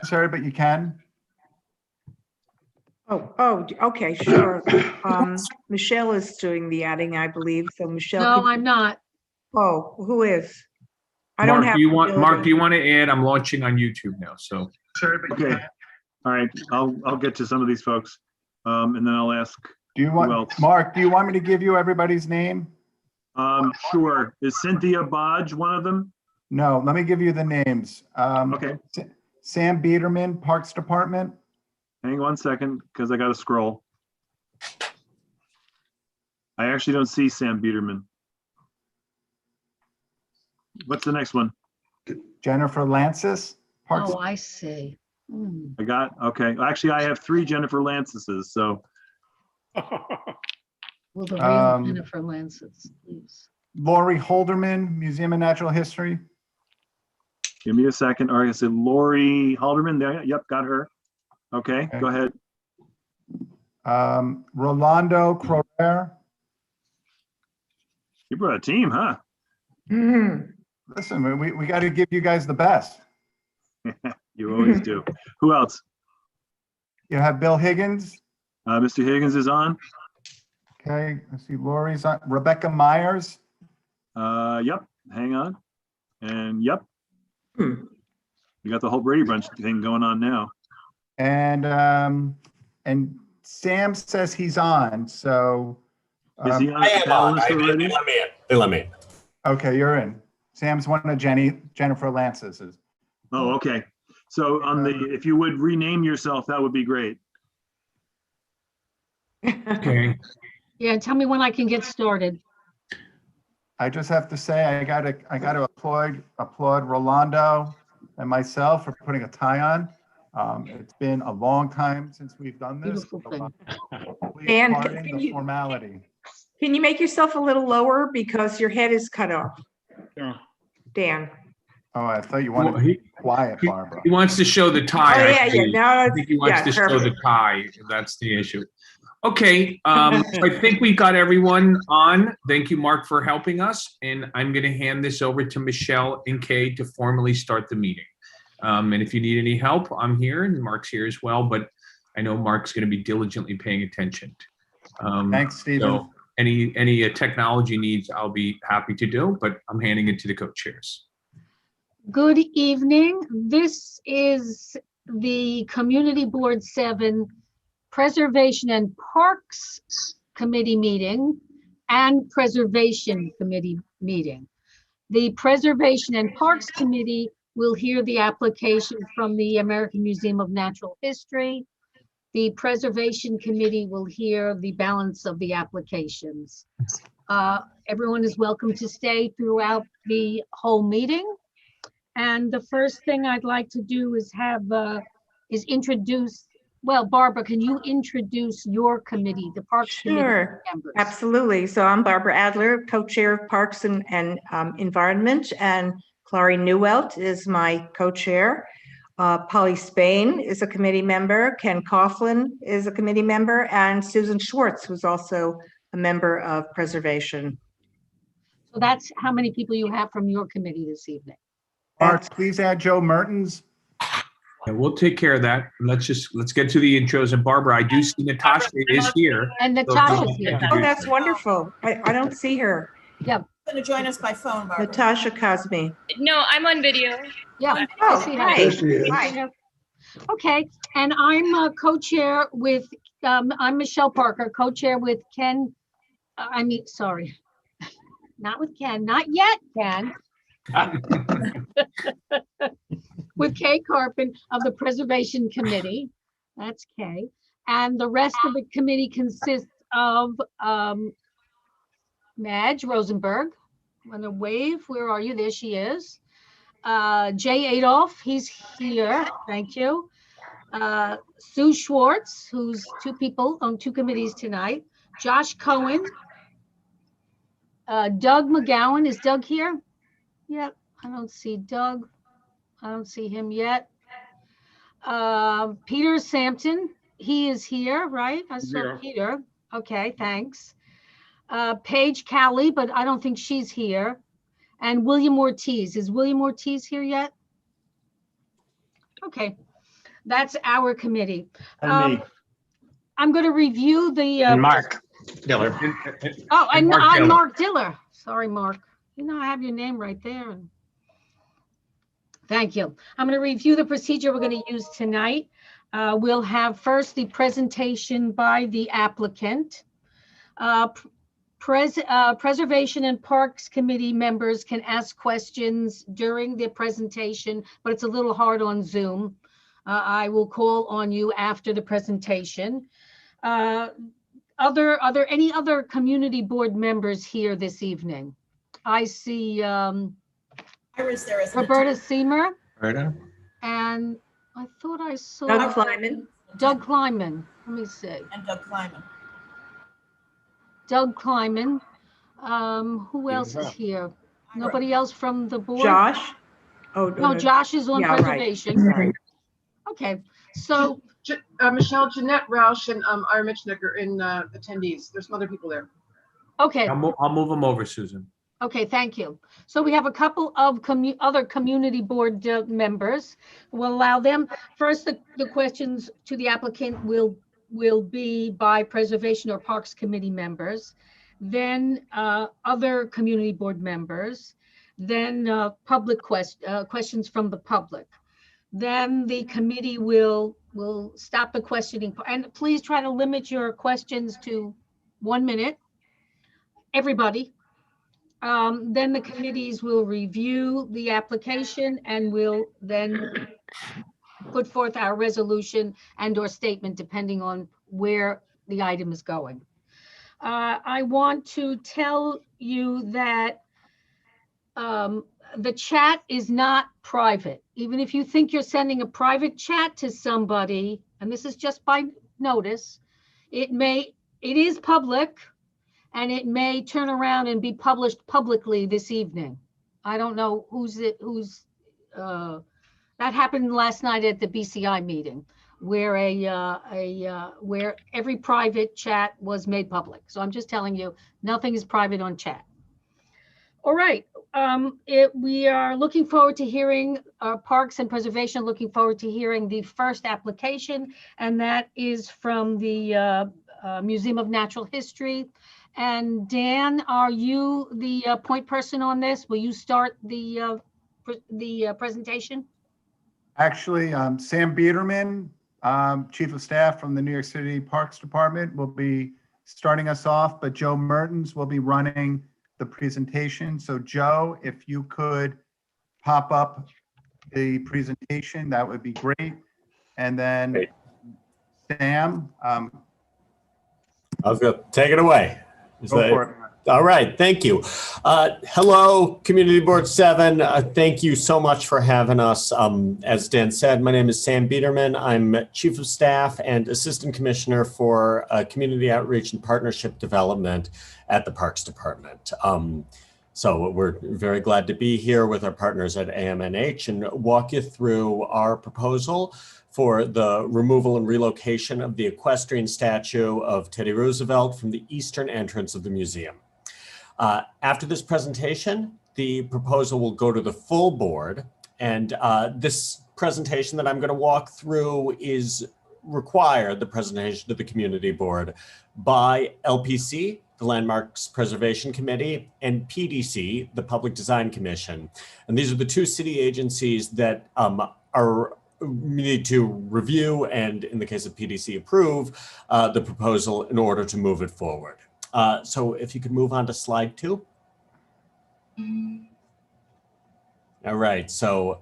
necessary, but you can. Oh, okay, sure. Michelle is doing the adding, I believe. So Michelle. No, I'm not. Oh, who is? I don't Mark, have. do you want, the Mark, do ability. you want to add? I'm launching on YouTube now, so. Sure, but you Okay. can. All right, I'll get to some of these folks. And then I'll ask, Do you Who want, else? Mark, do you want me to give you everybody's name? sure, is Cynthia Bodge one of them? No, let me give you the names. Okay, Sam Biederman, Parks Department. hang on 1 second, because I got to scroll. I actually don't see Sam Biederman. What's the next one? Jennifer Lancis, Parks. Oh, I see. Hmm. Okay, actually, I have 3 Jennifer Lancises, so, Will the real Um, Jennifer Lances, please? Lori Holderman, Museum of Natural History. give me a second. All right, I said Lori Halderman there. Yep, got her. Okay, go ahead. Rolando Croer. You brought a team, huh? Mhm. Listen, we got to give you guys the best. You always do. Who else? You have Bill Higgins. Mr. Higgins is on. Okay, let's see, Lori's on. Rebecca Myers. Yep, hang on. And yep, Hmm. you got the whole Brady Bunch thing going on now. And Sam says he's on, so. Is he on I the am on. panelist They already? let me in. They let me in. Okay, you're in. Sam's one of Jennifer Lancis's. Oh, okay. So on the, if you would rename yourself, that would be great. Okay. Yeah, tell me when I can get started. I just have to say, I gotta applaud Rolando and myself for putting a tie on. It's been a long time since we've done this. Beautiful thing. Please Dan, pardon can the you- formality. Can you make yourself a little lower because your head is cut off? Yeah. Dan. Oh, I thought you Well, wanted to be quiet, he- Barbara. He wants to show the Oh, tie. I yeah, yeah, see. no, I think he wants yeah, to show the perfect. tie. That's the issue. Okay, so I think we got everyone on. Thank you, Mark, for helping us. And I'm going to hand this over to Michelle and Kay to formally start the meeting. And if you need any help, I'm here and Mark's here as well, but I know Mark's going to be diligently paying attention. Thanks, Stephen. So any technology needs, I'll be happy to do, but I'm handing it to the co-chairs. Good evening. This is the Community Board 7 Preservation and Parks Committee meeting and Preservation Committee meeting. The Preservation and Parks Committee will hear the application from the American Museum of Natural History. The Preservation Committee will hear the balance of the applications. Everyone is welcome to stay throughout the whole meeting. And the first thing I'd like to do is introduce, well, Barbara, can you introduce your committee, the Parks Committee Sure, members? absolutely. So I'm Barbara Adler, co-chair of Parks and Environment, and Clary Newelt is my co-chair. Polly Spain is a committee member. Ken Coughlin is a committee member, and Susan Schwartz, who's also a member of Preservation. So that's how many people you have from your committee this evening. Mark, please add Joe Mertens. And we'll take care of that. Let's get to the intros. And Barbara, I do see Natasha is here. And So if you Natasha's want to here. introduce Oh, that's her. wonderful. I don't see her. Yeah, Going to join us by phone, Barbara. Natasha Cosme. No, I'm on video. yeah. I Oh, see hi. her. Hi. Okay, and I'm a co-chair with, I'm Michelle Parker, co-chair with Ken, sorry, not with Ken, not yet, Ken. With Kay Carpin of the Preservation Committee, that's Kay. And the rest of the committee consists of Madge Rosenberg. I'm gonna wave, where are you? There she is. Jay Adolph, he's here, thank you. Sue Schwartz, who's 2 people on 2 committees tonight. Josh Cohen. Doug McGowan, is Doug here? Yep, I don't see Doug. I don't see him yet. Peter Sampson, he is here, right? I saw Yeah. Peter. Okay, thanks. Paige Cowley, but I don't think she's here. And William Ortiz. Is William Ortiz here yet? Okay. That's our committee. And me. I'm going to review the. And Mark Diller. Oh, and Mark I'm Diller. Mark Diller. Sorry, Mark. You know, I have your name right there. Thank you. I'm going to review the procedure we're going to use tonight. We'll have first the presentation by the applicant. Preservation and Parks Committee members can ask questions during the presentation, but it's a little hard on Zoom. I will call on you after the presentation. Are there any other community board members here this evening? I see Iris, there is. Roberta Seamer, Roberta? and I thought I saw Doug Kleiman. Doug Kleiman. Let me see. And Doug Kleiman. Doug Kleiman. Who else is here? Nobody else from the board? Josh. Oh, No, Josh is on yeah, right. preservation. Right. Okay, so, Michelle, Jeanette Roush, and Ira Mitchnick are in attendees. There's some other people there. okay, I'll move them over, Susan. okay, thank you. So we have a couple of other community board members. We'll allow them. First, the questions to the applicant will be by Preservation or Parks Committee members, then other community board members, then public questions from the public. Then the committee will stop the questioning. And please try to limit your questions to 1 minute, everybody. Then the committees will review the application and will then put forth our resolution and or statement depending on where the item is going. I want to tell you that the chat is not private. Even if you think you're sending a private chat to somebody, and this is just by notice, it is public and it may turn around and be published publicly this evening. I don't know that happened last night at the BCI meeting where where every private chat was made public. So I'm just telling you, nothing is private on chat. All right, we are looking forward to hearing Parks and Preservation, looking forward to hearing the first application, and that is from the Museum of Natural History. And Dan, are you the point person on this? Will you start the presentation? Actually, Sam Biederman, Chief of Staff from the New York City Parks Department, will be starting us off, but Joe Mertens will be running the presentation. So Joe, if you could pop up the presentation, that would be great. And then Great. Sam, I was going to take it away. go for it. All right, thank you. Hello, Community Board 7. Thank you so much for having us. As Dan said, my name is Sam Biederman. I'm Chief of Staff and Assistant Commissioner for Community Outreach and Partnership Development at the Parks Department. So we're very glad to be here with our partners at AMNH and walk you through our proposal for the removal and relocation of the equestrian statue of Teddy Roosevelt from the eastern entrance of the museum. After this presentation, the proposal will go to the full board, and this presentation that I'm going to walk through is required, the presentation to the community board, by LPC, the Landmarks Preservation Committee, and PDC, the Public Design Commission. And these are the two city agencies that need to review and, in the case of PDC, approve the proposal in order to move it forward. So if you could move on to slide 2. All right, so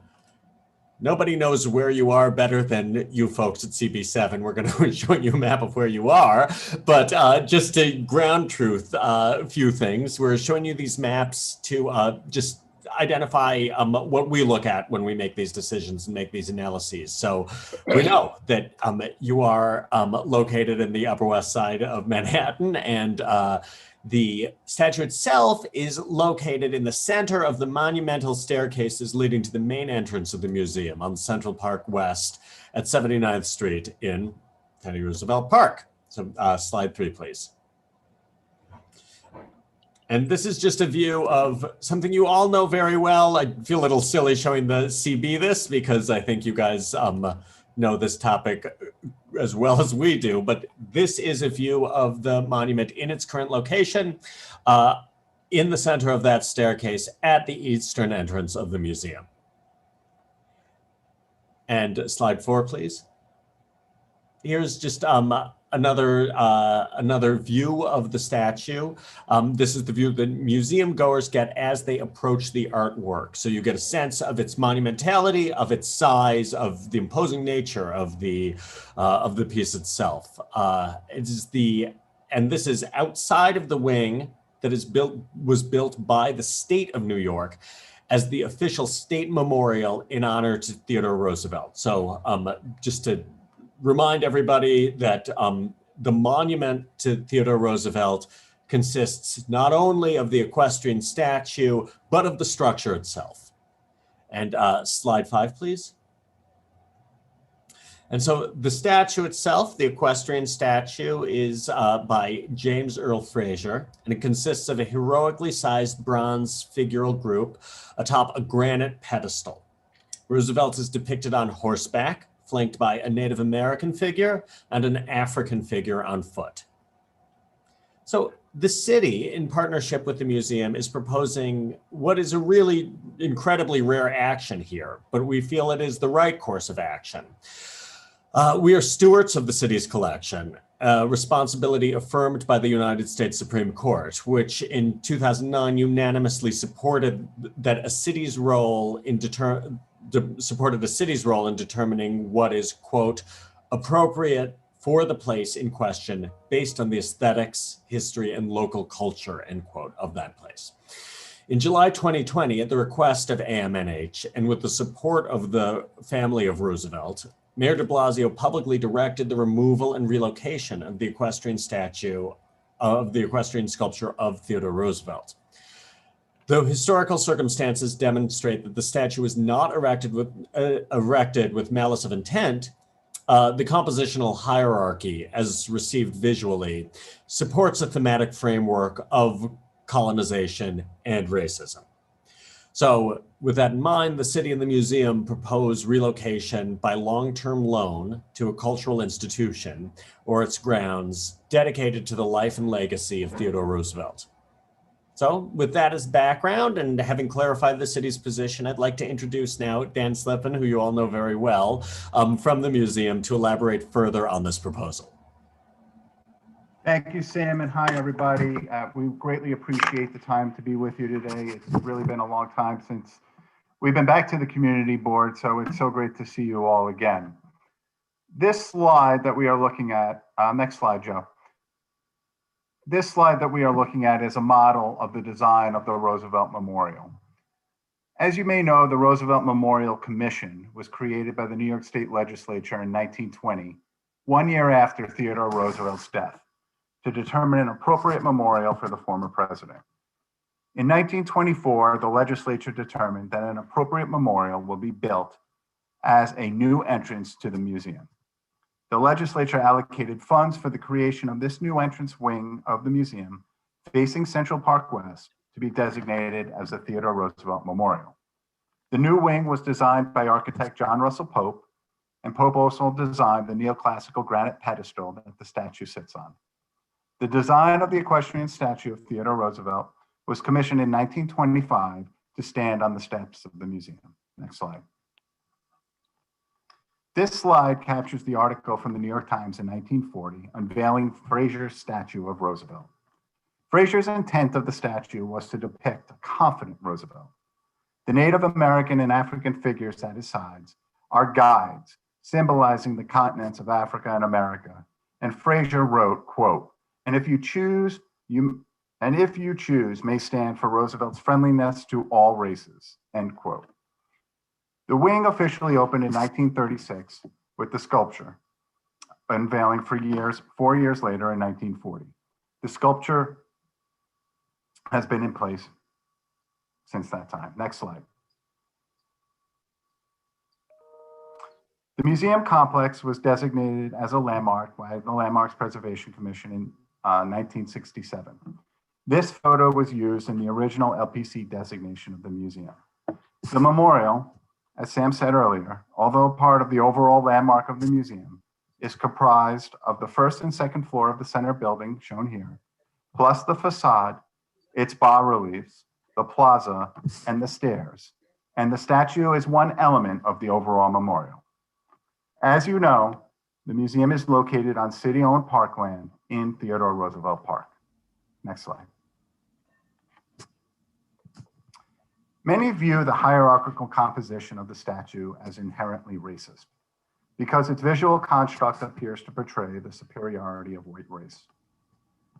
nobody knows where you are better than you folks at CB7. We're going to show you a map of where you are, but just to ground truth a few things, we're showing you these maps to just identify what we look at when we make these decisions and make these analyses. So we know that you are located in the Upper West Side of Manhattan, and the statue itself is located in the center of the monumental staircases leading to the main entrance of the museum on Central Park West at 79th Street in Teddy Roosevelt Park. So slide 3, please. And this is just a view of something you all know very well. I feel a little silly showing the CB this because I think you guys know this topic as well as we do, but this is a view of the monument in its current location, in the center of that staircase at the eastern entrance of the museum. And slide 4, please. Here's just another view of the statue. This is the view that museum goers get as they approach the artwork. So you get a sense of its monumentality, of its size, of the imposing nature of the piece itself. And this is outside of the wing that was built by the state of New York as the official state memorial in honor to Theodore Roosevelt. So just to remind everybody that the monument to Theodore Roosevelt consists not only of the equestrian statue, but of the structure itself. And slide 5, please. And so the statue itself, the equestrian statue, is by James Earl Fraser, and it consists of a heroically sized bronze figural group atop a granite pedestal. Roosevelt is depicted on horseback, flanked by a Native American figure and an African figure on foot. So the city, in partnership with the museum, is proposing what is a really incredibly rare action here, but we feel it is the right course of action. We are stewards of the city's collection, a responsibility affirmed by the United States Supreme Court, which in 2009 unanimously supported a city's role in determining what is, quote, appropriate for the place in question based on the aesthetics, history, and local culture, end quote, of that place. In July 2020, at the request of AMNH and with the support of the family of Roosevelt, Mayor de Blasio publicly directed the removal and relocation of the equestrian sculpture of Theodore Roosevelt. Though historical circumstances demonstrate that the statue was not erected with malice of intent, the compositional hierarchy, as received visually, supports a thematic framework of colonization and racism. So with that in mind, the city and the museum propose relocation by long-term loan to a cultural institution or its grounds dedicated to the life and legacy of Theodore Roosevelt. So with that as background and having clarified the city's position, I'd like to introduce now Dan Slippen, who you all know very well, from the museum to elaborate further on this proposal. Thank you, Sam, and hi, everybody. We greatly appreciate the time to be with you today. It's really been a long time since we've been back to the community board, so it's so great to see you all again. This slide that we are looking at, next slide, Joe. This slide that we are looking at is a model of the design of the Roosevelt Memorial. As you may know, the Roosevelt Memorial Commission was created by the New York State Legislature in 1920, 1 year after Theodore Roosevelt's death, to determine an appropriate memorial for the former president. In 1924, the legislature determined that an appropriate memorial will be built as a new entrance to the museum. The legislature allocated funds for the creation of this new entrance wing of the museum facing Central Park West to be designated as the Theodore Roosevelt Memorial. The new wing was designed by architect John Russell Pope, and Pope also designed the neoclassical granite pedestal that the statue sits on. The design of the equestrian statue of Theodore Roosevelt was commissioned in 1925 to stand on the steps of the museum. Next slide. This slide captures the article from the New York Times in 1940 unveiling Fraser's statue of Roosevelt. Fraser's intent of the statue was to depict a confident Roosevelt. The Native American and African figures at his sides are guides, symbolizing the continents of Africa and America. And Fraser wrote, quote, and if you choose, may stand for Roosevelt's friendliness to all races, end quote. The wing officially opened in 1936 with the sculpture unveiling for 4 years later in 1940. The sculpture has been in place since that time. Next slide. The museum complex was designated as a landmark by the Landmarks Preservation Commission in 1967. This photo was used in the original LPC designation of the museum. The memorial As Sam said earlier, although part of the overall landmark of the museum, is comprised of the first and second floor of the center building shown here, plus the facade, its bas-reliefs, the plaza, and the stairs. And the statue is one element of the overall memorial. As you know, the museum is located on city-owned parkland in Theodore Roosevelt Park. Next slide. Many view the hierarchical composition of the statue as inherently racist because its visual construct appears to portray the superiority of white race.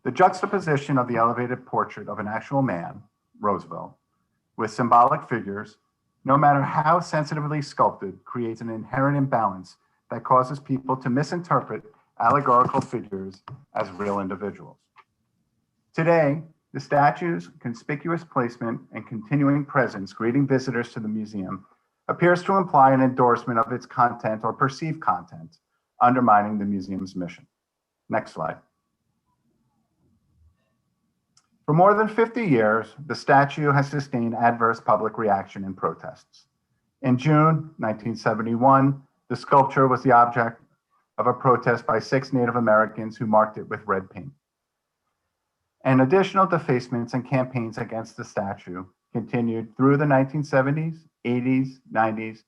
The juxtaposition of the elevated portrait of an actual man, Roosevelt, with symbolic figures, no matter how sensitively sculpted, creates an inherent imbalance that causes people to misinterpret allegorical figures as real individuals. Today, the statue's conspicuous placement and continuing presence greeting visitors to the museum appears to imply an endorsement of its content or perceived content, undermining the museum's mission. Next slide. For more than 50 years, the statue has sustained adverse public reaction and protests. In June 1971, the sculpture was the object of a protest by 6 Native Americans who marked it with red paint. And additional defacements and campaigns against the statue continued through the 1970s, 80s, 90s,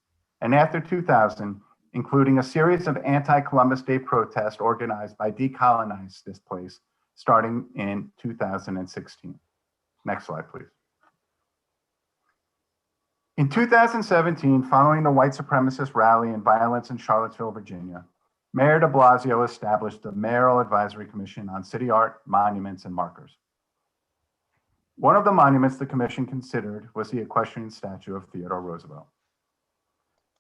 and after 2000, including a series of anti-Columbus Day protests organized by Decolonize This Place, starting in 2016. Next slide, please. In 2017, following the white supremacist rally and violence in Charlottesville, Virginia, Mayor de Blasio established the Mayoral Advisory Commission on City Art, Monuments, and Markers. One of the monuments the commission considered was the equestrian statue of Theodore Roosevelt.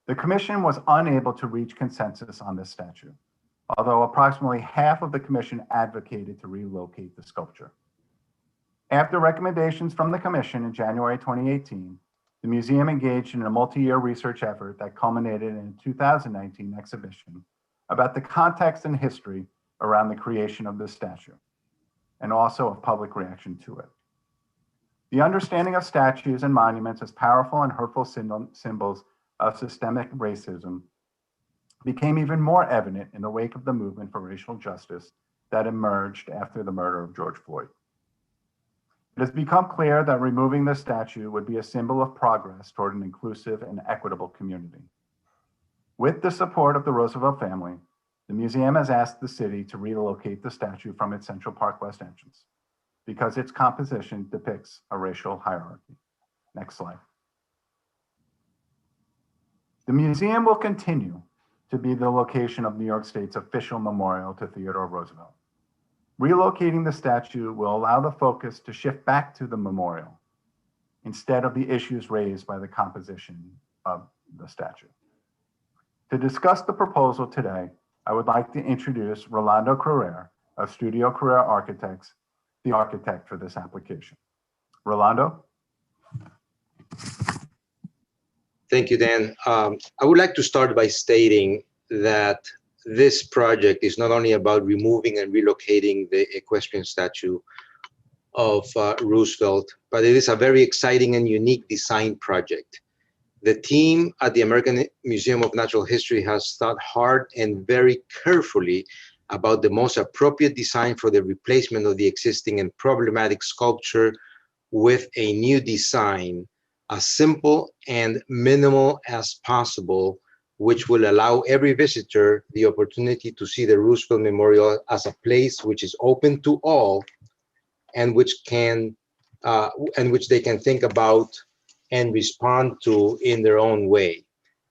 The commission was unable to reach consensus on this statue, although approximately half of the commission advocated to relocate the sculpture. After recommendations from the commission in January 2018, the museum engaged in a multi-year research effort that culminated in a 2019 exhibition about the context and history around the creation of this statue, and also of public reaction to it. The understanding of statues and monuments as powerful and hurtful symbols of systemic racism became even more evident in the wake of the movement for racial justice that emerged after the murder of George Floyd. It has become clear that removing the statue would be a symbol of progress toward an inclusive and equitable community. With the support of the Roosevelt family, the museum has asked the city to relocate the statue from its Central Park West entrance because its composition depicts a racial hierarchy. Next slide. The museum will continue to be the location of New York State's official memorial to Theodore Roosevelt. Relocating the statue will allow the focus to shift back to the memorial instead of the issues raised by the composition of the statue. To discuss the proposal today, I would like to introduce Rolando Carrera of Studio Carrera Architects, the architect for this application. Rolando? Thank you, Dan. I would like to start by stating that this project is not only about removing and relocating the equestrian statue of Roosevelt, but it is a very exciting and unique design project. The team at the American Museum of Natural History has thought hard and very carefully about the most appropriate design for the replacement of the existing and problematic sculpture with a new design, as simple and minimal as possible, which will allow every visitor the opportunity to see the Roosevelt Memorial as a place which is open to all and which they can think about and respond to in their own way.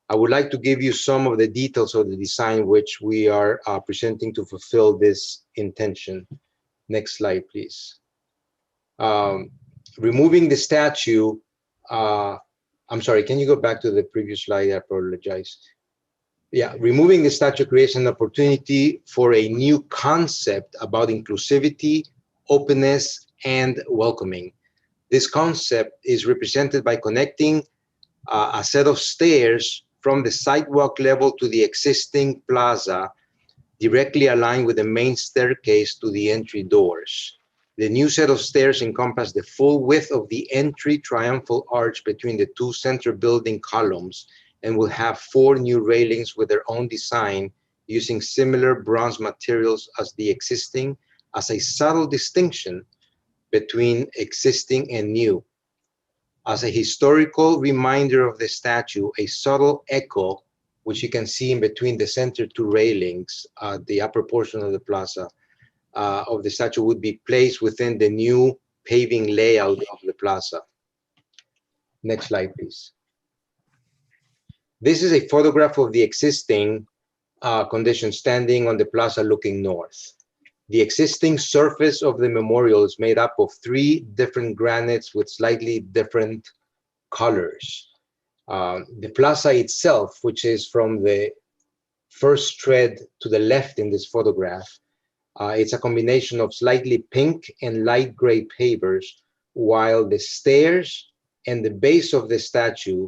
I would like to give you some of the details of the design which we are presenting to fulfill this intention. Next slide, please. Removing the statue, I'm sorry, can you go back to the previous slide? I apologize. Yeah, removing the statue creates an opportunity for a new concept about inclusivity, openness, and welcoming. This concept is represented by connecting a set of stairs from the sidewalk level to the existing plaza, directly aligned with the main staircase to the entry doors. The new set of stairs encompass the full width of the entry triumphal arch between the two center building columns and will have 4 new railings with their own design using similar bronze materials as the existing, as a subtle distinction between existing and new. As a historical reminder of the statue, a subtle echo, which you can see in between the center 2 railings, the upper portion of the plaza, of the statue, would be placed within the new paving layout of the plaza. Next slide, please. This is a photograph of the existing condition standing on the plaza looking north. The existing surface of the memorial is made up of 3 different granites with slightly different colors. The plaza itself, which is from the first tread to the left in this photograph, it's a combination of slightly pink and light gray pavers, while the stairs and the base of the statue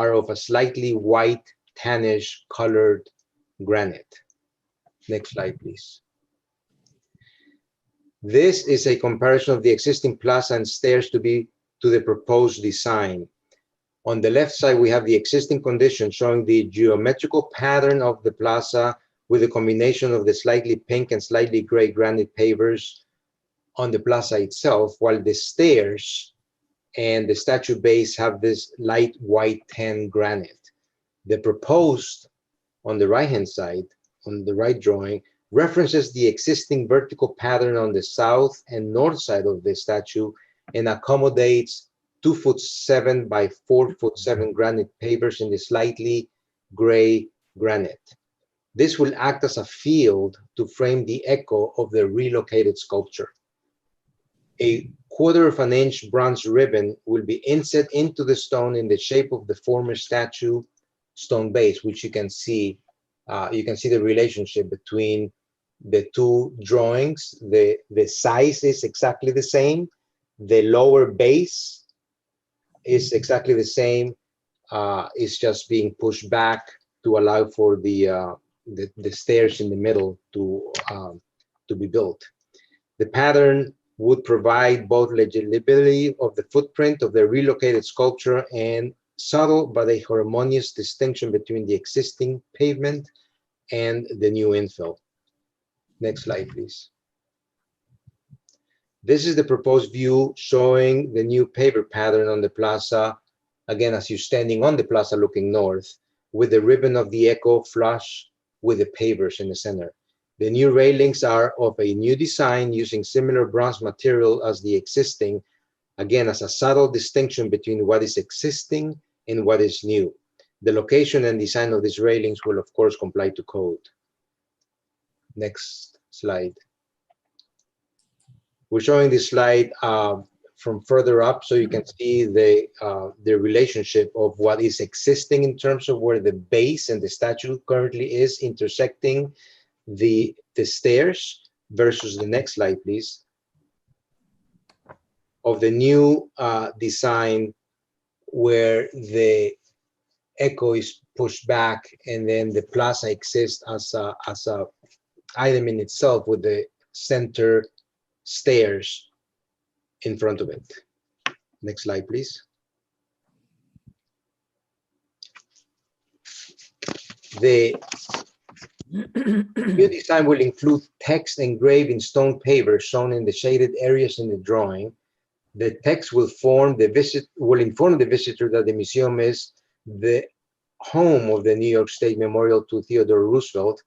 are of a slightly white, tannish colored granite. Next slide, please. This is a comparison of the existing plaza and stairs to the proposed design. On the left side, we have the existing condition showing the geometrical pattern of the plaza with a combination of the slightly pink and slightly gray granite pavers on the plaza itself, while the stairs and the statue base have this light white tan granite. The proposed, on the right-hand side, on the right drawing, references the existing vertical pattern on the south and north side of the statue and accommodates 2'7" by 4'7" granite pavers in the slightly gray granite. This will act as a field to frame the echo of the relocated sculpture. A 1/4 inch bronze ribbon will be inset into the stone in the shape of the former statue stone base, which you can see. You can see the relationship between the 2 drawings. The size is exactly the same. The lower base is exactly the same. It's just being pushed back to allow for the stairs in the middle to be built. The pattern would provide both legibility of the footprint of the relocated sculpture and subtle but a harmonious distinction between the existing pavement and the new infill. Next slide, please. This is the proposed view showing the new paver pattern on the plaza, again, as you're standing on the plaza looking north, with the ribbon of the echo flush with the pavers in the center. The new railings are of a new design using similar bronze material as the existing, again, as a subtle distinction between what is existing and what is new. The location and design of these railings will, of course, comply to code. Next slide. We're showing this slide from further up so you can see the relationship of what is existing in terms of where the base and the statue currently is intersecting the stairs versus the next slide, please, of the new design where the echo is pushed back and then the plaza exists as a item in itself with the center stairs in front of it. Next slide, please. The new design will include text engraved in stone pavers shown in the shaded areas in the drawing. The text will inform the visitor that the museum is the home of the New York State Memorial to Theodore Roosevelt,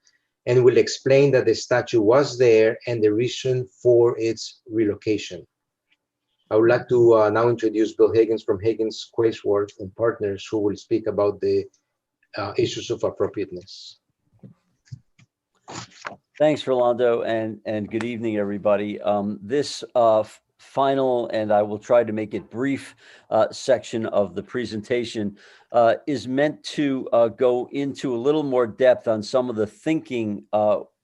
and will explain that the statue was there and the reason for its relocation. I would like to now introduce Bill Higgins from Higgins, Quaysworth and Partners, who will speak about the issues of appropriateness. Thanks, Rolando, and good evening, everybody. This final, and I will try to make it brief, section of the presentation is meant to go into a little more depth on some of the thinking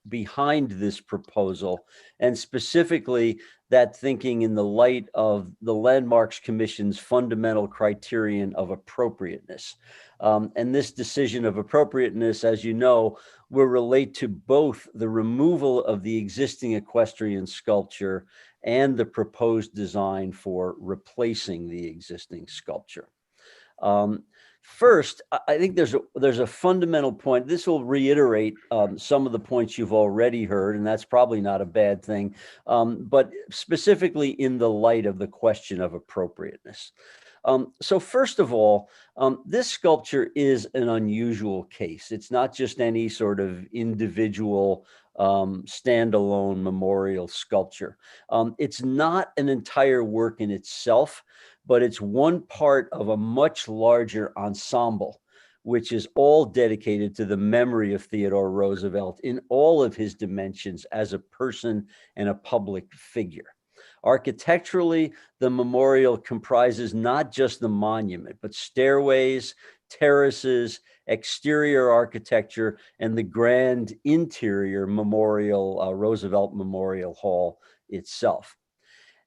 behind this proposal, and specifically that thinking in the light of the Landmarks Commission's fundamental criterion of appropriateness. And this decision of appropriateness, as you know, will relate to both the removal of the existing equestrian sculpture and the proposed design for replacing the existing sculpture. First, I think there's a fundamental point. This will reiterate some of the points you've already heard, and that's probably not a bad thing, but specifically in the light of the question of appropriateness. So first of all, this sculpture is an unusual case. It's not just any sort of individual standalone memorial sculpture. It's not an entire work in itself, but it's one part of a much larger ensemble, which is all dedicated to the memory of Theodore Roosevelt in all of his dimensions as a person and a public figure. Architecturally, the memorial comprises not just the monument, but stairways, terraces, exterior architecture, and the grand interior memorial, Roosevelt Memorial Hall itself.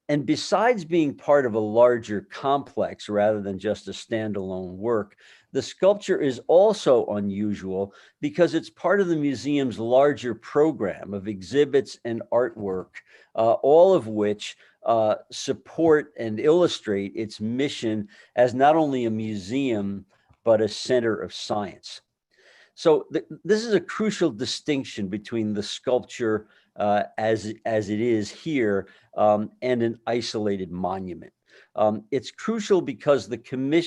And besides being part of a larger complex rather than just a standalone work, the sculpture is also unusual because it's part of the museum's larger program of exhibits and artwork, all of which support and illustrate its mission as not only a museum, but a center of science. So this is a crucial distinction between the sculpture as it is here and an isolated monument. It's crucial because the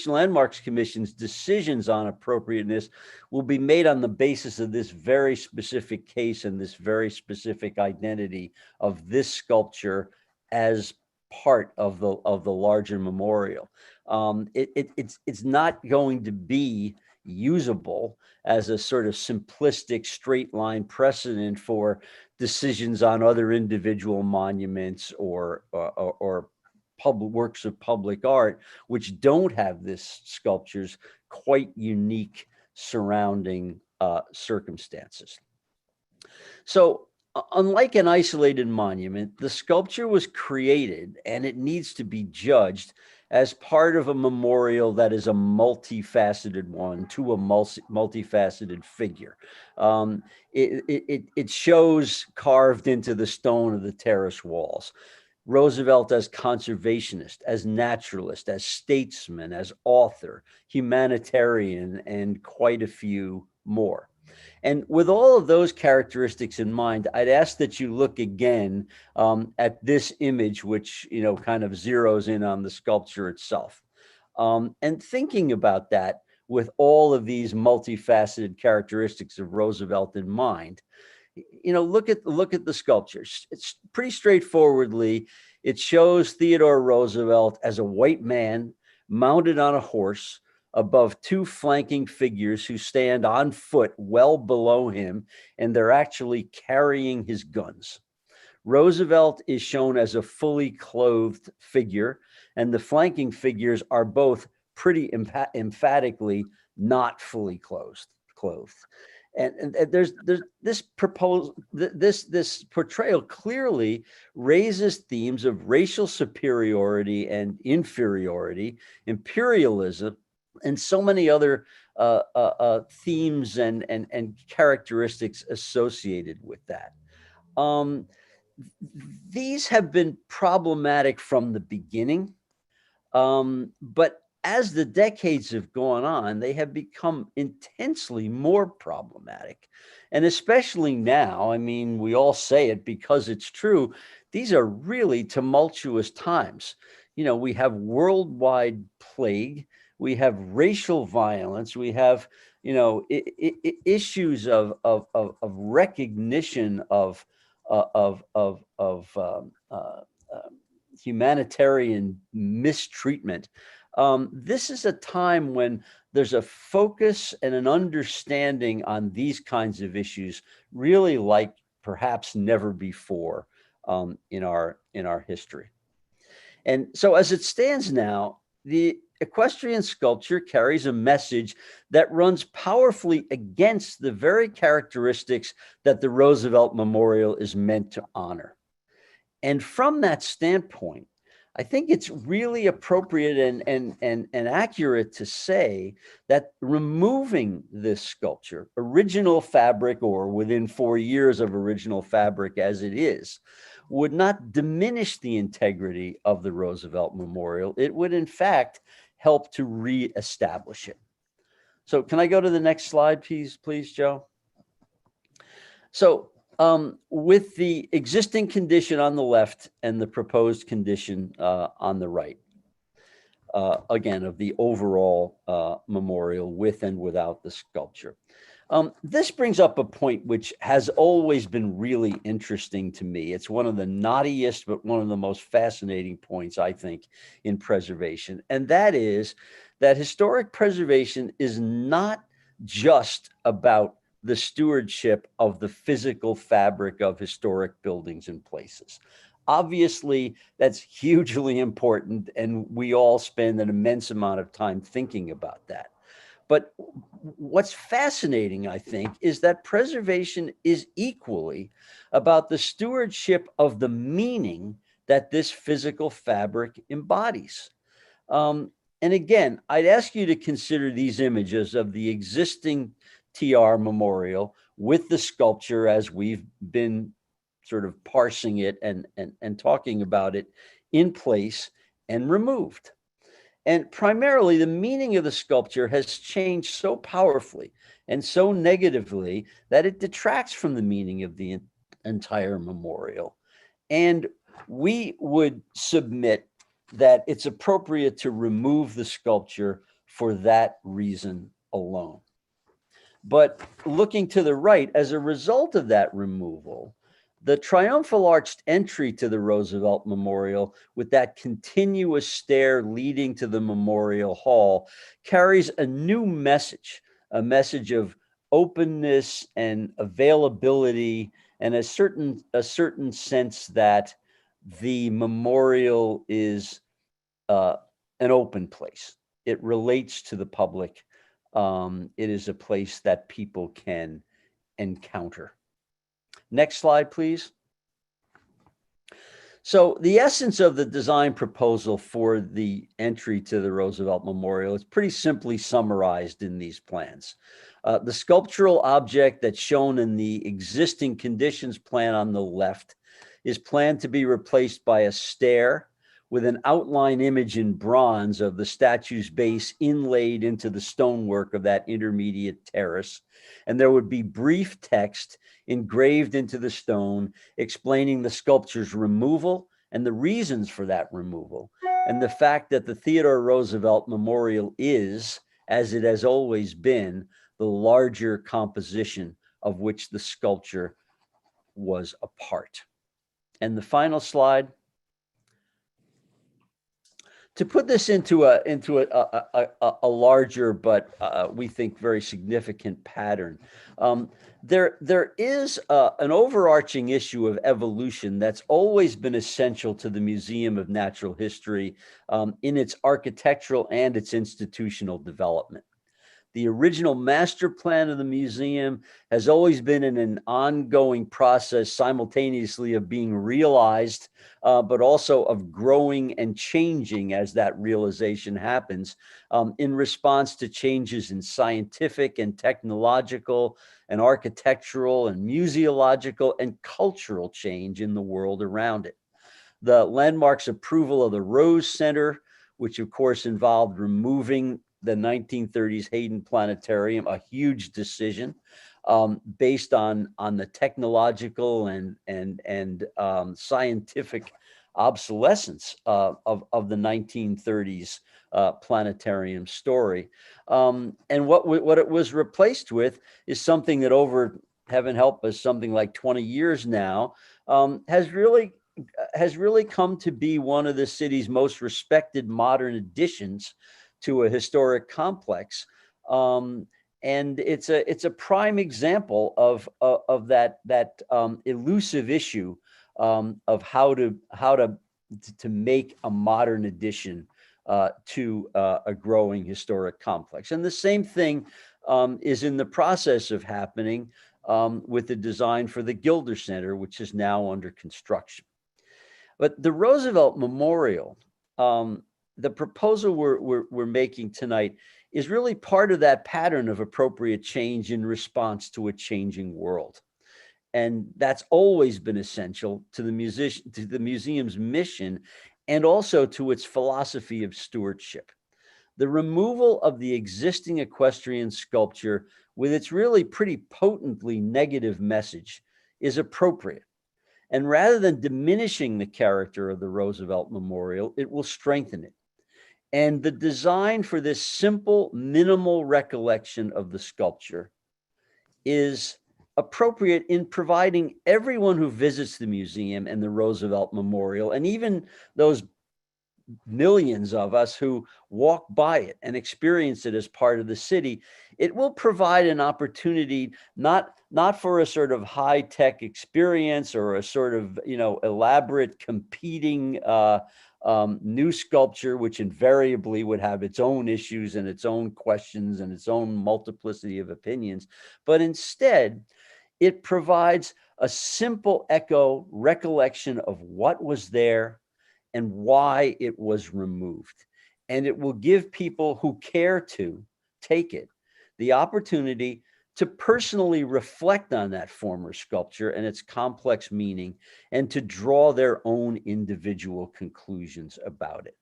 Landmarks Commission's decisions on appropriateness will be made on the basis of this very specific case and this very specific identity of this sculpture as part of the larger memorial. It's not going to be usable as a sort of simplistic straight line precedent for decisions on other individual monuments or public works of public art, which don't have this sculpture's quite unique surrounding circumstances. So unlike an isolated monument, the sculpture was created and it needs to be judged as part of a memorial that is a multifaceted one to a multifaceted figure. It shows carved into the stone of the terrace walls Roosevelt as conservationist, as naturalist, as statesman, as author, humanitarian, and quite a few more. And with all of those characteristics in mind, I'd ask that you look again at this image, which, kind of zeroes in on the sculpture itself. And thinking about that with all of these multifaceted characteristics of Roosevelt in mind, look at the sculpture. It's pretty straightforwardly, it shows Theodore Roosevelt as a white man mounted on a horse above two flanking figures who stand on foot well below him, and they're actually carrying his guns. Roosevelt is shown as a fully clothed figure, and the flanking figures are both pretty emphatically not fully clothed. And there's this portrayal clearly raises themes of racial superiority and inferiority, imperialism, and so many other themes and characteristics associated with that. These have been problematic from the beginning, but as the decades have gone on, they have become intensely more problematic. And especially now, we all say it because it's true, these are really tumultuous times. We have worldwide plague, we have racial violence, we have, issues of recognition of humanitarian mistreatment. This is a time when there's a focus and an understanding on these kinds of issues, really like perhaps never before in our history. And so as it stands now, the equestrian sculpture carries a message that runs powerfully against the very characteristics that the Roosevelt Memorial is meant to honor. And from that standpoint, I think it's really appropriate and accurate to say that removing this sculpture, original fabric or within 4 years of original fabric as it is, would not diminish the integrity of the Roosevelt Memorial. It would in fact help to reestablish it. So can I go to the next slide, please, Joe? So with the existing condition on the left and the proposed condition on the right, again, of the overall memorial with and without the sculpture. This brings up a point which has always been really interesting to me. It's one of the knottiest, but one of the most fascinating points, I think, in preservation. And that is that historic preservation is not just about the stewardship of the physical fabric of historic buildings and places. Obviously, that's hugely important, and we all spend an immense amount of time thinking about that. But what's fascinating, I think, is that preservation is equally about the stewardship of the meaning that this physical fabric embodies. And again, I'd ask you to consider these images of the existing TR memorial with the sculpture as we've been sort of parsing it and talking about it in place and removed. And primarily, the meaning of the sculpture has changed so powerfully and so negatively that it detracts from the meaning of the entire memorial. And we would submit that it's appropriate to remove the sculpture for that reason alone. But looking to the right, as a result of that removal, the triumphal arched entry to the Roosevelt Memorial with that continuous stair leading to the Memorial Hall carries a new message, a message of openness and availability, and a certain sense that the memorial is an open place. It relates to the public. It is a place that people can encounter. Next slide, please. So the essence of the design proposal for the entry to the Roosevelt Memorial is pretty simply summarized in these plans. The sculptural object that's shown in the existing conditions plan on the left is planned to be replaced by a stair with an outline image in bronze of the statue's base inlaid into the stonework of that intermediate terrace. And there would be brief text engraved into the stone explaining the sculpture's removal and the reasons for that removal, and the fact that the Theodore Roosevelt Memorial is, as it has always been, the larger composition of which the sculpture was a part. And the final slide. To put this into a larger, but we think very significant pattern, there is an overarching issue of evolution that's always been essential to the Museum of Natural History in its architectural and its institutional development. The original master plan of the museum has always been in an ongoing process simultaneously of being realized, but also of growing and changing as that realization happens in response to changes in scientific and technological and architectural and museological and cultural change in the world around it. The landmark's approval of the Rose Center, which of course involved removing the 1930s Hayden Planetarium, a huge decision based on the technological and scientific obsolescence of the 1930s planetarium story. And what it was replaced with is something that over, heaven help us, something like 20 years now, has really come to be one of the city's most respected modern additions to a historic complex, and it's a prime example of that elusive issue of how to make a modern addition to a growing historic complex. And the same thing is in the process of happening with the design for the Gilder Center, which is now under construction. But the Roosevelt Memorial, the proposal we're making tonight is really part of that pattern of appropriate change in response to a changing world. And that's always been essential to the museum's mission and also to its philosophy of stewardship. the removal of the existing equestrian sculpture with its really pretty potently negative message is appropriate. And rather than diminishing the character of the Roosevelt Memorial, it will strengthen it. And the design for this simple, minimal recollection of the sculpture is appropriate in providing everyone who visits the museum and the Roosevelt Memorial, and even those millions of us who walk by it and experience it as part of the city, it will provide an opportunity not for a sort of high-tech experience or a sort of, elaborate competing new sculpture, which invariably would have its own issues and its own questions and its own multiplicity of opinions, but instead it provides a simple echo recollection of what was there and why it was removed. And it will give people who care to take it the opportunity to personally reflect on that former sculpture and its complex meaning, and to draw their own individual conclusions about it.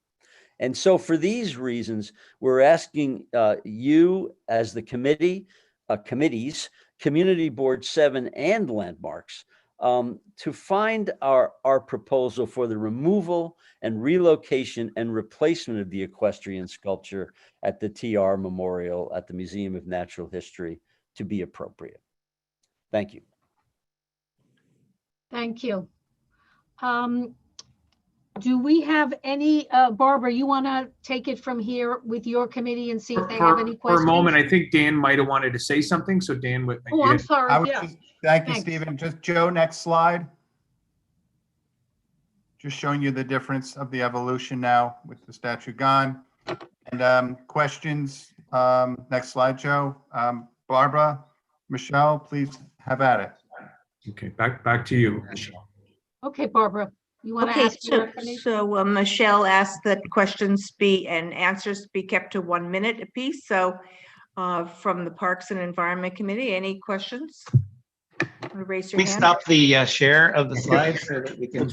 And so for these reasons, we're asking you as the committees, Community Board 7 and Landmarks, to find our proposal for the removal and relocation and replacement of the equestrian sculpture at the TR Memorial at the Museum of Natural History to be appropriate. Thank you. Thank you. Do we have any, Barbara, you want to take it from here with your committee and see if they have any questions? For a moment, I think Dan might have wanted to say something. So Dan, Oh, I'm sorry. Yeah. Thank you, Thanks. Stephen. Just Joe, next slide. Just showing you the difference of the evolution now with the statue gone. And questions, next slide, Joe. Barbara, Michelle, please have at it. Okay, back to you, Michelle. Okay, Barbara, you want to Okay, ask your committee? so Michelle asked that questions be and answers be kept to 1 minute apiece. So from the Parks and Environment Committee, any questions? Raise your We hand. stop the share of the slides so that we can.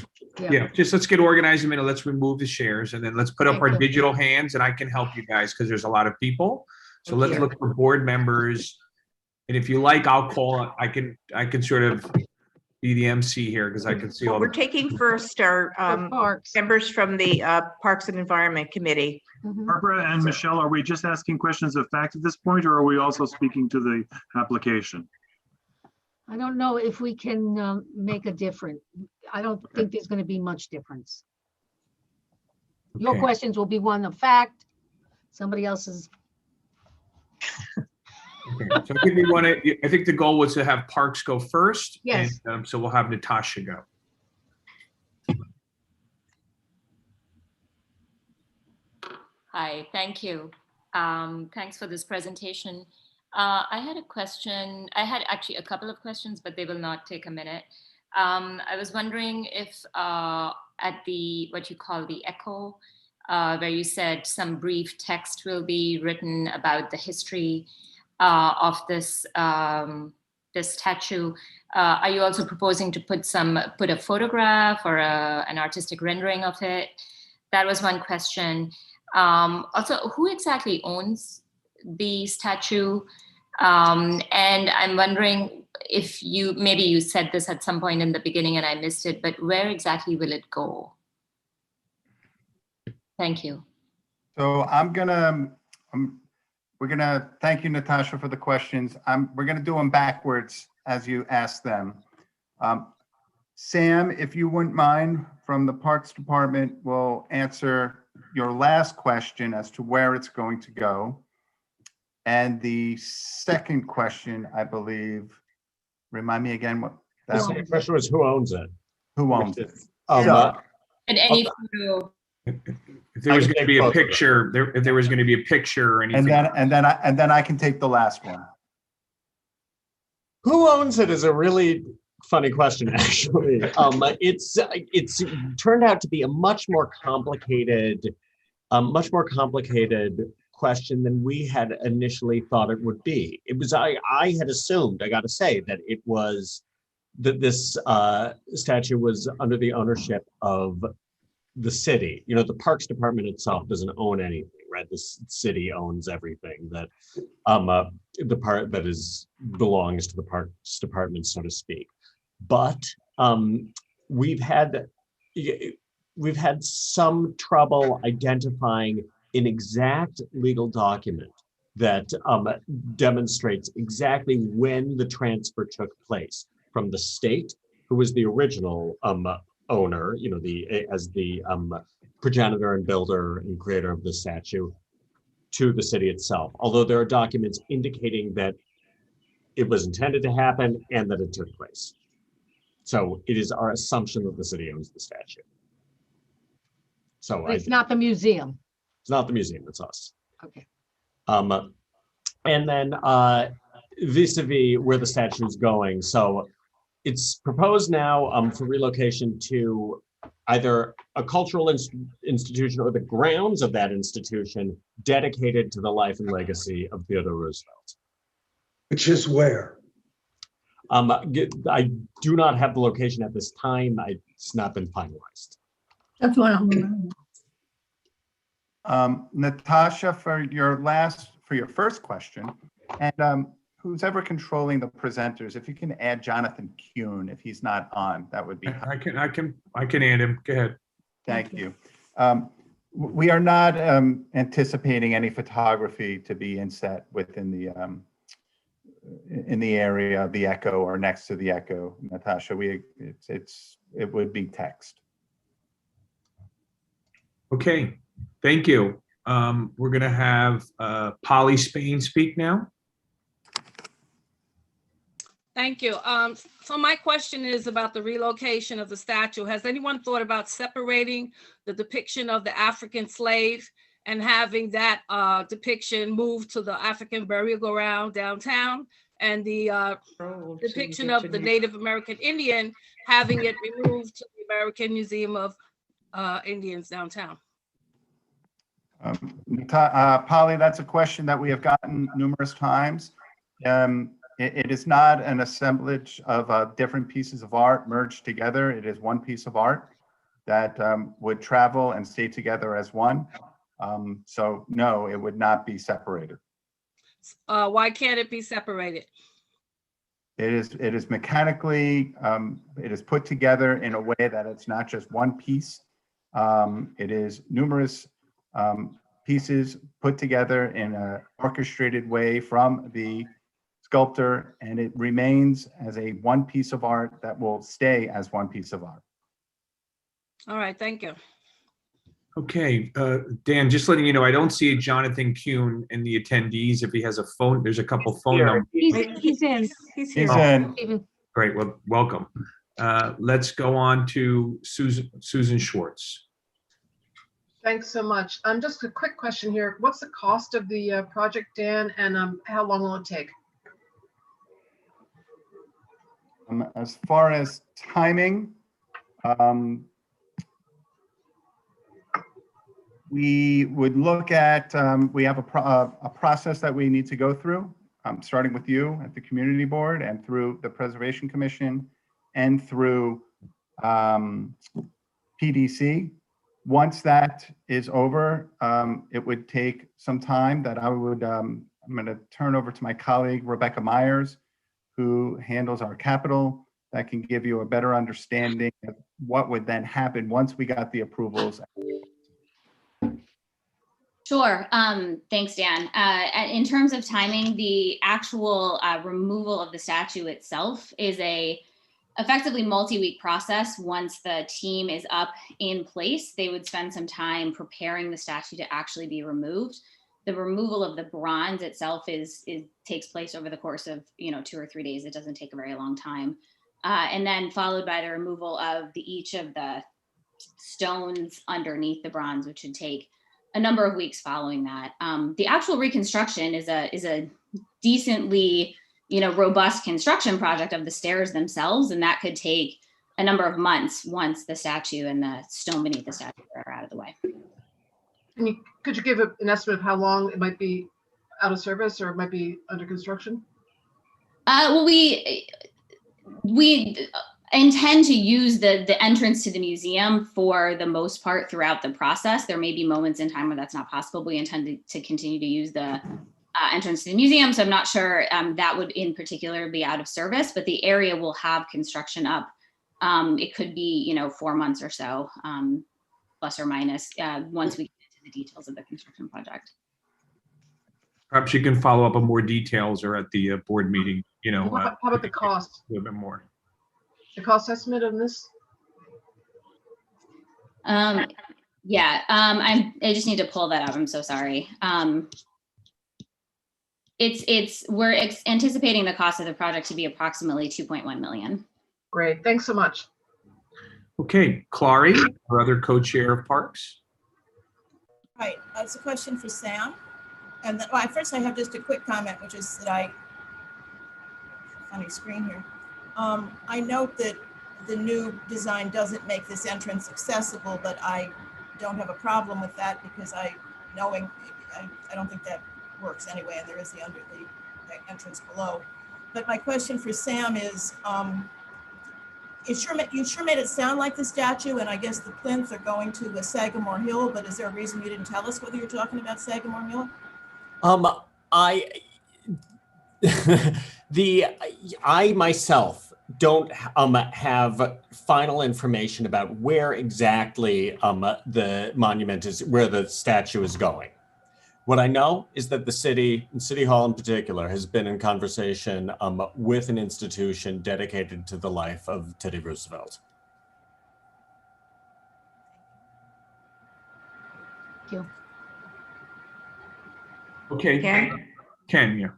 Yeah, just let's get organized a minute. Let's remove the shares and then let's put up Thank our you. digital hands, and I can help you guys because there's a lot of people. So Thank let's you. look for board members. And if you like, I'll call, I can sort of be the MC here because I can see all We're the. taking first our Parks. members from the Parks and Environment Committee. Mhm. Barbara and Michelle, are we just asking questions of fact at this point, or are we also speaking to the application? I don't know if we can make a difference. I don't think there's going to be much difference. Your Okay. questions will be one of fact, somebody else's. Okay. So I think we want to, I think the goal was to have Parks go first. Yes. And so we'll have Natasha go. Hi, thank you. Thanks for this presentation. I had a question. I had actually a couple of questions, but they will not take a minute. I was wondering if at the, what you call the echo, where you said some brief text will be written about the history of this this statue. Are you also proposing to put a photograph or an artistic rendering of it? That was one question. Also, who exactly owns the statue? And I'm wondering if maybe you said this at some point in the beginning and I missed it, but where exactly will it go? Thank you. So we're gonna thank you, Natasha, for the questions. We're gonna do them backwards as you ask them. Sam, if you wouldn't mind, from the Parks Department, will answer your last question as to where it's going to go. And the second question, I believe, remind me again what that The was. second question was who owns it? Who owns it? So, And any photo. If there was going to be a picture, if there was going to be a picture or anything. And then I can take the last one. who owns it is a really funny question, actually. It's turned out to be a much more complicated question than we had initially thought it would be. It was I had assumed, I got to say, that it was that this statue was under the ownership of the city. You know, the Parks Department itself doesn't own anything, read, the city owns everything that the part that belongs to the Parks Department, so to speak. But we've had some trouble identifying an exact legal document that demonstrates exactly when the transfer took place from the state, who was the original owner, as the progenitor and builder and creator of the statue, to the city itself. Although there are documents indicating that it was intended to happen and that it took place. So it is our assumption that the city owns the statue. So But it's not the museum. It's not the museum, it's us. Okay. And then vis-a-vis where the statue is going. So it's proposed now for relocation to either a cultural institution or the grounds of that institution dedicated to the life and legacy of Theodore Roosevelt. Which is where? I do not have the location at this time. It's not been finalized. That's what I'm. Natasha, for your first question, and who's ever controlling the presenters, if you can add Jonathan Kuhn if he's not on, that would be. I can add him. Go ahead. Thank you. We are not anticipating any photography to be inset within the area of the Echo or next to the Echo, Natasha. It would be text. Okay, thank you. We're going to have Polly Spain speak now. Thank you. So my question is about the relocation of the statue. Has anyone thought about separating the depiction of the African slave and having that depiction moved to the African burial ground downtown, and the depiction of the Native American Indian, having it removed to the American Museum of Indians downtown? Polly, that's a question that we have gotten numerous times. It is not an assemblage of different pieces of art merged together. It is one piece of art that would travel and stay together as one. So no, it would not be separated. Why can't it be separated? It is mechanically, it is put together in a way that it's not just one piece. It is numerous pieces put together in an orchestrated way from the sculptor, and it remains as a one piece of art that will stay as one piece of art. All right, thank you. Okay, Dan, just letting you know, I don't see a Jonathan Kuhn in the attendees. If he has a phone, there's a couple phone numbers. He's in. He's in. Great, well, welcome. Let's go on to Susan Schwartz. Thanks so much. Just a quick question here. What's the cost of the project, Dan, and how long will it take? As far as timing, we would look at, we have a process that we need to go through, starting with you at the community board and through the Preservation Commission and through PDC. Once that is over, it would take some time that I'm going to turn over to my colleague, Rebecca Myers, who handles our capital, that can give you a better understanding of what would then happen once we got the approvals. Sure. Thanks, Dan. In terms of timing, the actual removal of the statue itself is effectively multi-week process. Once the team is up in place, they would spend some time preparing the statue to actually be removed. The removal of the bronze itself takes place over the course of 2 or 3 days. It doesn't take a very long time. And then followed by the removal of each of the stones underneath the bronze, which would take a number of weeks following that. The actual reconstruction is a decently robust construction project of the stairs themselves, and that could take a number of months once the statue and the stone beneath the statue are out of the way. Could you give an estimate of how long it might be out of service or it might be under construction? Well, we intend to use the entrance to the museum for the most part throughout the process. There may be moments in time where that's not possible. We intend to continue to use the entrance to the museum. So I'm not sure that would in particular be out of service, but the area will have construction up. It could be, 4 months or so, plus or minus, once we get into the details of the construction project. Perhaps you can follow up on more details or at the board meeting, How about the cost? a little bit more. The cost estimate on this? Yeah, I just need to pull that up. I'm so sorry. We're anticipating the cost of the project to be approximately 2.1 million. Great, thanks so much. Okay, Clary, our other co-chair of Parks. Right, it's a question for Sam. And first I have just a quick comment, which is that funny screen here. I note that the new design doesn't make this entrance accessible, but I don't have a problem with that because I don't think that works anyway, and there is the entrance below. But my question for Sam is, you sure made it sound like the statue, and I guess the plinth are going to Sagamore Hill, but is there a reason you didn't tell us whether you're talking about Sagamore Hill? I myself don't have final information about where exactly the monument is, where the statue is going. What I know is that the city, and City Hall in particular, has been in conversation with an institution dedicated to the life of Teddy Roosevelt. Thank you. Okay, Ken, yeah.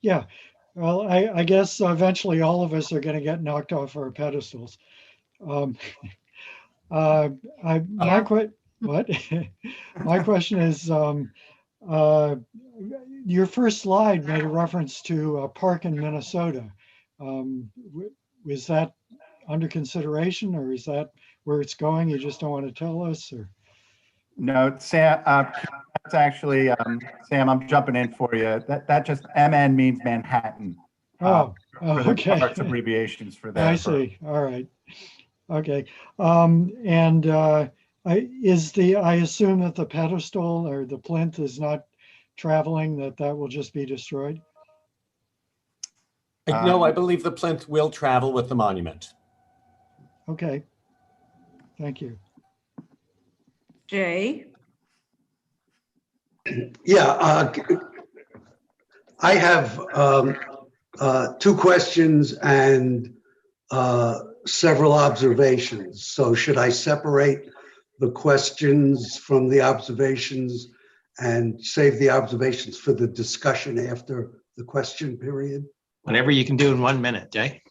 Yeah, well, I guess eventually all of us are going to get knocked off our pedestals. My question is, your first slide made a reference to a park in Minnesota. Was that under consideration, or is that where it's going? You just don't want to tell us, or? No, Sam, that's actually, Sam, I'm jumping in for you. That just, MN means Manhattan. For the Okay. Parks abbreviations for that. I see. All right. Okay. I assume that the pedestal or the plinth is not traveling, that will just be destroyed? No, I believe the plinth will travel with the monument. Okay. Thank you. Jay? Yeah, I have two questions and several observations. So should I separate the questions from the observations and save the observations for the discussion after the question period? Whatever you can do in 1 minute, Jay.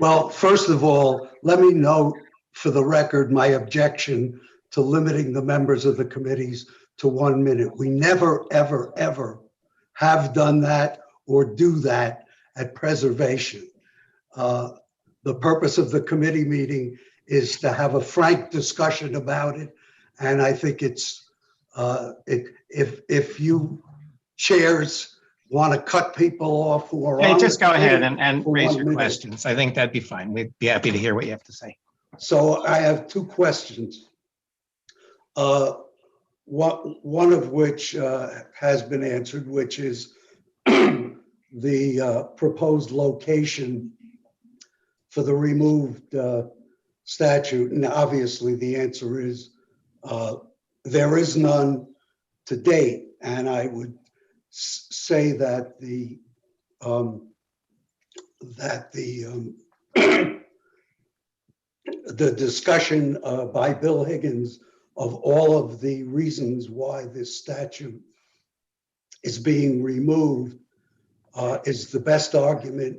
Well, first of all, let me note for the record my objection to limiting the members of the committees to 1 minute. We never, ever, ever have done that or do that at preservation. The purpose of the committee meeting is to have a frank discussion about it. And I think it's, if you chairs want to cut people off who are Hey, on just the go ahead committee and for raise 1 your minute. questions. I think that'd be fine. We'd be happy to hear what you have to say. So I have two questions. One of which has been answered, which is the proposed location for the removed statue. And obviously the answer is there is none to date. And I would say that the discussion by Bill Higgins of all of the reasons why this statue is being removed is the best argument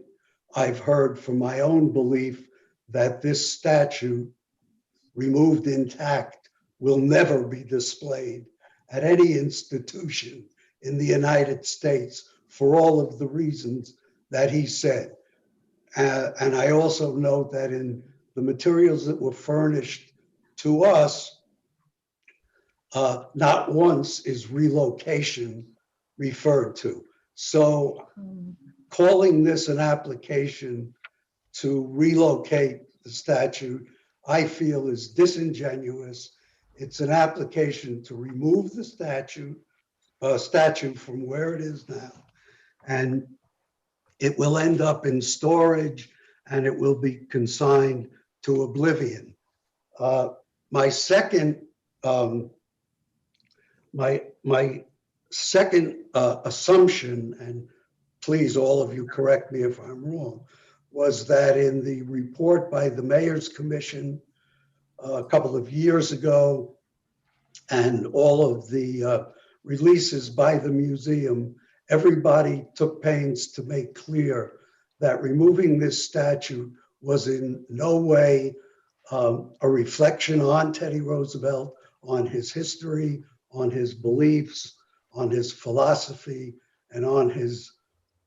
I've heard for my own belief that this statue, removed intact, will never be displayed at any institution in the United States for all of the reasons that he said. And I also note that in the materials that were furnished to us, not once is relocation referred to. So calling this an application to relocate the statue, I feel is disingenuous. It's an application to remove the statue from where it is now. And it will end up in storage and it will be consigned to oblivion. My second assumption, and please all of you correct me if I'm wrong, was that in the report by the Mayor's Commission a couple of years ago, and all of the releases by the museum, everybody took pains to make clear that removing this statue was in no way a reflection on Teddy Roosevelt, on his history, on his beliefs, on his philosophy, and on his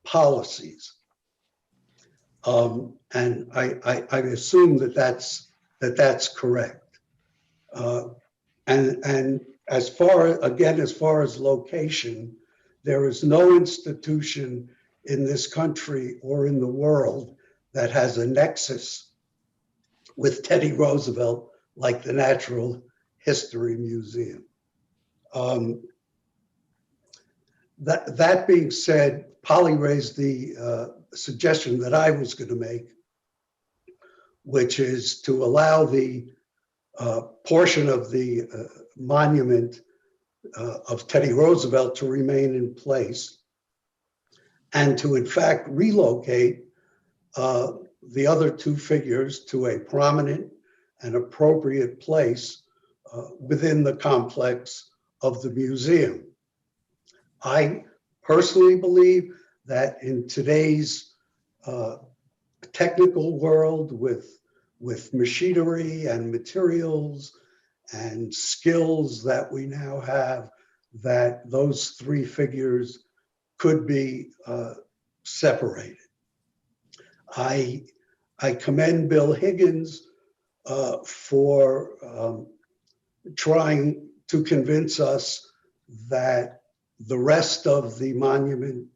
policies. And I assume that that's correct. And as far as location, there is no institution in this country or in the world that has a nexus with Teddy Roosevelt like the Natural History Museum. That being said, Polly raised the suggestion that I was going to make, which is to allow the portion of the monument of Teddy Roosevelt to remain in place and to in fact relocate the other two figures to a prominent and appropriate place within the complex of the museum. I personally believe that in today's technical world with machinery and materials and skills that we now have, that those three figures could be separated. I commend Bill Higgins for trying to convince us that the rest of the monument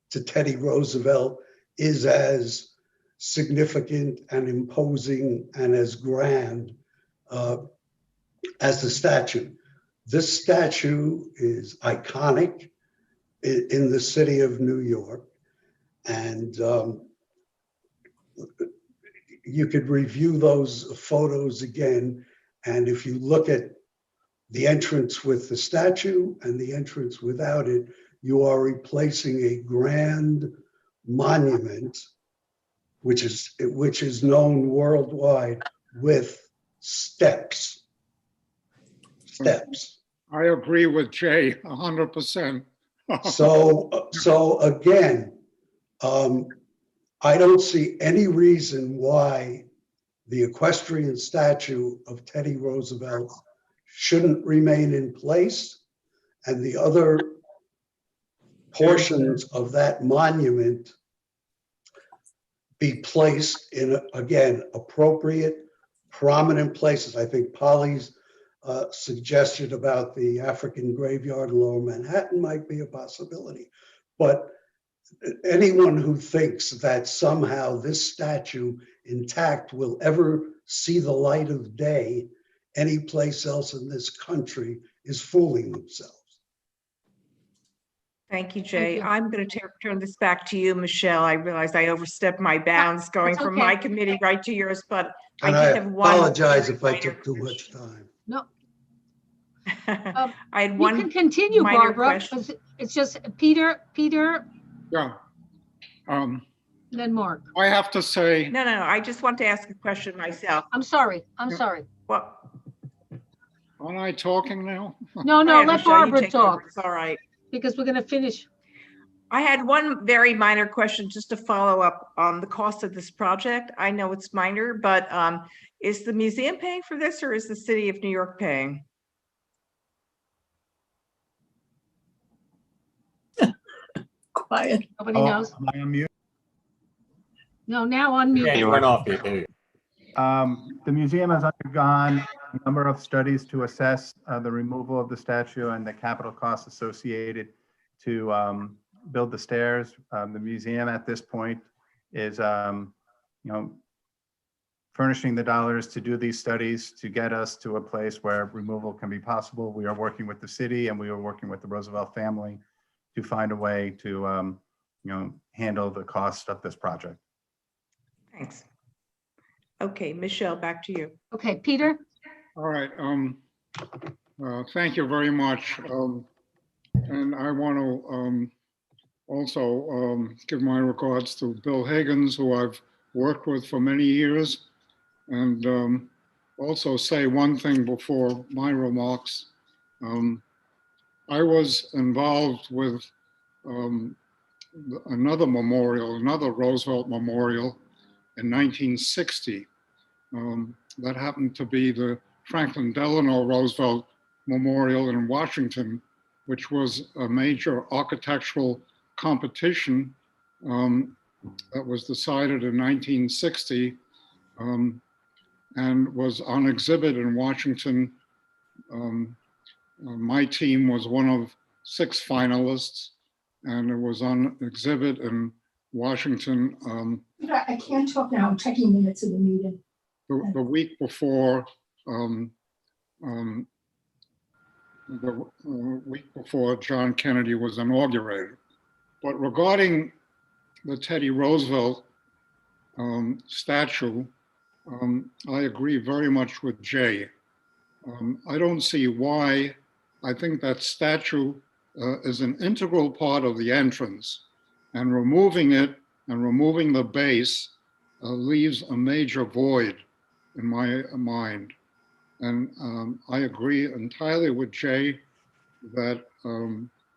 to Teddy Roosevelt is as significant and imposing and as grand as the statue. This statue is iconic in the city of New York, and you could review those photos again, and if you look at the entrance with the statue and the entrance without it, you are replacing a grand monument, which is known worldwide, with steps. I agree with Jay 100%. So again, I don't see any reason why the equestrian statue of Teddy Roosevelt shouldn't remain in place, and the other portions of that monument be placed in, again, appropriate, prominent places. I think Polly's suggestion about the African graveyard in Lower Manhattan might be a possibility. But anyone who thinks that somehow this statue intact will ever see the light of day any place else in this country is fooling themselves. Thank you, Jay. I'm going to turn this back to you, Michelle. I realize I overstepped my bounds going from my committee right to yours, but I And did I have one. apologize if I took too much time. No. I had You one can continue, minor Barbara, question. 'cause it's just Peter, Yeah. then Mark. I have to say, No, I just want to ask a question myself. I'm sorry. Well, aren't I talking now? No, go ahead, let Michelle, you Barbara take over. talk, It's all right. because we're gonna finish. I had one very minor question just to follow up on the cost of this project. I know it's minor, but is the museum paying for this or is the city of New York paying? Quiet. Nobody knows. Am I on mute? No, now unmute. Yeah, you went off. The museum has undergone a number of studies to assess the removal of the statue and the capital costs associated to build the stairs. The museum at this point is you know, furnishing the dollars to do these studies to get us to a place where removal can be possible. We are working with the city and we are working with the Roosevelt family to find a way to, you know, handle the cost of this project. Thanks. Okay, Michelle, back to you. Okay, Peter? All right. Thank you very much. And I want to also give my regards to Bill Higgins, who I've worked with for many years. And also say one thing before my remarks. I was involved with another memorial, another Roosevelt memorial in 1960. That happened to be the Franklin Delano Roosevelt Memorial in Washington, which was a major architectural competition that was decided in 1960 and was on exhibit in Washington. My team was one of 6 finalists, and it was on exhibit in Washington I can't talk now, I'm checking minutes of the meeting. the week before John Kennedy was inaugurated. But regarding the Teddy Roosevelt statue, I agree very much with Jay. I don't see why. I think that statue is an integral part of the entrance, and removing it and removing the base leaves a major void in my mind. And I agree entirely with Jay that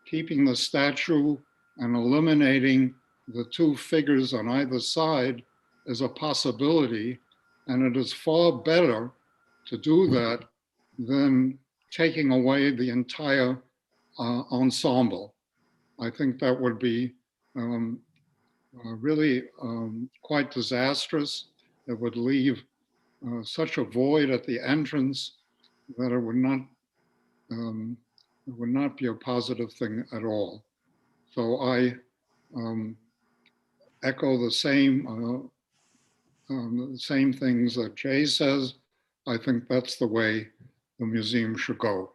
keeping the statue and eliminating the 2 figures on either side is a possibility, and it is far better to do that than taking away the entire ensemble. I think that would be really quite disastrous. It would leave such a void at the entrance that it would not be a positive thing at all. So I echo the same things that Jay says. I think that's the way the museum should go.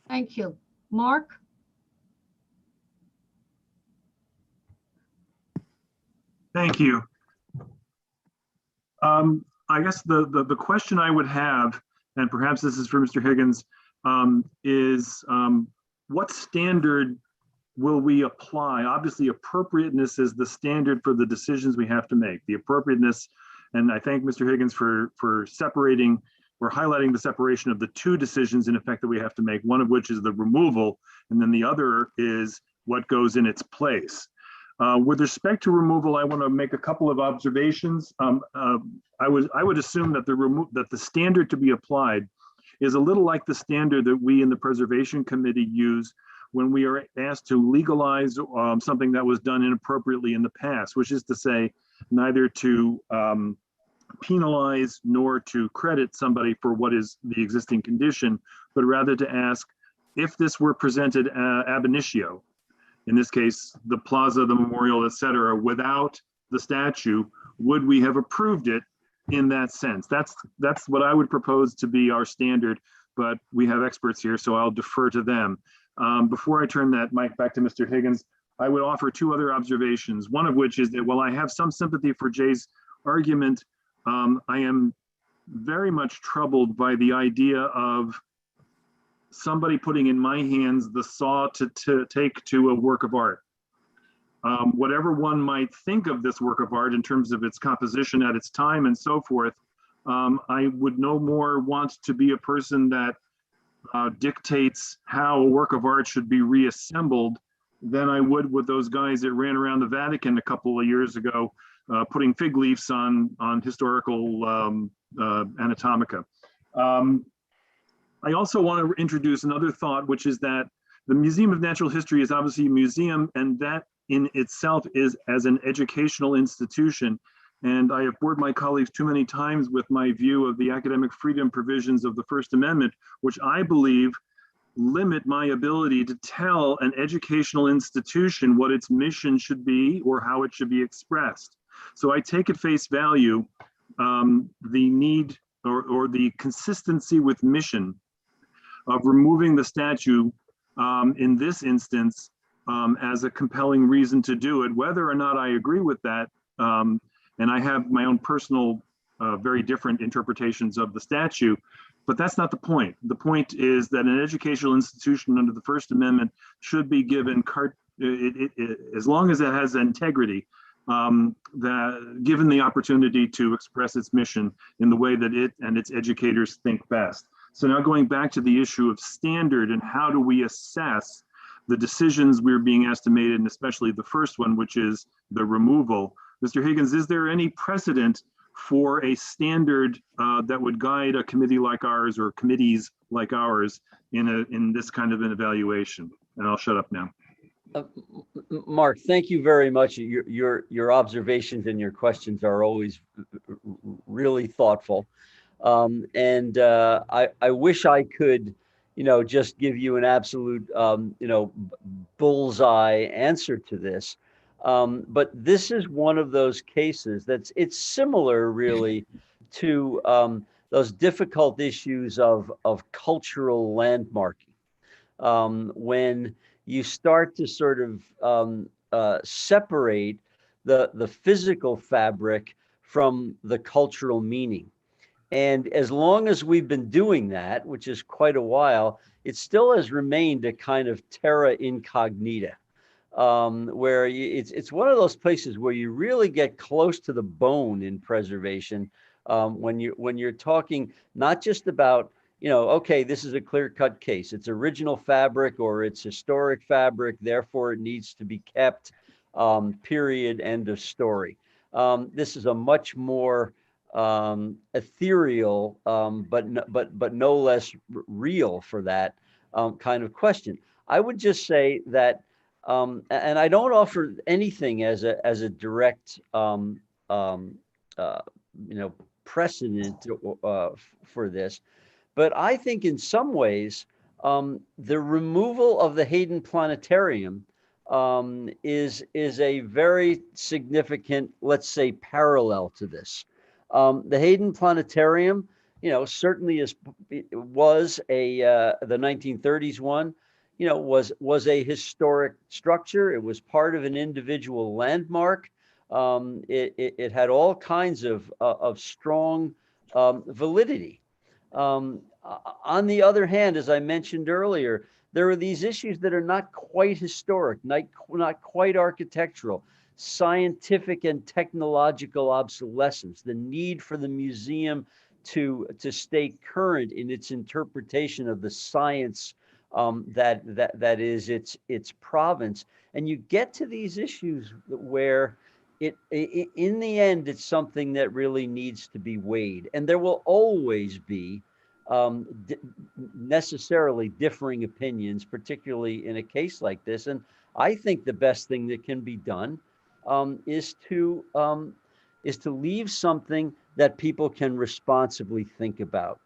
Thank you. Mark? Thank you. I guess the question I would have, and perhaps this is for Mr. Higgins, is what standard will we apply? Obviously, appropriateness is the standard for the decisions we have to make. The appropriateness, and I thank Mr. Higgins for separating or highlighting the separation of the 2 decisions in effect that we have to make, one of which is the removal, and then the other is what goes in its place. With respect to removal, I want to make a couple of observations. I would assume that the standard to be applied is a little like the standard that we in the Preservation Committee use when we are asked to legalize something that was done inappropriately in the past, which is to say, neither to penalize nor to credit somebody for what is the existing condition, but rather to ask if this were presented ab initio, in this case, the plaza, the memorial, et cetera, without the statue, would we have approved it in that sense? That's what I would propose to be our standard, but we have experts here, so I'll defer to them. Before I turn that mic back to Mr. Higgins, I would offer 2 other observations, one of which is that while I have some sympathy for Jay's argument, I am very much troubled by the idea of somebody putting in my hands the saw to take to a work of art. Whatever one might think of this work of art in terms of its composition at its time and so forth, I would no more want to be a person that dictates how a work of art should be reassembled than I would with those guys that ran around the Vatican a couple of years ago, putting fig leaves on historical anatomica. I also want to introduce another thought, which is that the Museum of Natural History is obviously a museum, and that in itself is as an educational institution. And I have bored my colleagues too many times with my view of the academic freedom provisions of the First Amendment, which I believe limit my ability to tell an educational institution what its mission should be or how it should be expressed. So I take at face value the need or the consistency with mission of removing the statue in this instance as a compelling reason to do it. Whether or not I agree with that, and I have my own personal very different interpretations of the statute, but that's not the point. The point is that an educational institution under the First Amendment should be given as long as it has integrity, that given the opportunity to express its mission in the way that it and its educators think best. So now going back to the issue of standard and how do we assess the decisions we're being estimated, and especially the first one, which is the removal. Mr. Higgins, is there any precedent for a standard that would guide a committee like ours or committees like ours in this kind of an evaluation? And I'll shut up now. Mark, thank you very much. Your observations and your questions are always really thoughtful. I wish I could, just give you an absolute, bullseye answer to this. But this is one of those cases it's similar really to those difficult issues of cultural landmarking. When you start to sort of separate the physical fabric from the cultural meaning. And as long as we've been doing that, which is quite a while, it still has remained a kind of terra incognita, where it's one of those places where you really get close to the bone in preservation when you're talking not just about, okay, this is a clear-cut case. It's original fabric or it's historic fabric, therefore it needs to be kept, period, end of story. This is a much more ethereal, but no less real for that kind of question. I would just say that, and I don't offer anything as a direct, precedent for this, but I think in some ways the removal of the Hayden Planetarium is a very significant, let's say, parallel to this. The Hayden Planetarium, certainly was the 1930s one, was a historic structure. It was part of an individual landmark. It had all kinds of strong validity. On the other hand, as I mentioned earlier, there are these issues that are not quite historic, not quite architectural, scientific and technological obsolescence, the need for the museum to stay current in its interpretation of the science that is its province. And you get to these issues where in the end, it's something that really needs to be weighed. And there will always be necessarily differing opinions, particularly in a case like this. And I think the best thing that can be done is to leave something that people can responsibly think about.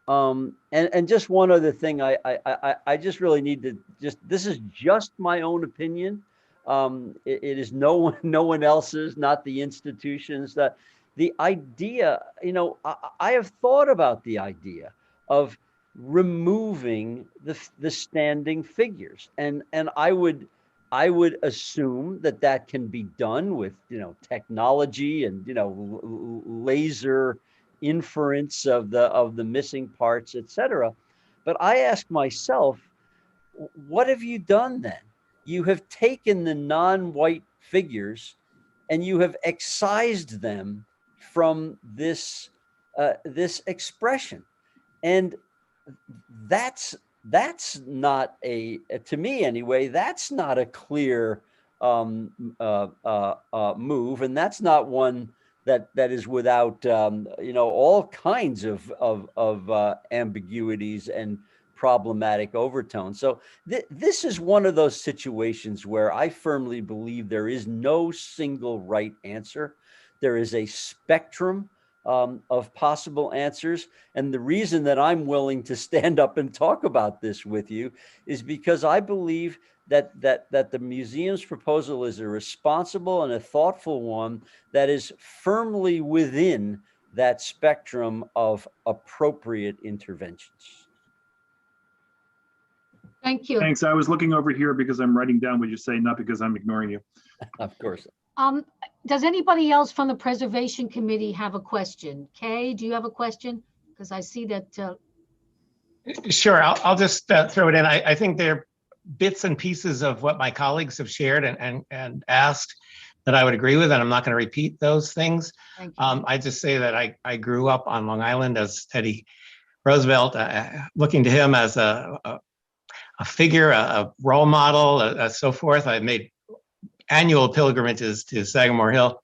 And just one other thing, I just really need to this is just my own opinion. It is no one else's, not the institutions. That the idea, I have thought about the idea of removing the standing figures, and I would assume that can be done with technology and laser inference of the missing parts, etc. But I ask myself, what have you done then? You have taken the non-white figures and you have excised them from this expression, and that's not to me anyway, that's not a clear move, and that's not one that is without all kinds of ambiguities and problematic overtones. So this is one of those situations where I firmly believe there is no single right answer. There is a spectrum of possible answers. And the reason that I'm willing to stand up and talk about this with you is because I believe that the museum's proposal is a responsible and a thoughtful one that is firmly within that spectrum of appropriate interventions. Thank you. Thanks. I was looking over here because I'm writing down what you say, not because I'm ignoring you. Of course. Does anybody else from the Preservation Committee have a question? Kay, do you have a question? Because I see that. Sure, I'll just throw it in. I think there are bits and pieces of what my colleagues have shared and asked that I would agree with, and I'm not going to repeat those things. I just say that I grew up on Long Island as Teddy Roosevelt, looking to him as a figure, a role model, so forth. I made annual pilgrimages to Sagamore Hill.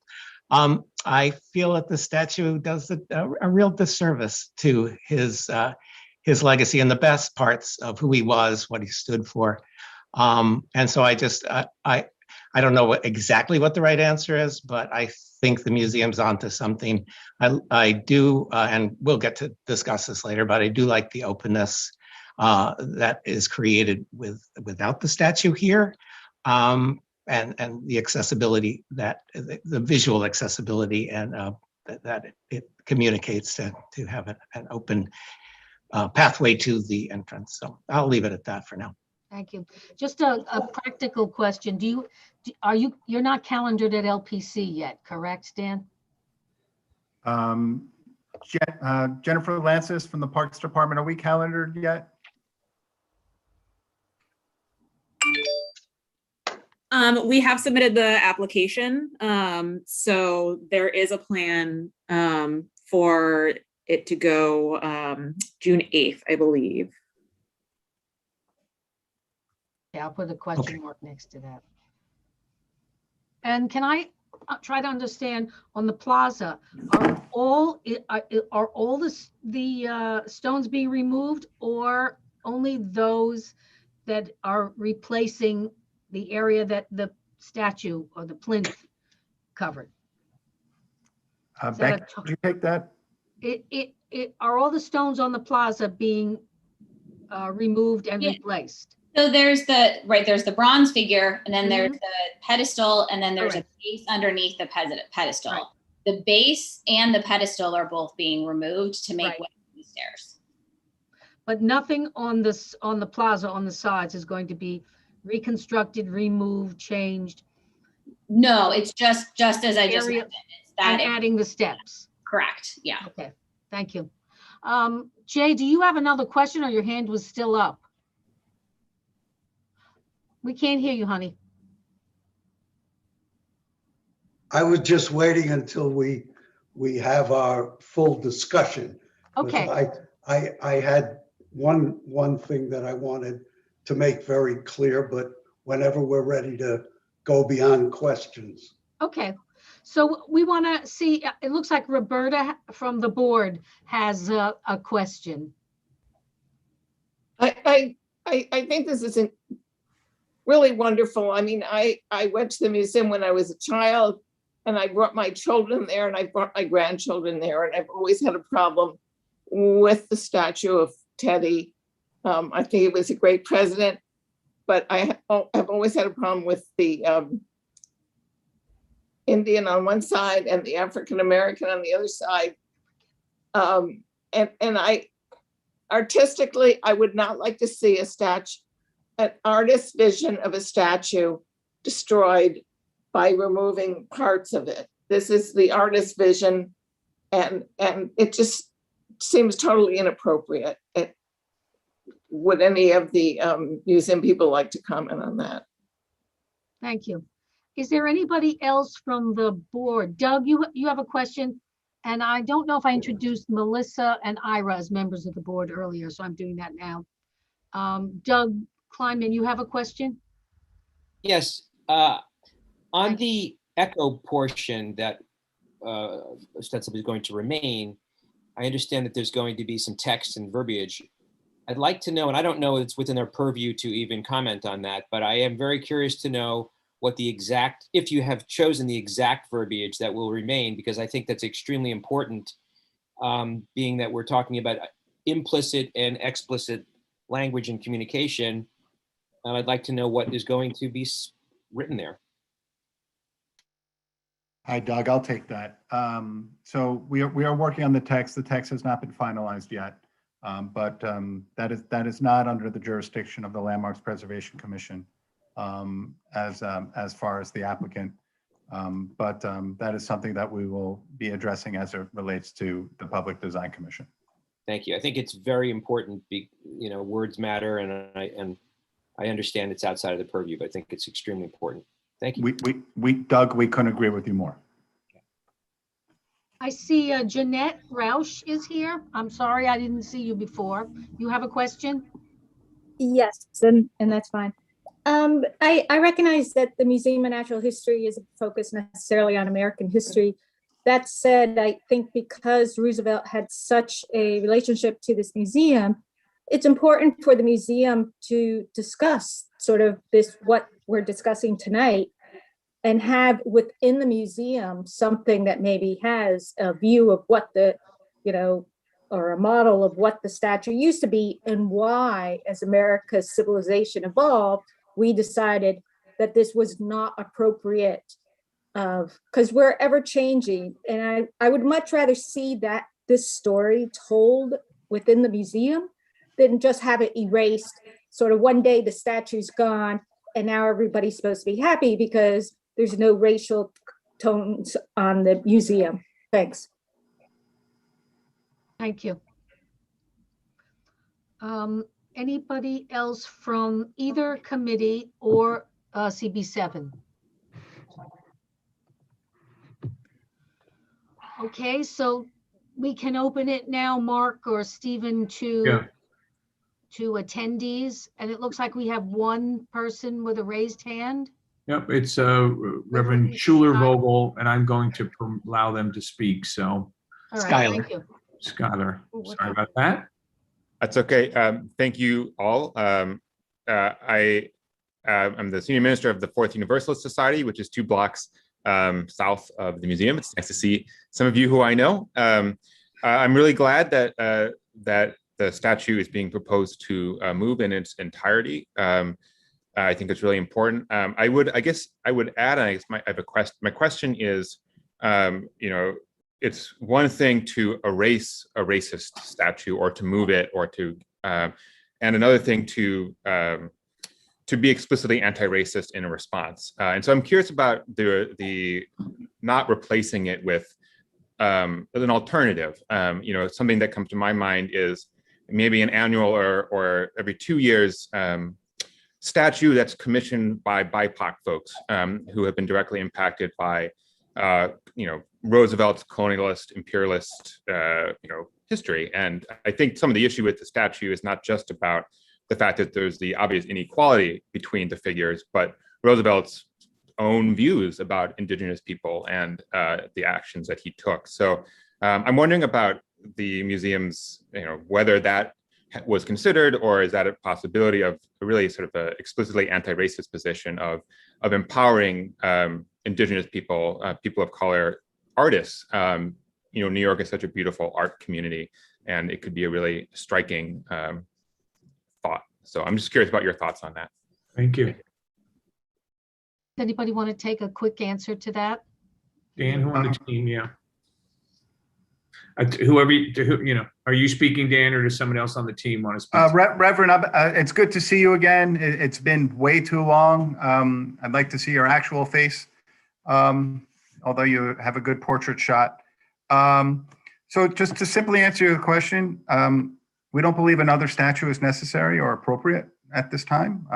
I feel that the statue does a real disservice to his legacy and the best parts of who he was, what he stood for. And so I don't know exactly what the right answer is, but I think the museum's onto something. I do, and we'll get to discuss this later, but I do like the openness that is created without the statue here. And the accessibility, the visual accessibility, and that it communicates to have an open pathway to the entrance. So I'll leave it at that for now. Thank you. Just a practical question. You're not calendared at LPC yet, correct, Dan? Jennifer Lancis from the Parks Department, are we calendared yet? We have submitted the application. So there is a plan for it to go June 8th, I believe. Yeah, I'll put a question mark next to that. And can I try to understand on the plaza, are all the stones being removed, or only those that are replacing the area that the statue or the plinth covered? Beck, did you take that? Are all the stones on the plaza being removed and replaced? So there's the bronze figure, and then there's the pedestal, and then there's a base underneath the pedestal. Right. The base and the pedestal are both being removed to make way for the stairs. But nothing on the plaza on the sides is going to be reconstructed, removed, changed? No, it's just as I just mentioned. It's that adding the steps. Correct. Yeah. Okay. Thank you. Jay, do you have another question, or your hand was still up? We can't hear you, honey. I was just waiting until we have our full discussion. Okay. I had one thing that I wanted to make very clear, but whenever we're ready to go beyond questions. Okay. So we want to see, it looks like Roberta from the board has a question. I think this is really wonderful. I mean, I went to the museum when I was a child, and I brought my children there, and I brought my grandchildren there, and I've always had a problem with the statue of Teddy. I think he was a great president, but I have always had a problem with the Indian on one side and the African American on the other side. And I artistically, I would not like to see a statue, an artist's vision of a statue destroyed by removing parts of it. This is the artist's vision, and it just seems totally inappropriate. Would any of the museum people like to comment on that? Thank you. Is there anybody else from the board? Doug, you have a question? And I don't know if I introduced Melissa and Ira as members of the board earlier, so I'm doing that now. Doug Kleinman, you have a question? Yes. On the echo portion that ostensibly is going to remain, I understand that there's going to be some text and verbiage. I'd like to know, and I don't know if it's within their purview to even comment on that, but I am very curious to know what the exact, if you have chosen the exact verbiage that will remain, because I think that's extremely important being that we're talking about implicit and explicit language and communication. I'd like to know what is going to be written there. Hi, Doug, I'll take that. So we are working on the text. The text has not been finalized yet, but that is not under the jurisdiction of the Landmarks Preservation Commission as far as the applicant. But that is something that we will be addressing as it relates to the Public Design Commission. Thank you. I think it's very important. Words matter, and I understand it's outside of the purview, but I think it's extremely important. Thank you. Doug, we couldn't agree with you more. I see Jeanette Roush is here. I'm sorry, I didn't see you before. You have a question? Yes, and that's fine. I recognize that the Museum of Natural History isn't focused necessarily on American history. That said, I think because Roosevelt had such a relationship to this museum, it's important for the museum to discuss sort of what we're discussing tonight, and have within the museum something that maybe has a view of what or a model of what the statue used to be, and why, as America's civilization evolved, we decided that this was not appropriate, because we're ever changing. And I would much rather see this story told within the museum than just have it erased. Sort of one day the statue's gone and now everybody's supposed to be happy because there's no racial tones on the museum. Thanks. Thank you. Anybody else from either committee or CB7? Okay, so we can open it now, Mark or Stephen, to attendees. And it looks like we have one person with a raised hand. Yep, it's Reverend Schuler Vogel, and I'm going to allow them to speak. So, all right, Skylar. thank you. Skylar, sorry about that. That's okay. Thank you all. I'm the senior minister of the Fourth Universalist Society, which is 2 blocks south of the museum. It's nice to see some of you who I know. I'm really glad that that the statue is being proposed to move in its entirety. I think it's really important. I guess I would add, and I guess I have a question. My question is, it's one thing to erase a racist statue or to move it or to, and another thing to be explicitly anti-racist in a response. And so I'm curious about the not replacing it with an alternative. Something that comes to my mind is maybe an annual or every 2 years statue that's commissioned by BIPOC folks who have been directly impacted by Roosevelt's colonialist, imperialist, history. And I think some of the issue with the statue is not just about the fact that there's the obvious inequality between the figures, but Roosevelt's own views about indigenous people and the actions that he took. So I'm wondering about the museum's, whether that was considered, or is that a possibility of really sort of a explicitly anti-racist position of empowering indigenous people, people of color, artists. New York is such a beautiful art community, and it could be a really striking thought. So I'm just curious about your thoughts on that. Thank you. Anybody want to take a quick answer to that? Dan, who on the team? Yeah. Are you speaking, Dan, or does somebody else on the team want to speak? Reverend, it's good to see you again. It's been way too long. I'd like to see your actual face, although you have a good portrait shot. So just to simply answer your question, we don't believe another statue is necessary or appropriate at this time.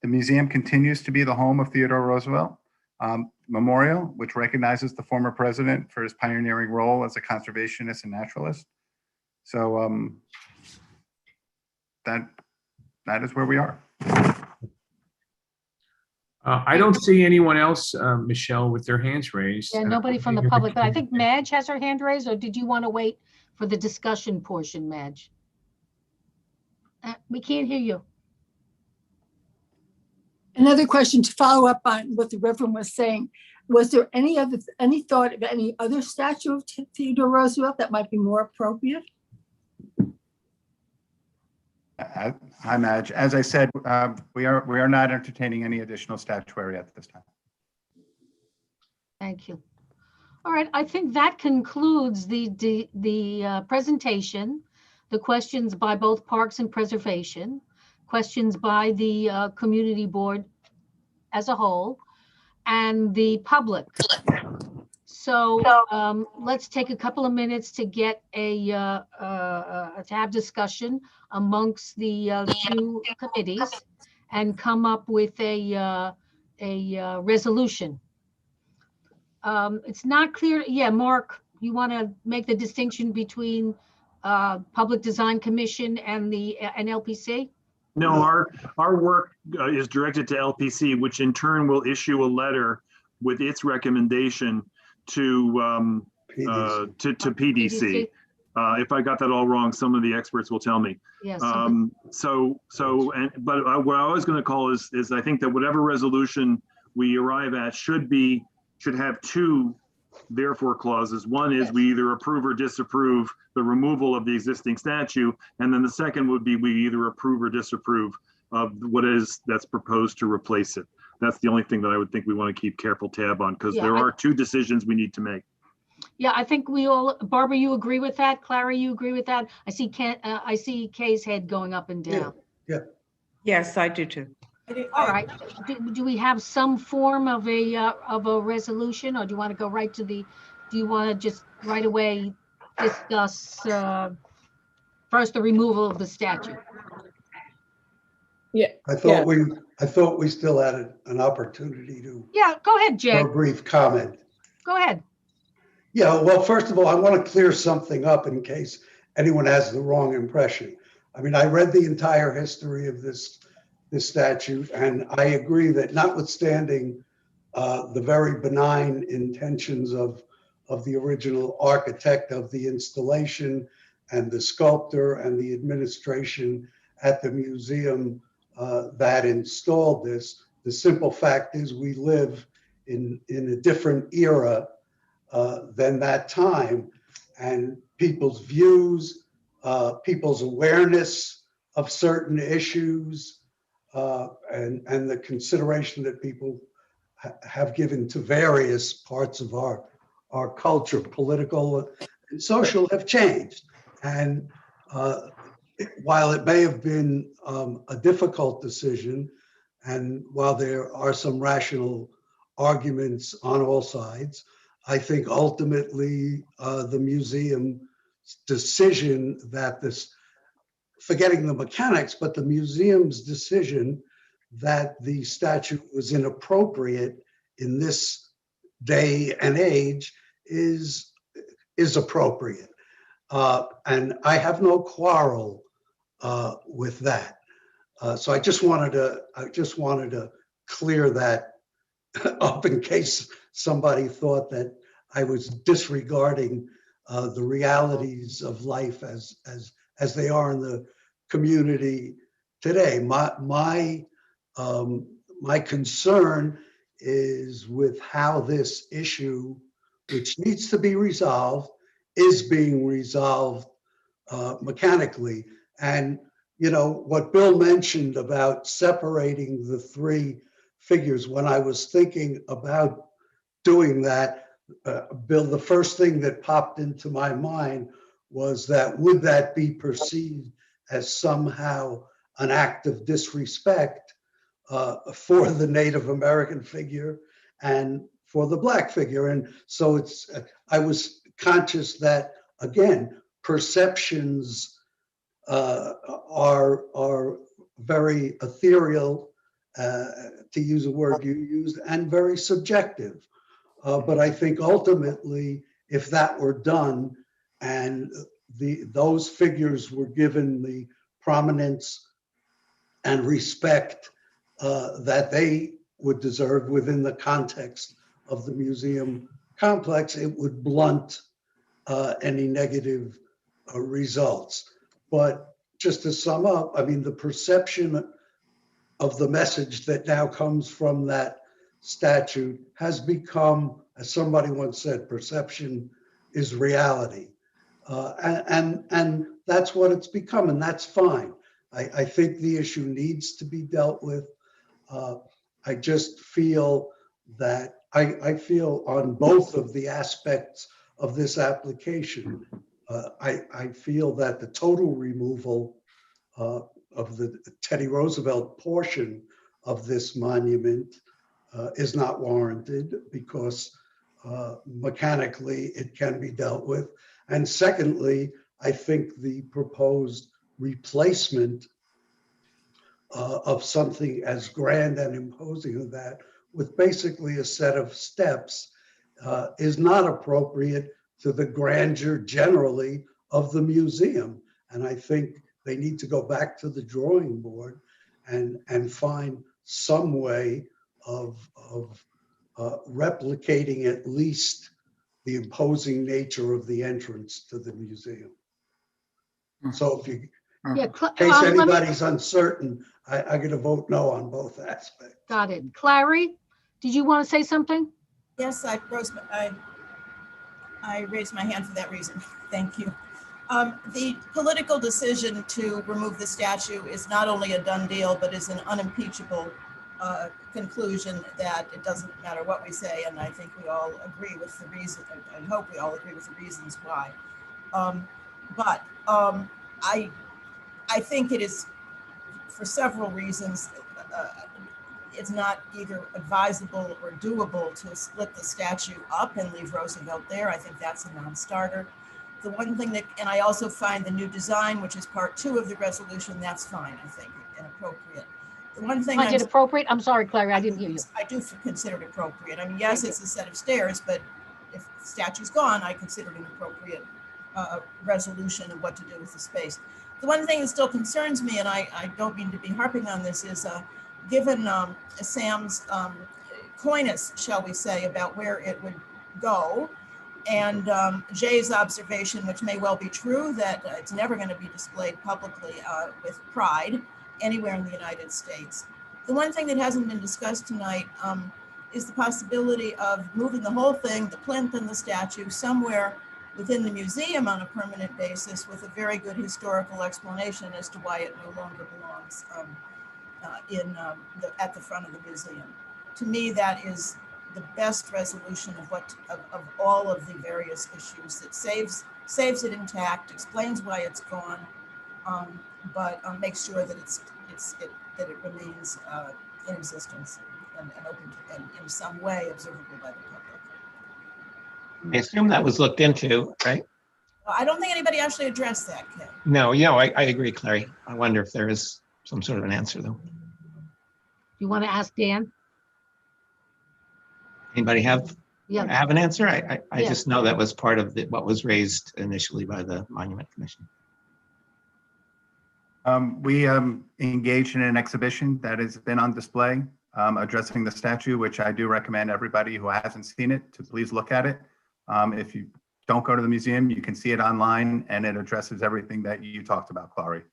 The museum continues to be the home of Theodore Roosevelt Memorial, which recognizes the former president for his pioneering role as a conservationist and naturalist. So that is where we are. I don't see anyone else, Michelle, with their hands raised. Yeah, nobody from the public, but I think Madge has her hand raised, or did you want to wait for the discussion portion, Madge? We can't hear you. Another question to follow up on what the Reverend was saying. Was there any thought of any other statue of Theodore Roosevelt that might be more appropriate? Hi, Madge. As I said, we are not entertaining any additional statuary at this time. Thank you. All right, I think that concludes the presentation, the questions by both Parks and Preservation, questions by the Community Board as a whole, and the public. So let's take a couple of minutes to get to have discussion amongst the two committees and come up with a resolution. It's not clear. Yeah, Mark, you want to make the distinction between Public Design Commission and the LPC? No, our work is directed to LPC, which in turn will issue a letter with its recommendation to PDC. If I got that all wrong, some of the experts will tell me. Yes. But what I was going to call is I think that whatever resolution we arrive at should have two therefore clauses. One is we either approve or disapprove the removal of the existing statue, and then the second would be we either approve or disapprove of that's proposed to replace it. That's the only thing that I would think we want to keep careful tab on, because there are two decisions we need to make. Yeah, I think we all, Barbara, you agree with that? Clara, you agree with that? I see Kay's head going up and down. Yeah. Yes, I do too. All right. Do we have some form of a resolution, or do you want to go right to do you want to just right away discuss first the removal of the statue? Yeah. I thought we still had an opportunity to. Yeah, go ahead, Jay. For a brief comment. Go ahead. Yeah, well, first of all, I want to clear something up in case anyone has the wrong impression. I mean, I read the entire history of this statute, and I agree that notwithstanding the very benign intentions of the original architect of the installation and the sculptor and the administration at the museum that installed this, the simple fact is we live in a different era than that time, and people's views, people's awareness of certain issues, and the consideration that people have given to various parts of our culture, political and social, have changed. And while it may have been a difficult decision, and while there are some rational arguments on all sides, I think ultimately the museum's decision that forgetting the mechanics, but the museum's decision that the statute was inappropriate in this day and age is appropriate. And I have no quarrel with that. So I just wanted to clear that up in case somebody thought that I was disregarding the realities of life as they are in the community today. My concern is with how this issue, which needs to be resolved, is being resolved mechanically. And you know what Bill mentioned about separating the three figures, when I was thinking about doing that, Bill, the first thing that popped into my mind was that would that be perceived as somehow an act of disrespect for the Native American figure and for the Black figure? And so I was conscious that, again, perceptions are very ethereal, to use a word you used, and very subjective. But I think ultimately, if that were done and those figures were given the prominence and respect that they would deserve within the context of the museum complex, it would blunt any negative results. But just to sum up, I mean, the perception of the message that now comes from that statute has become, as somebody once said, perception is reality. And that's what it's become, and that's fine. I think the issue needs to be dealt with. I just feel that I feel on both of the aspects of this application, I feel that the total removal of the Teddy Roosevelt portion of this monument is not warranted because mechanically it can be dealt with. And secondly, I think the proposed replacement of something as grand and imposing as that with basically a set of steps is not appropriate to the grandeur generally of the museum. And I think they need to go back to the drawing board and find some way of replicating at least the imposing nature of the entrance to the museum. So if you, Yeah, in case anybody's uncertain, I'm going to vote no on both aspects. Got it. Clary, did you want to say something? Yes, I raised my hand for that reason. Thank you. The political decision to remove the statue is not only a done deal, but is an unimpeachable conclusion that it doesn't matter what we say, and I think we all agree with the reason, I hope we all agree with the reasons why. I think it is, for several reasons, it's not either advisable or doable to split the statue up and leave Roosevelt there. I think that's a non-starter. The one thing that, and I also find the new design, which is part 2 of the resolution, that's fine, I think, and appropriate. The one thing Is it appropriate? I'm sorry, Clary, I didn't hear you. I do consider it appropriate. I mean, yes, it's a set of stairs, but if the statue's gone, I consider it an appropriate resolution of what to do with the space. The one thing that still concerns me, and I don't mean to be harping on this, is given Sam's coyness, shall we say, about where it would go, and Jay's observation, which may well be true, that it's never going to be displayed publicly with pride anywhere in the United States. The one thing that hasn't been discussed tonight is the possibility of moving the whole thing, the plinth and the statue, somewhere within the museum on a permanent basis with a very good historical explanation as to why it no longer belongs at the front of the museum. To me, that is the best resolution of all of the various issues. That saves it intact, explains why it's gone, but makes sure that it remains in existence and open to, and in some way observable by the public. I assume that was looked into, right? Well, I don't think anybody actually addressed that, Ken. No, I agree, Clary. I wonder if there is some sort of an answer, though. You want to ask Dan? Anybody have an answer? I Yeah. just know that was part of what was raised initially by the Monument Commission. We engaged in an exhibition that has been on display addressing the statue, which I do recommend everybody who hasn't seen it to please look at it. If you don't go to the museum, you can see it online, and it addresses everything that you talked about, Clary.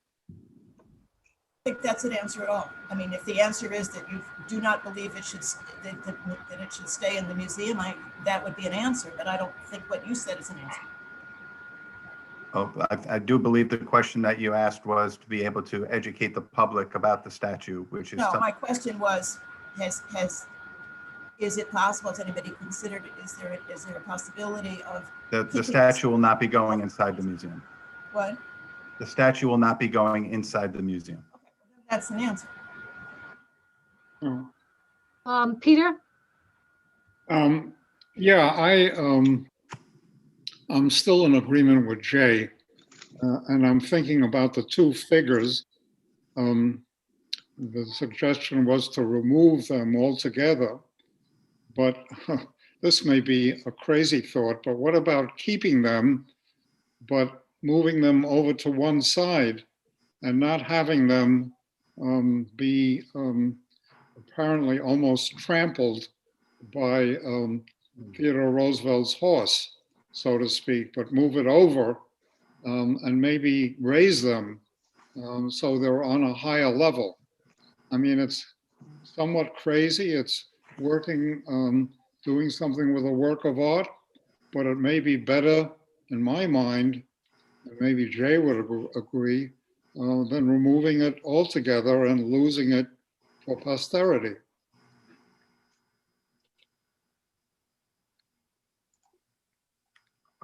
I think that's an answer at all. I mean, if the answer is that you do not believe it should that it should stay in the museum, that would be an answer. But I don't think what you said is an answer. Oh, I do believe the question that you asked was to be able to educate the public about the statue, which is No, my question was, is it possible? Has anybody considered? Is there a possibility of the statue will not be going inside the museum. What? The statue will not be going inside the museum. That's an answer. Peter? Yeah, I'm still in agreement with Jay, and I'm thinking about the 2 figures. The suggestion was to remove them altogether, but this may be a crazy thought, but what about keeping them, but moving them over to one side and not having them be apparently almost trampled by Theodore Roosevelt's horse, so to speak, but move it over and maybe raise them so they're on a higher level. I mean, it's somewhat crazy. It's working, doing something with a work of art, but it may be better, in my mind, and maybe Jay would agree, than removing it altogether and losing it for posterity.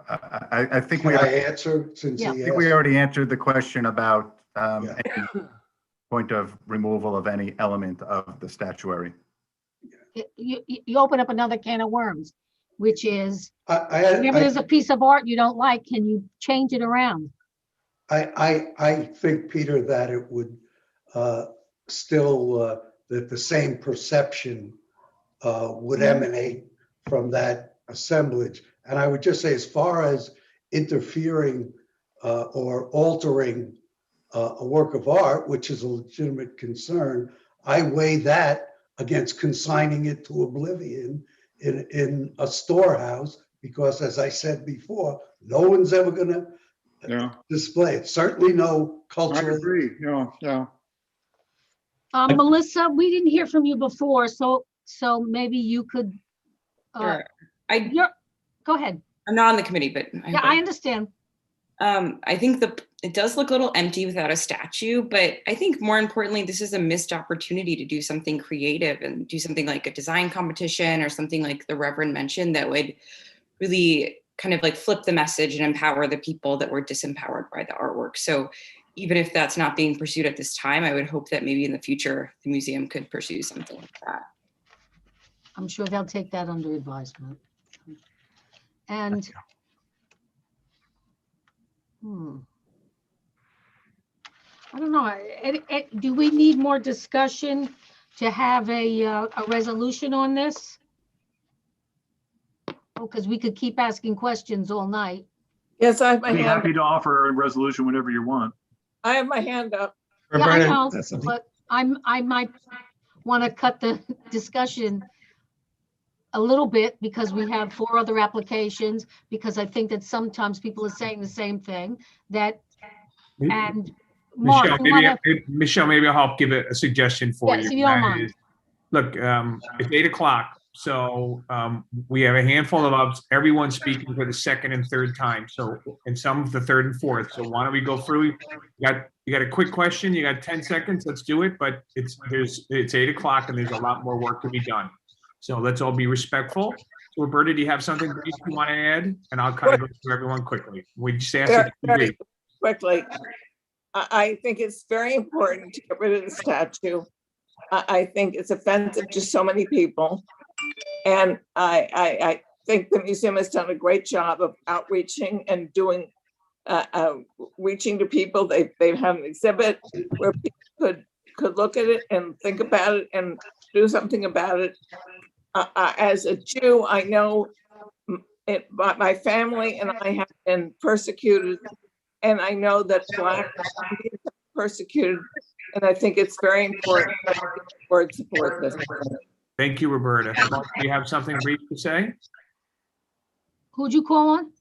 I think Can we, I I answer since he think we asked? already answered the question about any point of removal of any element of the statuary. You open up another can of worms, which is, I whenever there's a piece of art you don't like, can you change it around? I think, Peter, that it would still, that the same perception would emanate from that assemblage. And I would just say, as far as interfering or altering a work of art, which is a legitimate concern, I weigh that against consigning it to oblivion in a storehouse, because as I said before, no one's ever going to display it. Certainly no cultural. I agree. Yeah. Melissa, we didn't hear from you before, so maybe you could. Sure. Go ahead. I'm not on the committee, but Yeah, I understand. I think it does look a little empty without a statue, but I think more importantly, this is a missed opportunity to do something creative and do something like a design competition or something like the Reverend mentioned that would really kind of like flip the message and empower the people that were disempowered by the artwork. So even if that's not being pursued at this time, I would hope that maybe in the future, the museum could pursue something like that. I'm sure they'll take that under advisement. And I don't know, do we need more discussion to have a resolution on this? Oh, because we could keep asking questions all night. Yes, I have my I'd be hand happy to offer a resolution whenever you want. I have my hand up. Yeah, I know, but I might want to cut the discussion a little bit because we have 4 other applications, because I think that sometimes people are saying the same thing that, and Mark, Michelle, maybe I'll help give a suggestion for you. Yes, if you don't mind. Look, it's 8 o'clock. So we have a handful of us, everyone speaking for the second and third time. So, and some of the third and fourth. So why don't we go through? You got a quick question. You got 10 seconds. Let's do it. But it's 8 o'clock and there's a lot more work to be done. So let's all be respectful. So Roberta, do you have something brief you want to add? And I'll kind of go through everyone quickly. We just ask you to Very agree. quickly. I think it's very important to get rid of the statue. I think it's offensive to so many people. And I think the museum has done a great job of outreaching and doing, reaching to people. They have an exhibit where people could look at it and think about it and do something about it. As a Jew, I know my family and I have been persecuted, and I know that Black communities are persecuted, and I think it's very important to support this. Thank you, Roberta. Mark, do you have something brief to say? Who'd you call on?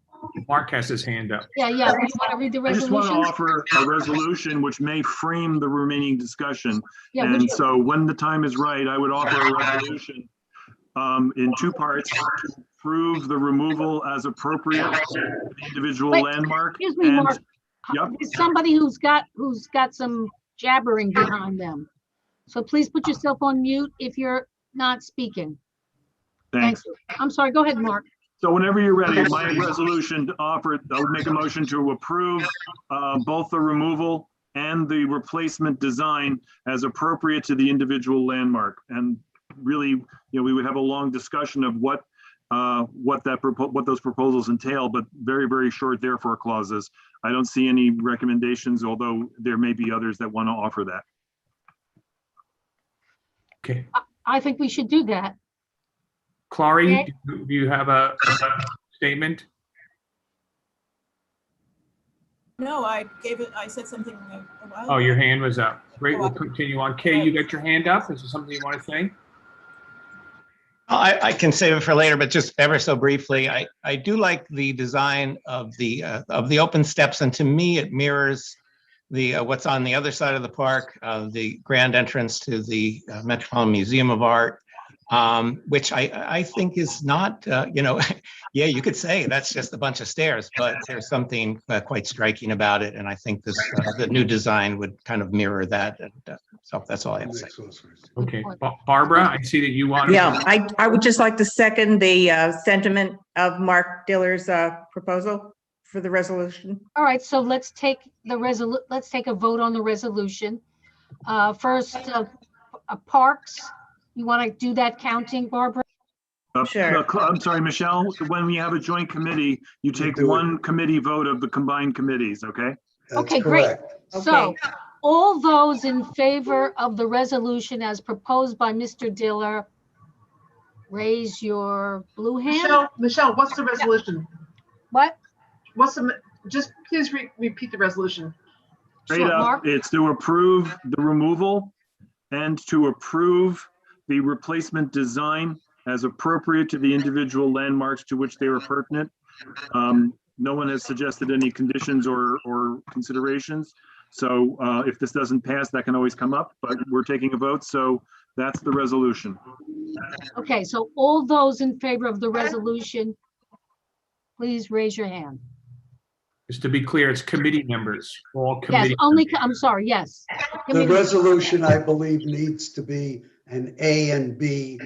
Mark has his hand up. Yeah. You want to read the I just want resolution? to offer a resolution which may frame the remaining discussion. Yeah, And so when the time is right, I would offer a resolution in 2 parts to approve the removal as appropriate of the individual Wait, landmark. Excuse me, Mark. Yep. There's somebody who's got some jabbering behind them. So please put yourself on mute if you're not speaking. Thanks. I'm sorry, go ahead, Mark. So whenever you're ready, my resolution to offer, I'll make a motion to approve both the removal and the replacement design as appropriate to the individual landmark. And really, we would have a long discussion of what those proposals entail, but very, very short therefore clauses. I don't see any recommendations, although there may be others that want to offer that. Okay. I think we should do that. Clary, do you have a statement? No, I said something a while ago. Oh, your hand was up. Great, we'll continue on. Kay, you got your hand up. Is there something you want to say? I can save it for later, but just ever so briefly, I do like the design of the open steps, and to me, it mirrors the what's on the other side of the park, the grand entrance to the Metropolitan Museum of Art. which I think is not, yeah, you could say that's just a bunch of stairs, but there's something quite striking about it. And I think this, the new design would kind of mirror that. And so that's all I have to say. Okay, Barbara, I see that you want. Yeah, I would just like to second the sentiment of Mark Diller's proposal for the resolution. All right, so let's take let's take a vote on the resolution. First, Parks, you want to do that counting, Barbara? Sure. I'm sorry, Michelle, when we have a joint committee, you take one committee vote of the combined committees, okay? Okay, great. So all those in favor of the resolution as proposed by Mr. Diller, raise your blue hand. Michelle, what's the resolution? What? Just please repeat the resolution. Straight up, it's to approve the removal and to approve the replacement design as appropriate to the individual landmarks to which they were pertinent. No one has suggested any conditions or considerations. So if this doesn't pass, that can always come up, but we're taking a vote. So that's the resolution. Okay, so all those in favor of the resolution, please raise your hand. Just to be clear, it's committee members, all Yes, committee. only, I'm sorry, yes. The resolution, I believe, needs to be an A and B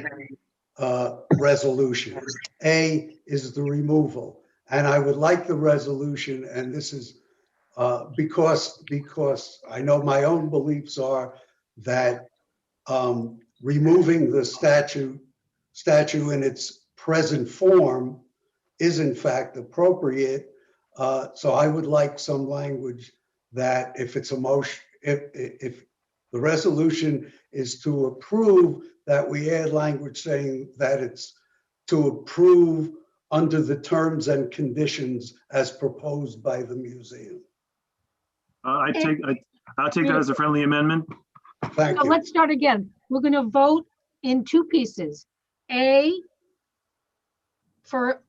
resolution. A is the removal. And I would like the resolution, and this is because I know my own beliefs are that removing the statue in its present form is in fact appropriate. So I would like some language that if it's a motion, if the resolution is to approve, that we add language saying that it's to approve under the terms and conditions as proposed by the museum. I'll take that as a friendly amendment. Thank So you. let's start again. We're going to vote in two pieces. A for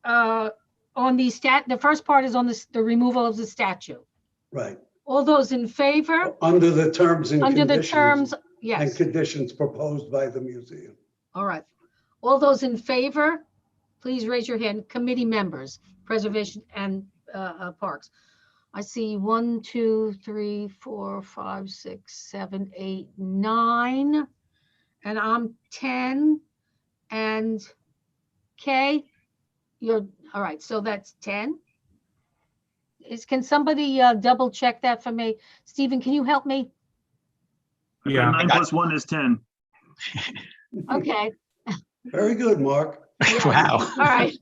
on the first part is on the removal of the statue. Right. All those in favor? Under the terms and Under conditions. the terms, And yes. conditions proposed by the museum. All right. All those in favor, please raise your hand. Committee members, Preservation and Parks. I see 1, 2, 3, 4, 5, 6, 7, 8, 9, and I'm 10. And Kay, you're all right. So that's 10. Can somebody double check that for me? Stephen, can you help me? Yeah. 9 plus 1 is 10. Okay. Very good, Mark. Wow. All right.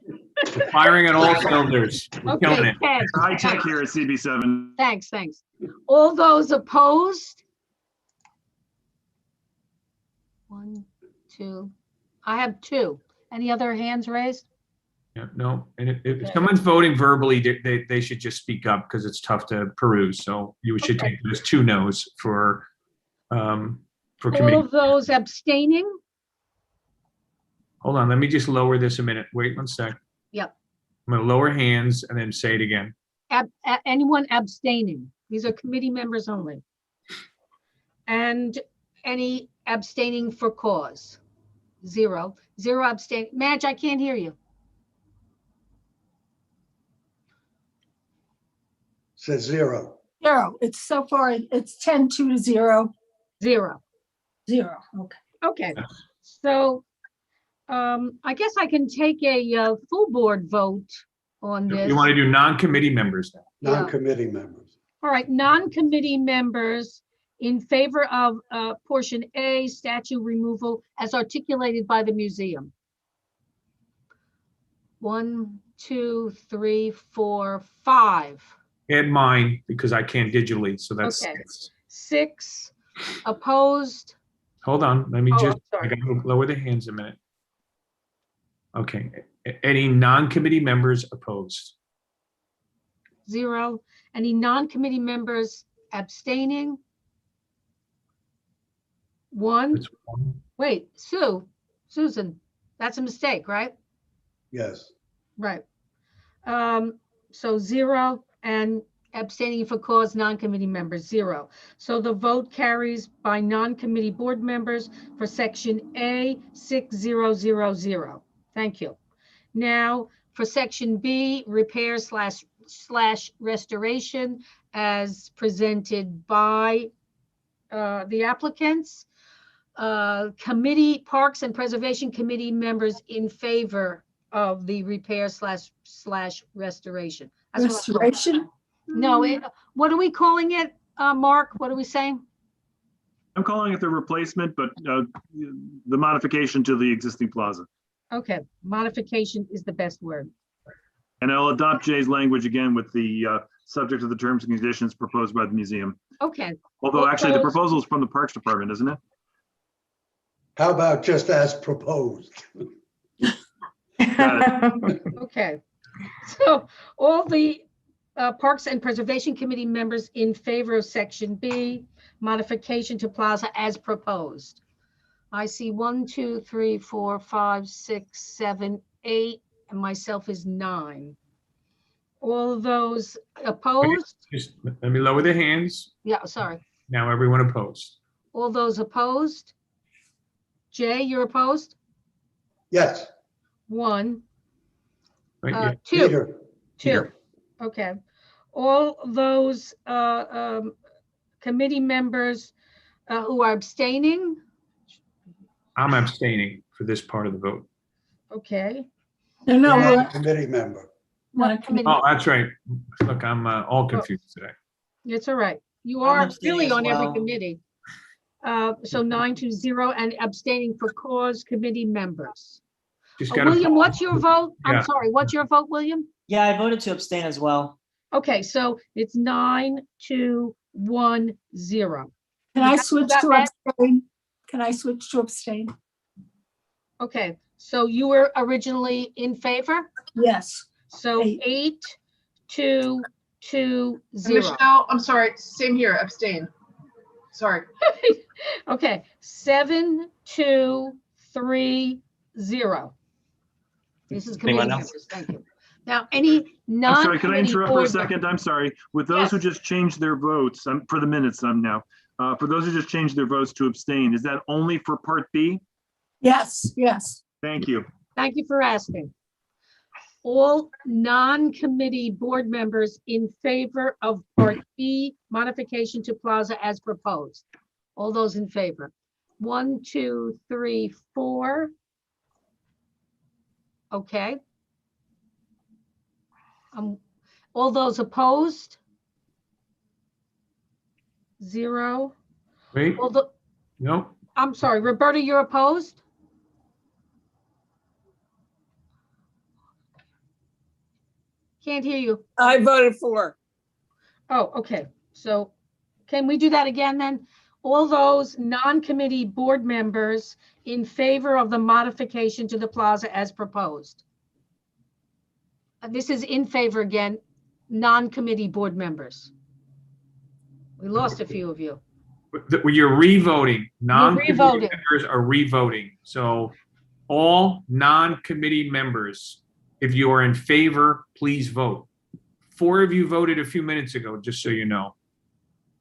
Firing at all cylinders. We're killing Okay, it. Ted. High tech here at CB7. Thanks. All those opposed? 1, 2. I have 2. Any other hands raised? Yeah, no, and if someone's voting verbally, they should just speak up because it's tough to peruse. So you should take those 2 no's for All committee. of those abstaining? Hold on, let me just lower this a minute. Wait 1 sec. Yep. I'm gonna lower hands and then say it again. Anyone abstaining? These are committee members only. And any abstaining for cause? 0. 0 abstaining. Madge, I can't hear you. Says 0. 0. It's so far, it's 10, 2 to 0. 0. 0. Okay. Okay. So I guess I can take a full board vote on this. You want to do non-committee members now? Non-committee members. All right, non-committee members in favor of portion A, statue removal as articulated by the museum. 1, 2, 3, 4, 5. Add mine because I can't digitally, so that's Okay. 6. 6 opposed. Hold on, let me Oh, just, I'm I sorry. gotta lower the hands a minute. Okay, any non-committee members opposed? 0. Any non-committee members abstaining? 1. That's 1. Wait, Susan, that's a mistake, right? Yes. Right. So 0 and Abstaining for cause, non-committee members, 0. So the vote carries by non-committee board members for section A 6000. Thank you. Now for section B, repair slash restoration as presented by the applicants. Committee, Parks and Preservation Committee members in favor of the repair slash restoration. That's what I'm calling it. Restoration? No, what are we calling it, Mark? What are we saying? I'm calling it the replacement, but the modification to the existing plaza. Okay, modification is the best word. And I'll adopt Jay's language again with the subject of the terms and conditions proposed by the museum. Okay. Although actually the proposal is from the Parks Department, isn't it? How about just as proposed? Okay, so all the Parks and Preservation Committee members in favor of section B, modification to plaza as proposed. I see 1, 2, 3, 4, 5, 6, 7, 8, and myself is 9. All of those opposed? Just let me lower the hands. Yeah, sorry. Now everyone opposed. All those opposed? Jay, you're opposed? Yes. 1. Right, yeah. 2. Peter. 2. Okay. All those committee members who are abstaining? I'm abstaining for this part of the vote. Okay. No, Committee member. What committee? Oh, that's right. Look, I'm all confused today. It's all right. You I'm are abstaining really as on every well. committee. So 9-0 and abstaining for cause committee members. Just gotta- William, what's your vote? Yeah. I'm sorry, what's your vote, William? Yeah, I voted to abstain as well. Okay, so it's 9-1-0. Can I Is switch that to bad? abstain? Can I switch to abstain? Okay, so you were originally in favor? Yes. So 8-2-2-0. And Michelle, I'm sorry, same here, abstain. Sorry. Okay, 7-2-3-0. This is committee Anyone else? members, thank you. Now, any I'm sorry, can I non-committee interrupt for a board second? I'm sorry. With those who Yes. just changed their votes, for the minutes, now. For those who just changed their votes to abstain, is that only for Part B? Yes, yes. Thank you. Thank you for asking. All non-committee board members in favor of Part B modification to plaza as proposed. All those in favor? 1, 2, 3, 4. Okay. All those opposed? 0. Wait, no, I'm sorry, Roberta, you're opposed? Can't hear you. I voted for. Oh, okay. So can we do that again then? All those non-committee board members in favor of the modification to the plaza as proposed. This is in favor again, non-committee board members. We lost a few of you. you're revoting. Non-committee revoting. members are revoting. So all non-committee members, if you are in favor, please vote. 4 of you voted a few minutes ago, just so you know.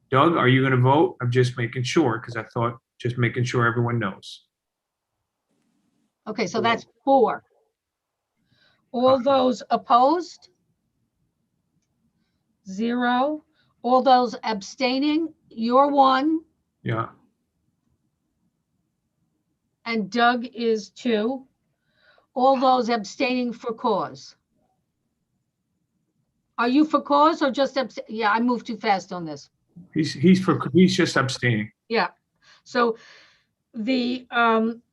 Doug, are you going to vote? I'm just making sure, because I thought, just making sure everyone knows. Okay, so that's 4. All those opposed? 0. All those abstaining? You're 1, Yeah. and Doug is 2. All those abstaining for cause? Are you for cause or just abstain? Yeah, I moved too fast on this. He's just abstaining. Yeah, so the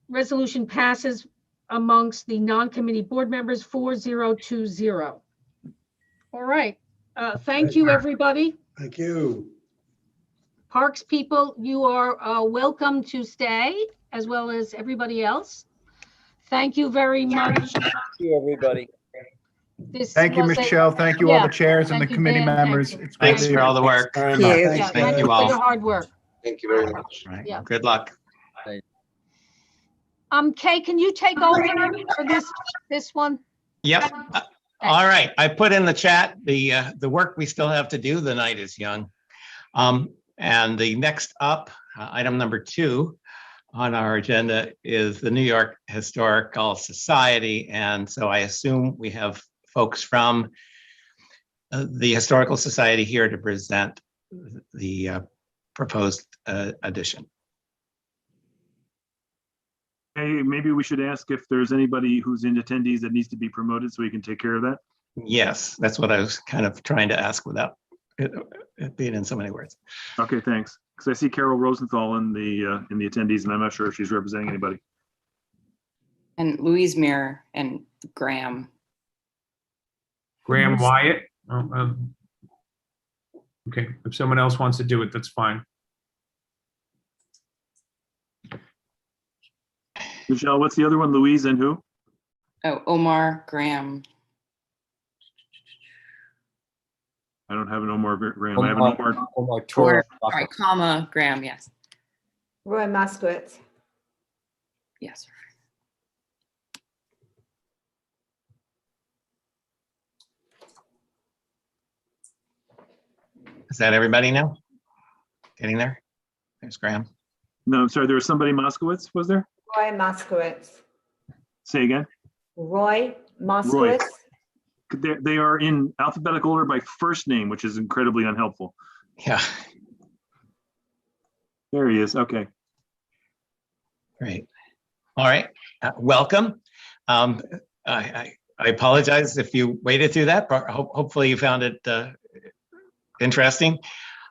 resolution passes amongst the non-committee board members 4-0-2-0. All right, thank you, everybody. Thank you. Parks people, you are welcome to stay, as well as everybody else. Thank you very much. Thank you, everybody. This Thank you, was a- Michelle. Thank you, all Yeah, the chairs and the thank you, committee Dan. Thank members. you. It's great Thanks to for hear. all the work. Very Thank much. you. Yeah, Thank you for all. your hard work. Thank you very much. Yeah. Good luck. Kay, can you take over for this one? Yep. All right, I put in the chat the work we still have to do. The night is young. And the next up, item number 2 on our agenda is the New York Historical Society. And so I assume we have folks from the Historical Society here to present the proposed addition. Hey, maybe we should ask if there's anybody who's in attendees that needs to be promoted so we can take care of that. Yes, that's what I was kind of trying to ask without it being in so many words. Okay, thanks. Because I see Carol Rosenthal in the attendees, and I'm not sure if she's representing anybody. And Louise Mirror and Graham. Graham Wyatt. Okay, if someone else wants to do it, that's fine. Michelle, what's the other one? Louise and who? Oh, Omar Graham. I don't have an Omar Graham. I have an Omar. Sorry, comma Graham. Yes. Roy Moskowitz. Yes. Is that everybody now? Getting there? There's Graham. No, I'm sorry. There was somebody Moskowitz, was there? Roy Moskowitz. Say again. Roy Moskowitz. They are in alphabetical order by first name, which is incredibly unhelpful. Yeah. There he is. Okay. Great. All right. Welcome. I apologize if you waded through that, but hopefully you found it interesting.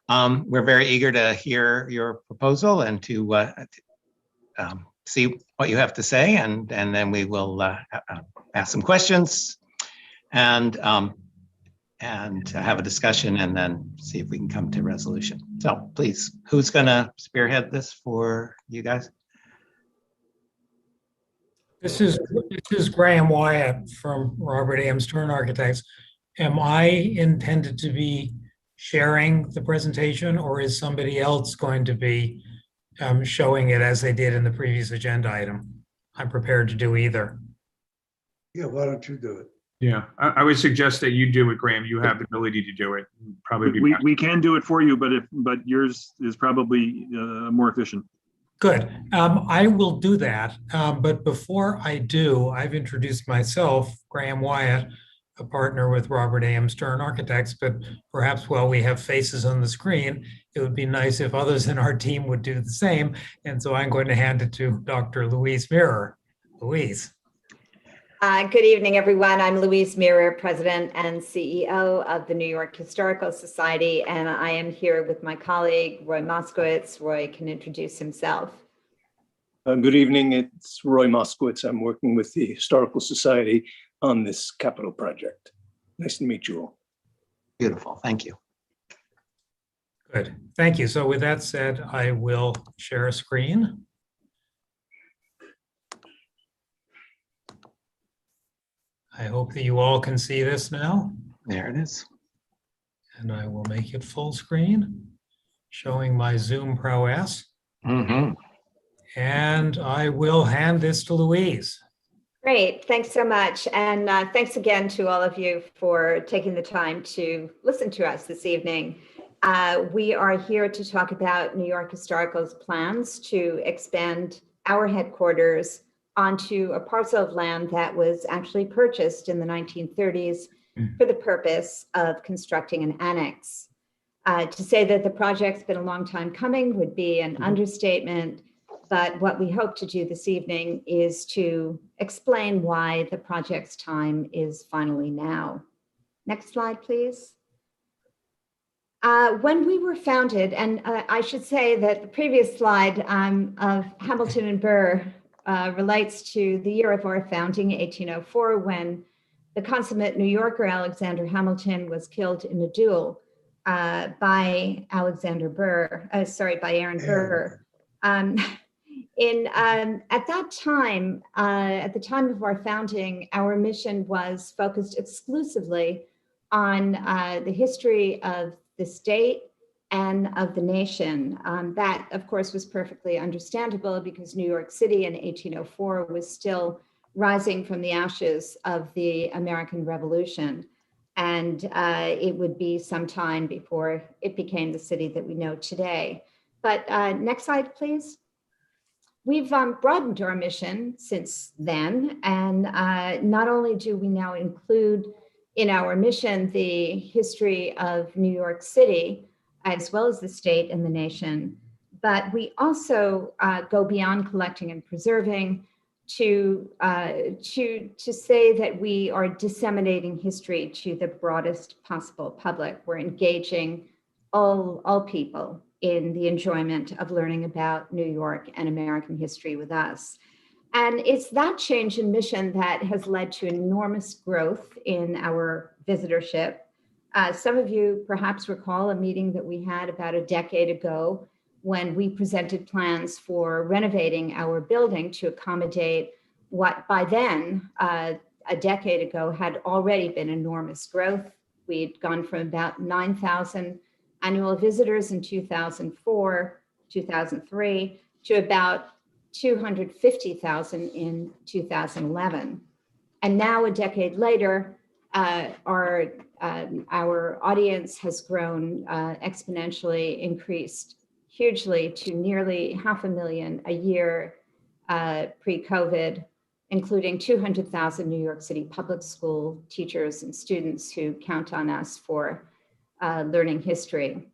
We're very eager to hear your proposal and to see what you have to say, and then we will ask some questions and have a discussion, and then see if we can come to a resolution. So please, who's gonna spearhead this for you guys? This is Graham Wyatt from Robert A. M. Stern Architects. Am I intended to be sharing the presentation, or is somebody else going to be showing it as they did in the previous agenda item? I'm prepared to do either. Yeah, why don't you do it? Yeah, I would suggest that you do it, Graham. You have the ability to do it. Probably we can do it for you, but yours is probably more efficient. Good. I will do that. But before I do, I've introduced myself, Graham Wyatt, a partner with Robert A. M. Stern Architects, but perhaps while we have faces on the screen, it would be nice if others in our team would do the same. And so I'm going to hand it to Dr. Louise Mirror. Louise. Good evening, everyone. I'm Louise Mirror, President and CEO of the New York Historical Society, and I am here with my colleague, Roy Moskowitz. Roy can introduce himself. Good evening, it's Roy Moskowitz. I'm working with the Historical Society on this capital project. Nice to meet you all. Beautiful, thank you. Good, thank you. So with that said, I will share a screen. I hope that you all can see this now. There it is. And I will make it full screen, showing my Zoom prowess. Mm-hmm. And I will hand this to Louise. Great, thanks so much. And thanks again to all of you for taking the time to listen to us this evening. We are here to talk about New York Historical's plans to expand our headquarters onto a parcel of land that was actually purchased in the 1930s for the purpose of constructing an annex. To say that the project's been a long time coming would be an understatement, but what we hope to do this evening is to explain why the project's time is finally now. Next slide, please. When we were founded, and I should say that the previous slide of Hamilton and Burr relates to the year of our founding, 1804, when the consummate New Yorker Alexander Hamilton was killed in a duel by Aaron Burr. At that time, at the time of our founding, our mission was focused exclusively on the history of the state and of the nation. That, of course, was perfectly understandable because New York City in 1804 was still rising from the ashes of the American Revolution. And it would be some time before it became the city that we know today. But next slide, please. We've broadened our mission since then. And not only do we now include in our mission the history of New York City, as well as the state and the nation, but we also go beyond collecting and preserving to say that we are disseminating history to the broadest possible public. We're engaging all people in the enjoyment of learning about New York and American history with us. And it's that change in mission that has led to enormous growth in our visitorship. Some of you perhaps recall a meeting that we had about a decade ago when we presented plans for renovating our building to accommodate what by then, a decade ago, had already been enormous growth. We'd gone from about 9,000 annual visitors in 2004, 2003, to about 250,000 in 2011. And now, a decade later, our audience has grown exponentially, increased hugely to nearly 500,000 a year pre-COVID, including 200,000 New York City public school teachers and students who count on us for learning history.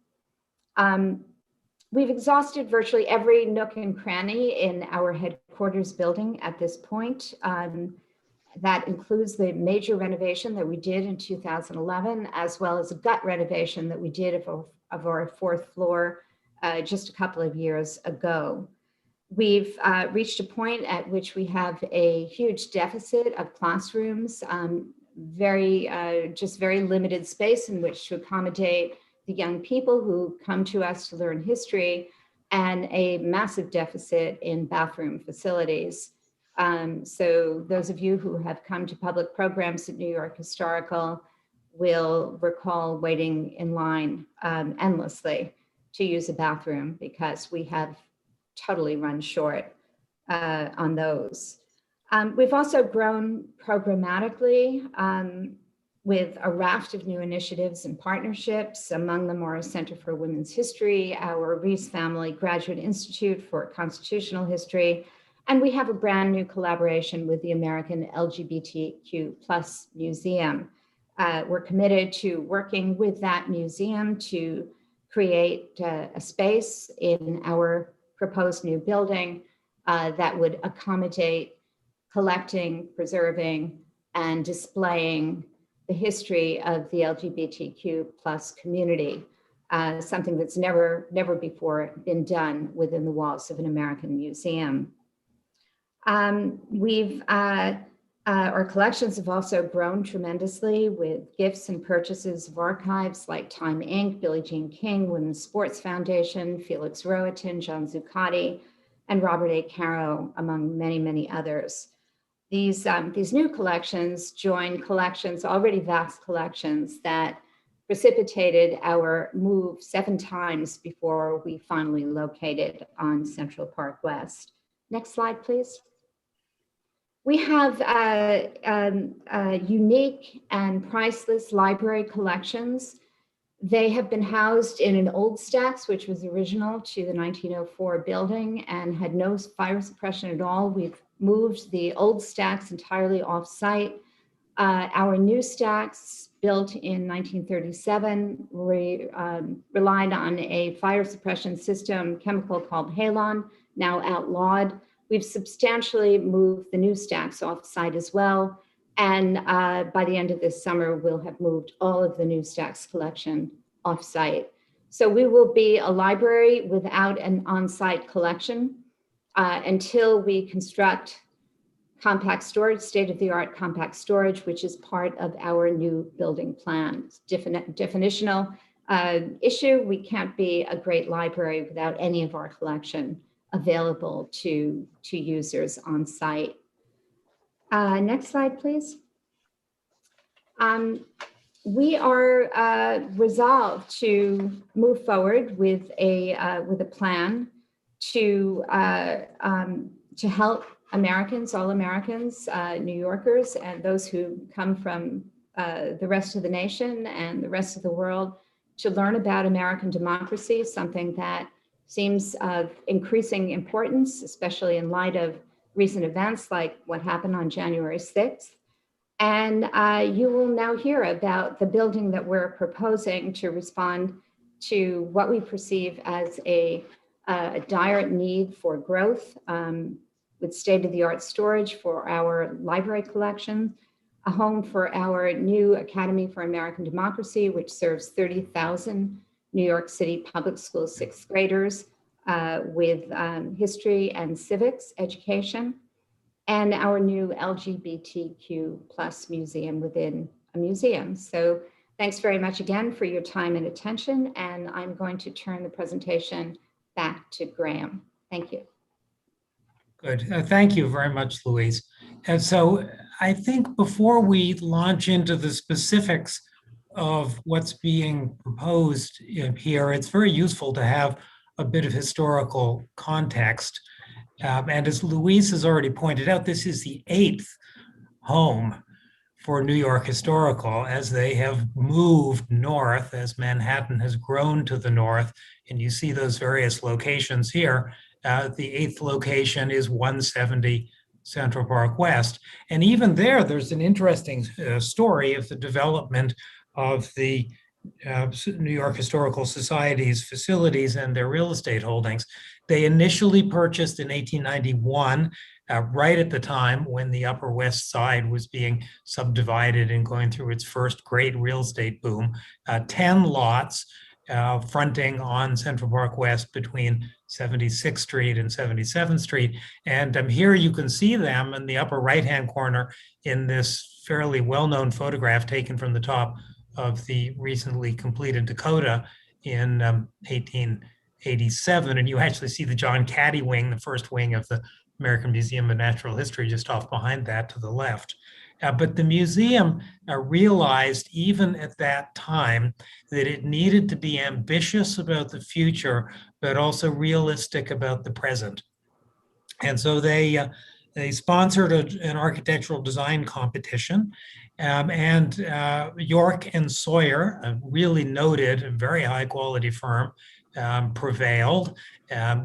We've exhausted virtually every nook and cranny in our headquarters building at this point. That includes the major renovation that we did in 2011, as well as a gut renovation that we did of our fourth floor just a couple of years ago. We've reached a point at which we have a huge deficit of classrooms, just very limited space in which to accommodate the young people who come to us to learn history, and a massive deficit in bathroom facilities. So those of you who have come to public programs at New York Historical will recall waiting in line endlessly to use a bathroom, because we have totally run short on those. We've also grown programmatically with a raft of new initiatives and partnerships. Among them are Center for Women's History, our Reese Family Graduate Institute for Constitutional History, and we have a brand new collaboration with the American LGBTQ+ Museum. We're committed to working with that museum to create a space in our proposed new building that would accommodate collecting, preserving, and displaying the history of the LGBTQ+ community, something that's never before been done within the walls of an American museum. Our collections have also grown tremendously with gifts and purchases of archives like Time Inc., Billie Jean King, Women's Sports Foundation, Felix Rohatyn, John Zuccotti, and Robert A. Caro, among many, many others. These new collections join collections, already vast collections, that precipitated our move 7 times before we finally located on Central Park West. Next slide, please. We have unique and priceless library collections. They have been housed in an old stacks, which was original to the 1904 building and had no fire suppression at all. We've moved the old stacks entirely off-site. Our new stacks, built in 1937, relied on a fire suppression system chemical called halon, now outlawed. We've substantially moved the new stacks off-site as well. And by the end of this summer, we'll have moved all of the new stacks collection off-site. So we will be a library without an on-site collection until we construct compact storage, state-of-the-art compact storage, which is part of our new building plan. Definitional issue. We can't be a great library without any of our collection available to users on site. Next slide, please. We are resolved to move forward with a plan to help Americans, all Americans, New Yorkers, and those who come from the rest of the nation and the rest of the world to learn about American democracy, something that seems of increasing importance, especially in light of recent events like what happened on January 6th. And you will now hear about the building that we're proposing to respond to what we perceive as a dire need for growth, with state-of-the-art storage for our library collection, a home for our new Academy for American Democracy, which serves 30,000 New York City public school sixth graders with history and civics education, and our new LGBTQ plus museum within a museum. So thanks very much again for your time and attention. And I'm going to turn the presentation back to Graham. Thank you. Good. Thank you very much, Louise. And so I think before we launch into the specifics of what's being proposed here, it's very useful to have a bit of historical context. And as Louise has already pointed out, this is the 8th home for New York Historical as they have moved north, as Manhattan has grown to the north. And you see those various locations here. The 8th location is 170 Central Park West. And even there's an interesting story of the development of the New York Historical Society's facilities and their real estate holdings. They initially purchased in 1891, right at the time when the Upper West Side was being subdivided and going through its first great real estate boom, 10 lots fronting on Central Park West between 76th Street and 77th Street. And here you can see them in the upper right-hand corner in this fairly well-known photograph taken from the top of the recently completed Dakota in 1887. And you actually see the John Caddy wing, the first wing of the American Museum of Natural History, just off behind that to the left. But the museum realized even at that time that it needed to be ambitious about the future, but also realistic about the present. And so they sponsored an architectural design competition, and York and Sawyer, a really noted and very high quality firm, prevailed.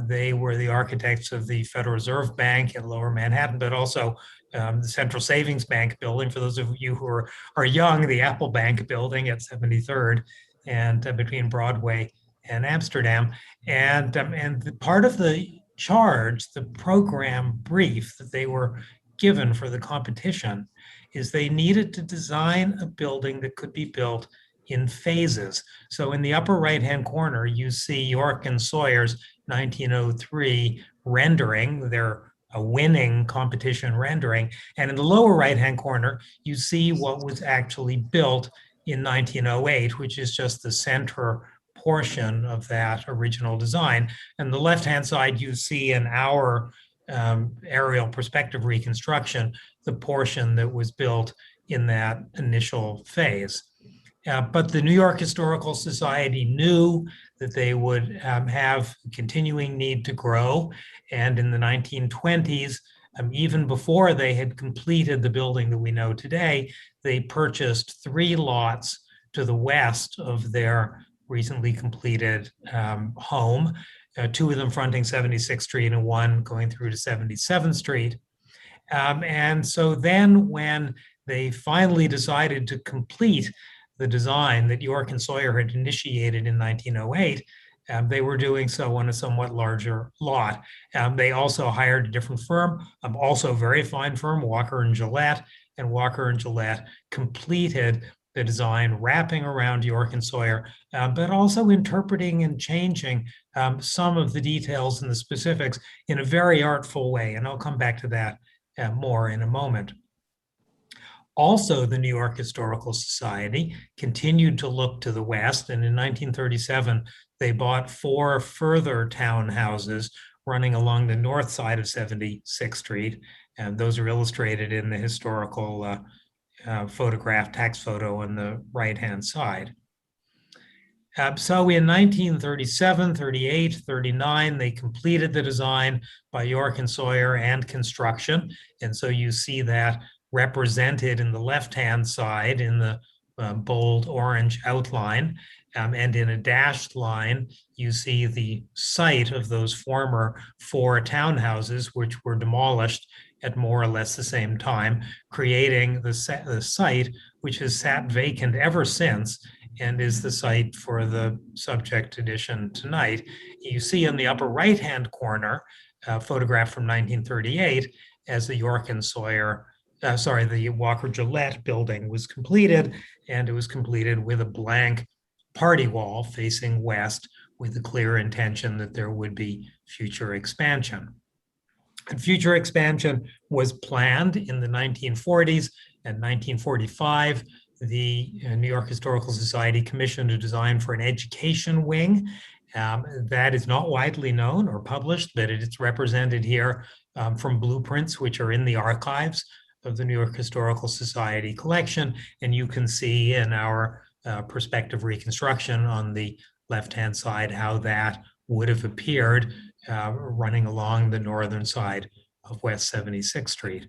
They were the architects of the Federal Reserve Bank in Lower Manhattan, but also the Central Savings Bank building. For those of you who are young, the Apple Bank building at 73rd and between Broadway and Amsterdam. And the part of the charge, the program brief that they were given for the competition, is they needed to design a building that could be built in phases. So in the upper right-hand corner, you see York and Sawyer's 1903 rendering, their a winning competition rendering. And in the lower right-hand corner, you see what was actually built in 1908, which is just the center portion of that original design. And the left-hand side, you see in our aerial perspective reconstruction, the portion that was built in that initial phase. But the New York Historical Society knew that they would have a continuing need to grow. And in the 1920s, even before they had completed the building that we know today, they purchased 3 lots to the west of their recently completed home, 2 of them fronting 76th Street and 1 going through to 77th Street. And so then when they finally decided to complete the design that York and Sawyer had initiated in 1908, they were doing so on a somewhat larger lot. They also hired a different firm, also a very fine firm, Walker and Gillette, and Walker and Gillette completed the design wrapping around York and Sawyer, but also interpreting and changing some of the details and the specifics in a very artful way. And I'll come back to that more in a moment. Also, the New York Historical Society continued to look to the west, and in 1937, they bought 4 further townhouses running along the north side of 76th Street, and those are illustrated in the historical photograph, tax photo on the right-hand side. So in 1937, 38, 39, they completed the design by York and Sawyer and construction. And so you see that represented in the left-hand side in the bold orange outline. And in a dashed line, you see the site of those former 4 townhouses, which were demolished at more or less the same time, creating the site, which has sat vacant ever since and is the site for the subject edition tonight. You see in the upper right-hand corner, a photograph from 1938, as the York and Sawyer, the Walker Gillette building was completed, and it was completed with a blank party wall facing west with the clear intention that there would be future expansion. And future expansion was planned in the 1940s and 1945. The New York Historical Society commissioned a design for an education wing. That is not widely known or published, but it's represented here from blueprints which are in the archives of the New York Historical Society collection. And you can see in our perspective reconstruction on the left-hand side how that would have appeared running along the northern side of West 76th Street.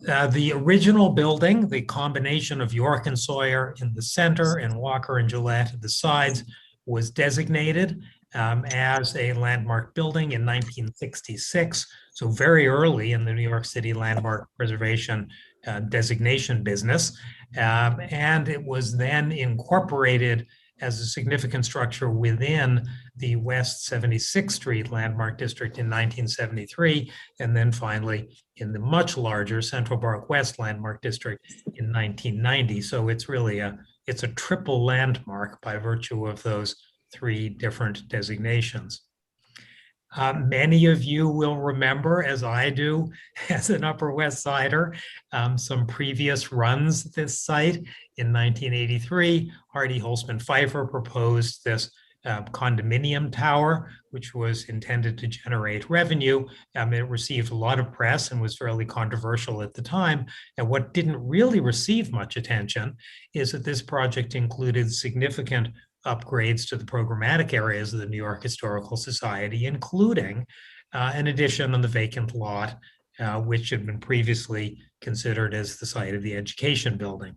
The original building, the combination of York and Sawyer in the center and Walker and Gillette at the sides, was designated as a landmark building in 1966. So very early in the New York City landmark preservation designation business. And it was then incorporated as a significant structure within the West 76th Street Landmark District in 1973, and then finally in the much larger Central Park West Landmark District in 1990. So it's really it's a triple landmark by virtue of those 3 different designations. Many of you will remember, as I do, as an Upper West Sider, some previous runs at this site. In 1983, Hardy Holzman Pfeiffer proposed this condominium tower, which was intended to generate revenue. It received a lot of press and was fairly controversial at the time. And what didn't really receive much attention is that this project included significant upgrades to the programmatic areas of the New York Historical Society, including an addition on the vacant lot, which had been previously considered as the site of the education building.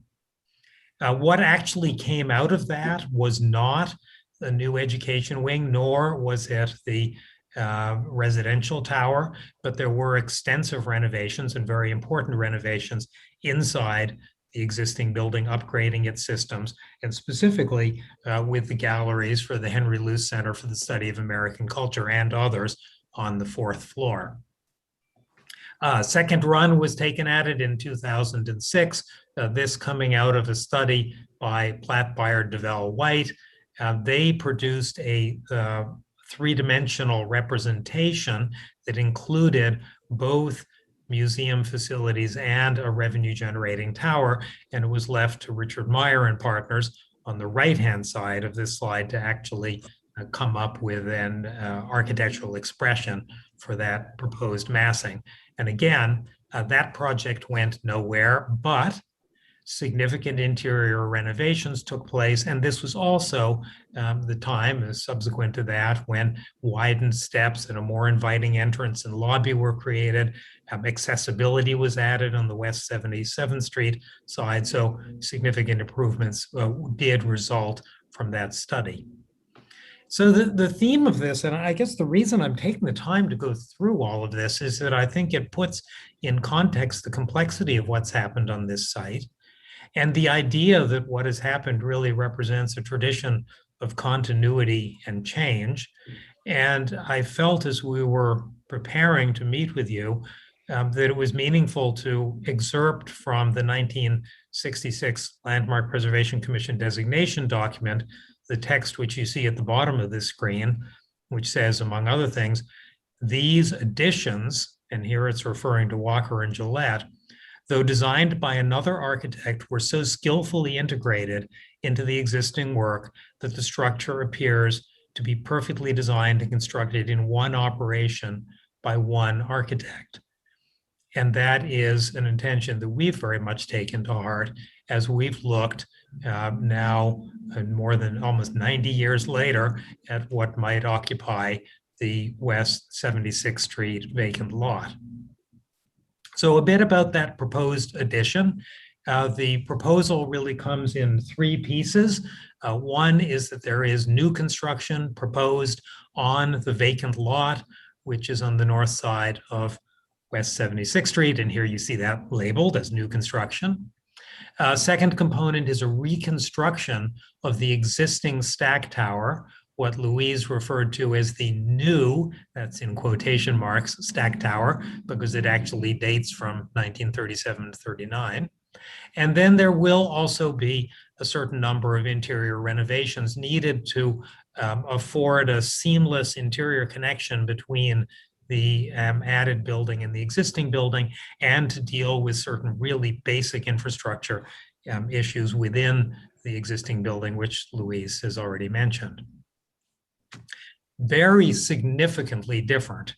What actually came out of that was not the new education wing, nor was it the residential tower, but there were extensive renovations and very important renovations inside the existing building, upgrading its systems, and specifically with the galleries for the Henry Luce Center for the Study of American Culture and others on the 4th floor. Second run was taken at it in 2006, this coming out of a study by Platt, Byard, DeVell, White. They produced a 3-dimensional representation that included both museum facilities and a revenue-generating tower, and it was left to Richard Meyer and partners on the right-hand side of this slide to actually come up with an architectural expression for that proposed massing. And again, that project went nowhere, but significant interior renovations took place. And this was also the time subsequent to that when widened steps and a more inviting entrance and lobby were created. Accessibility was added on the West 77th Street side. So significant improvements did result from that study. So the theme of this, and I guess the reason I'm taking the time to go through all of this, is that I think it puts in context the complexity of what's happened on this site. And the idea that what has happened really represents a tradition of continuity and change. And I felt as we were preparing to meet with you that it was meaningful to excerpt from the 1966 Landmark Preservation Commission designation document, the text which you see at the bottom of this screen, which says, among other things, these additions, and here it's referring to Walker and Gillette, though designed by another architect, were so skillfully integrated into the existing work that the structure appears to be perfectly designed and constructed in one operation by one architect. And that is an intention that we've very much taken to heart as we've looked now more than almost 90 years later at what might occupy the West 76th Street vacant lot. So a bit about that proposed addition. The proposal really comes in three pieces. One is that there is new construction proposed on the vacant lot, which is on the north side of West 76th Street. And here you see that labeled as new construction. Second component is a reconstruction of the existing stack tower, what Louise referred to as the new, that's in quotation marks, stack tower, because it actually dates from 1937 to 39. And then there will also be a certain number of interior renovations needed to afford a seamless interior connection between the added building and the existing building, and to deal with certain really basic infrastructure issues within the existing building, which Louise has already mentioned. Very significantly different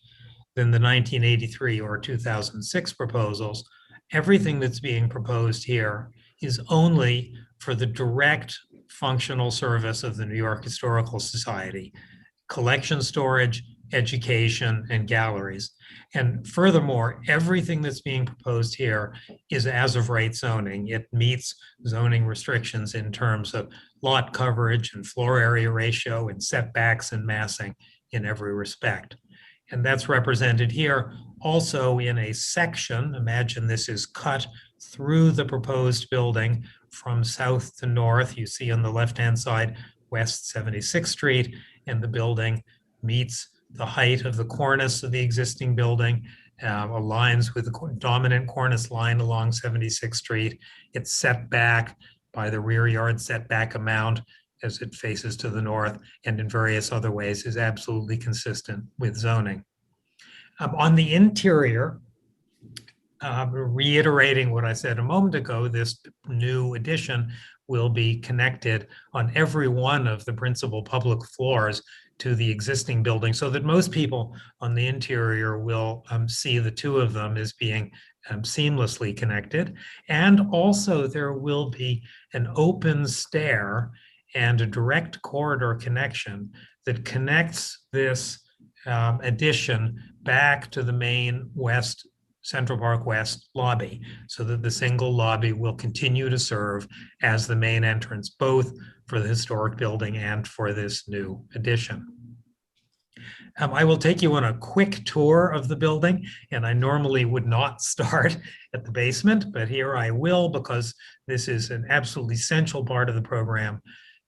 than the 1983 or 2006 proposals. Everything that's being proposed here is only for the direct functional service of the New York Historical Society: collection storage, education, and galleries. And furthermore, everything that's being proposed here is as of right zoning. It meets zoning restrictions in terms of lot coverage and floor area ratio and setbacks and massing in every respect. And that's represented here also in a section. Imagine this is cut through the proposed building from south to north. You see on the left-hand side, West 76th Street, and the building meets the height of the cornice of the existing building, aligns with the dominant cornice line along 76th Street. It's set back by the rear yard setback amount as it faces to the north, and in various other ways is absolutely consistent with zoning. On the interior, reiterating what I said a moment ago, this new addition will be connected on every one of the principal public floors to the existing building, so that most people on the interior will see the two of them as being seamlessly connected. And also there will be an open stair and a direct corridor connection that connects this addition back to the main West Central Park West lobby, so that the single lobby will continue to serve as the main entrance, both for the historic building and for this new addition. I will take you on a quick tour of the building, and I normally would not start at the basement, but here I will, because this is an absolutely essential part of the program.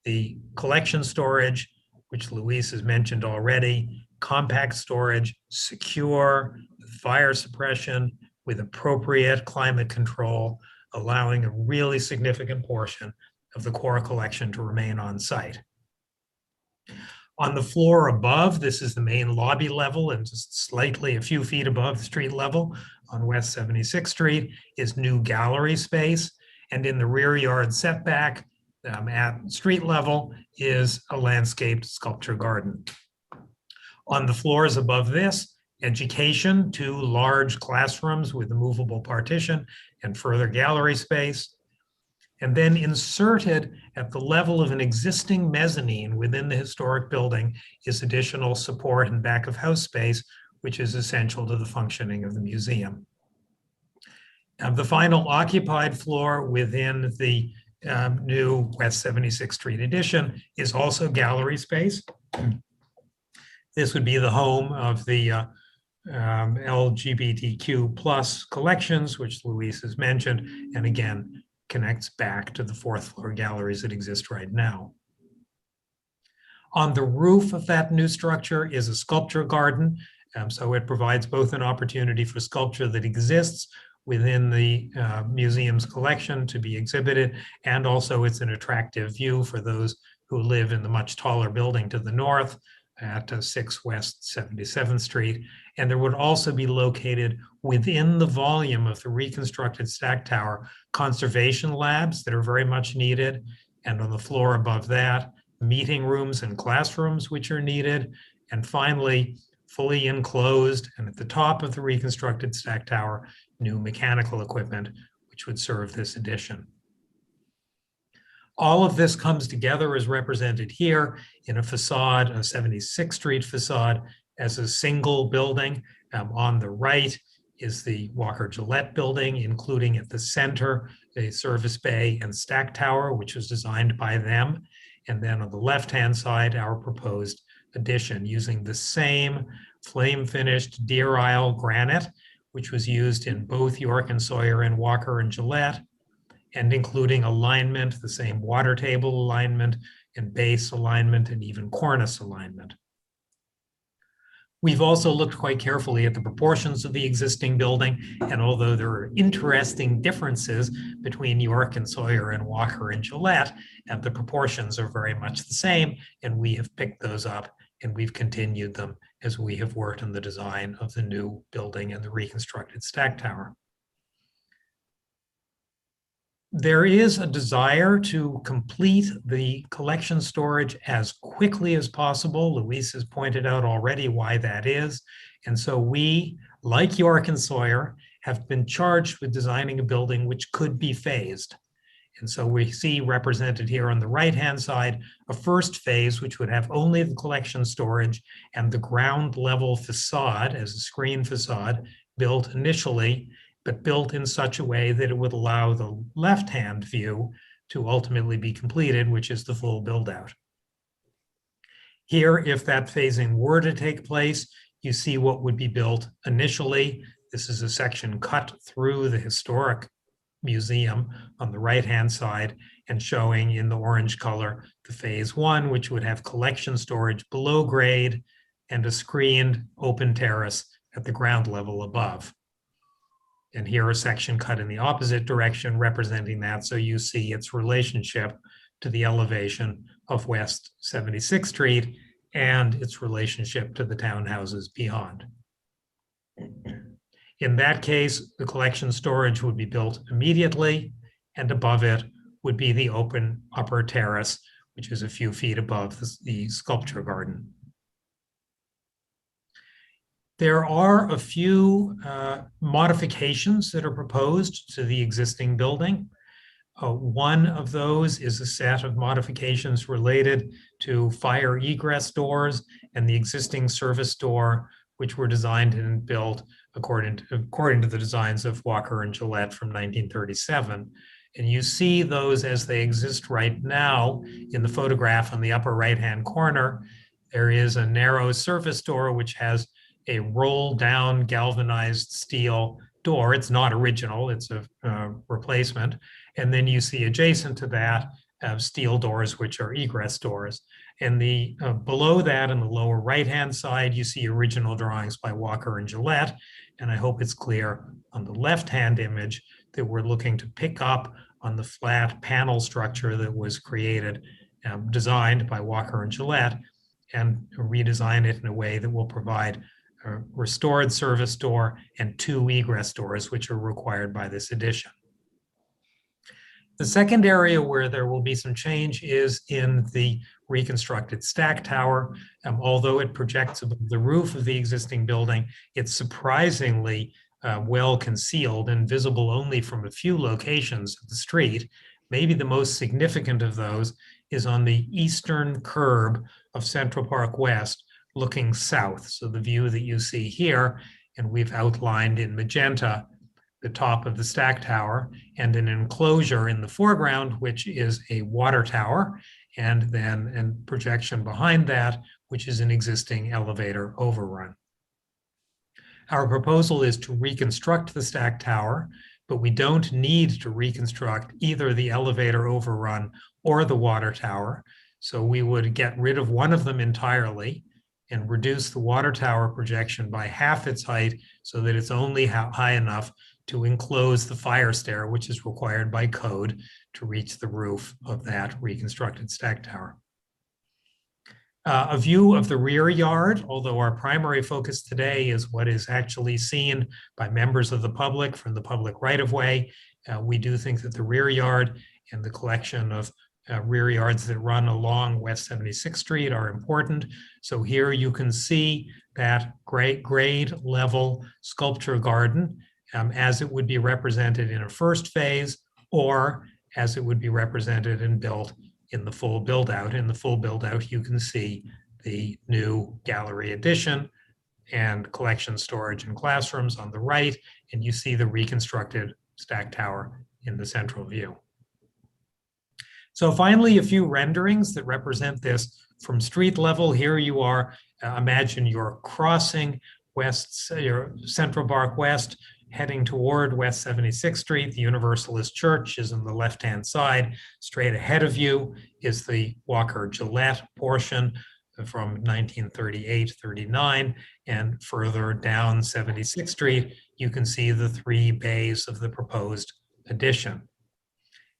The collection storage, which Louise has mentioned already, compact storage, secure, fire suppression, with appropriate climate control, allowing a really significant portion of the core collection to remain on site. On the floor above, this is the main lobby level, and just slightly a few feet above the street level on West 76th Street is new gallery space. And in the rear yard setback at street level is a landscaped sculpture garden. On the floors above this, education, 2 large classrooms with a movable partition and further gallery space. And then inserted at the level of an existing mezzanine within the historic building is additional support and back of house space, which is essential to the functioning of the museum. The final occupied floor within the new West 76th Street addition is also gallery space. This would be the home of the LGBTQ plus collections, which Louise has mentioned, and again, connects back to the 4th floor galleries that exist right now. On the roof of that new structure is a sculpture garden. So it provides both an opportunity for sculpture that exists within the museum's collection to be exhibited, and also it's an attractive view for those who live in the much taller building to the north at 6 West 77th Street. And there would also be located within the volume of the reconstructed stack tower conservation labs that are very much needed. And on the floor above that, meeting rooms and classrooms which are needed. And finally, fully enclosed and at the top of the reconstructed stack tower, new mechanical equipment which would serve this addition. All of this comes together as represented here in a facade, a 76th Street facade, as a single building. On the right is the Walker Gillette building, including at the center, a service bay and stack tower, which was designed by them. And then on the left-hand side, our proposed addition using the same flame-finished Deer Isle granite, which was used in both York and Sawyer and Walker and Gillette, and including alignment, the same water table alignment and base alignment and even cornice alignment. We've also looked quite carefully at the proportions of the existing building, and although there are interesting differences between York and Sawyer and Walker and Gillette, and the proportions are very much the same, and we have picked those up and we've continued them as we have worked on the design of the new building and the reconstructed stack tower. There is a desire to complete the collection storage as quickly as possible. Luis has pointed out already why that is. And so we, like York and Sawyer, have been charged with designing a building which could be phased. And so we see represented here on the right-hand side, a first phase, which would have only the collection storage and the ground level facade as a screen facade built initially, but built in such a way that it would allow the left-hand view to ultimately be completed, which is the full build-out. Here, if that phasing were to take place, you see what would be built initially. This is a section cut through the historic museum on the right-hand side and showing in the orange color the phase one, which would have collection storage below grade and a screened open terrace at the ground level above. And here a section cut in the opposite direction representing that, so you see its relationship to the elevation of West 76th Street and its relationship to the townhouses beyond. In that case, the collection storage would be built immediately, and above it would be the open upper terrace, which is a few feet above the sculpture garden. There are a few modifications that are proposed to the existing building. One of those is a set of modifications related to fire egress doors and the existing service door, which were designed and built according to the designs of Walker and Gillette from 1937. And you see those as they exist right now in the photograph on the upper right-hand corner. There is a narrow service door which has a roll-down galvanized steel door. It's not original, it's a replacement. And then you see adjacent to that steel doors, which are egress doors. And the below that in the lower right-hand side, you see original drawings by Walker and Gillette. And I hope it's clear on the left-hand image that we're looking to pick up on the flat panel structure that was created, designed by Walker and Gillette, and redesign it in a way that will provide a restored service door and 2 egress doors, which are required by this addition. The second area where there will be some change is in the reconstructed stack tower. Although it projects above the roof of the existing building, it's surprisingly well concealed and visible only from a few locations of the street. Maybe the most significant of those is on the eastern curb of Central Park West, looking south. So the view that you see here, and we've outlined in magenta the top of the stack tower and an enclosure in the foreground, which is a water tower, and then a projection behind that, which is an existing elevator overrun. Our proposal is to reconstruct the stack tower, but we don't need to reconstruct either the elevator overrun or the water tower. So we would get rid of one of them entirely and reduce the water tower projection by half its height so that it's only high enough to enclose the fire stair, which is required by code to reach the roof of that reconstructed stack tower. A view of the rear yard, although our primary focus today is what is actually seen by members of the public from the public right-of-way. We do think that the rear yard and the collection of rear yards that run along West 76th Street are important. So here you can see that grade level sculpture garden as it would be represented in a first phase or as it would be represented and built in the full build out. In the full build out, you can see the new gallery addition and collection, storage, and classrooms on the right, and you see the reconstructed stack tower in the central view. So finally, a few renderings that represent this from street level. Here you are, imagine you're crossing your Central Park West, heading toward West 76th Street. The Universalist Church is on the left-hand side. Straight ahead of you is the Walker-Gillette portion from 1938-39, and further down 76th Street, you can see the 3 bays of the proposed addition.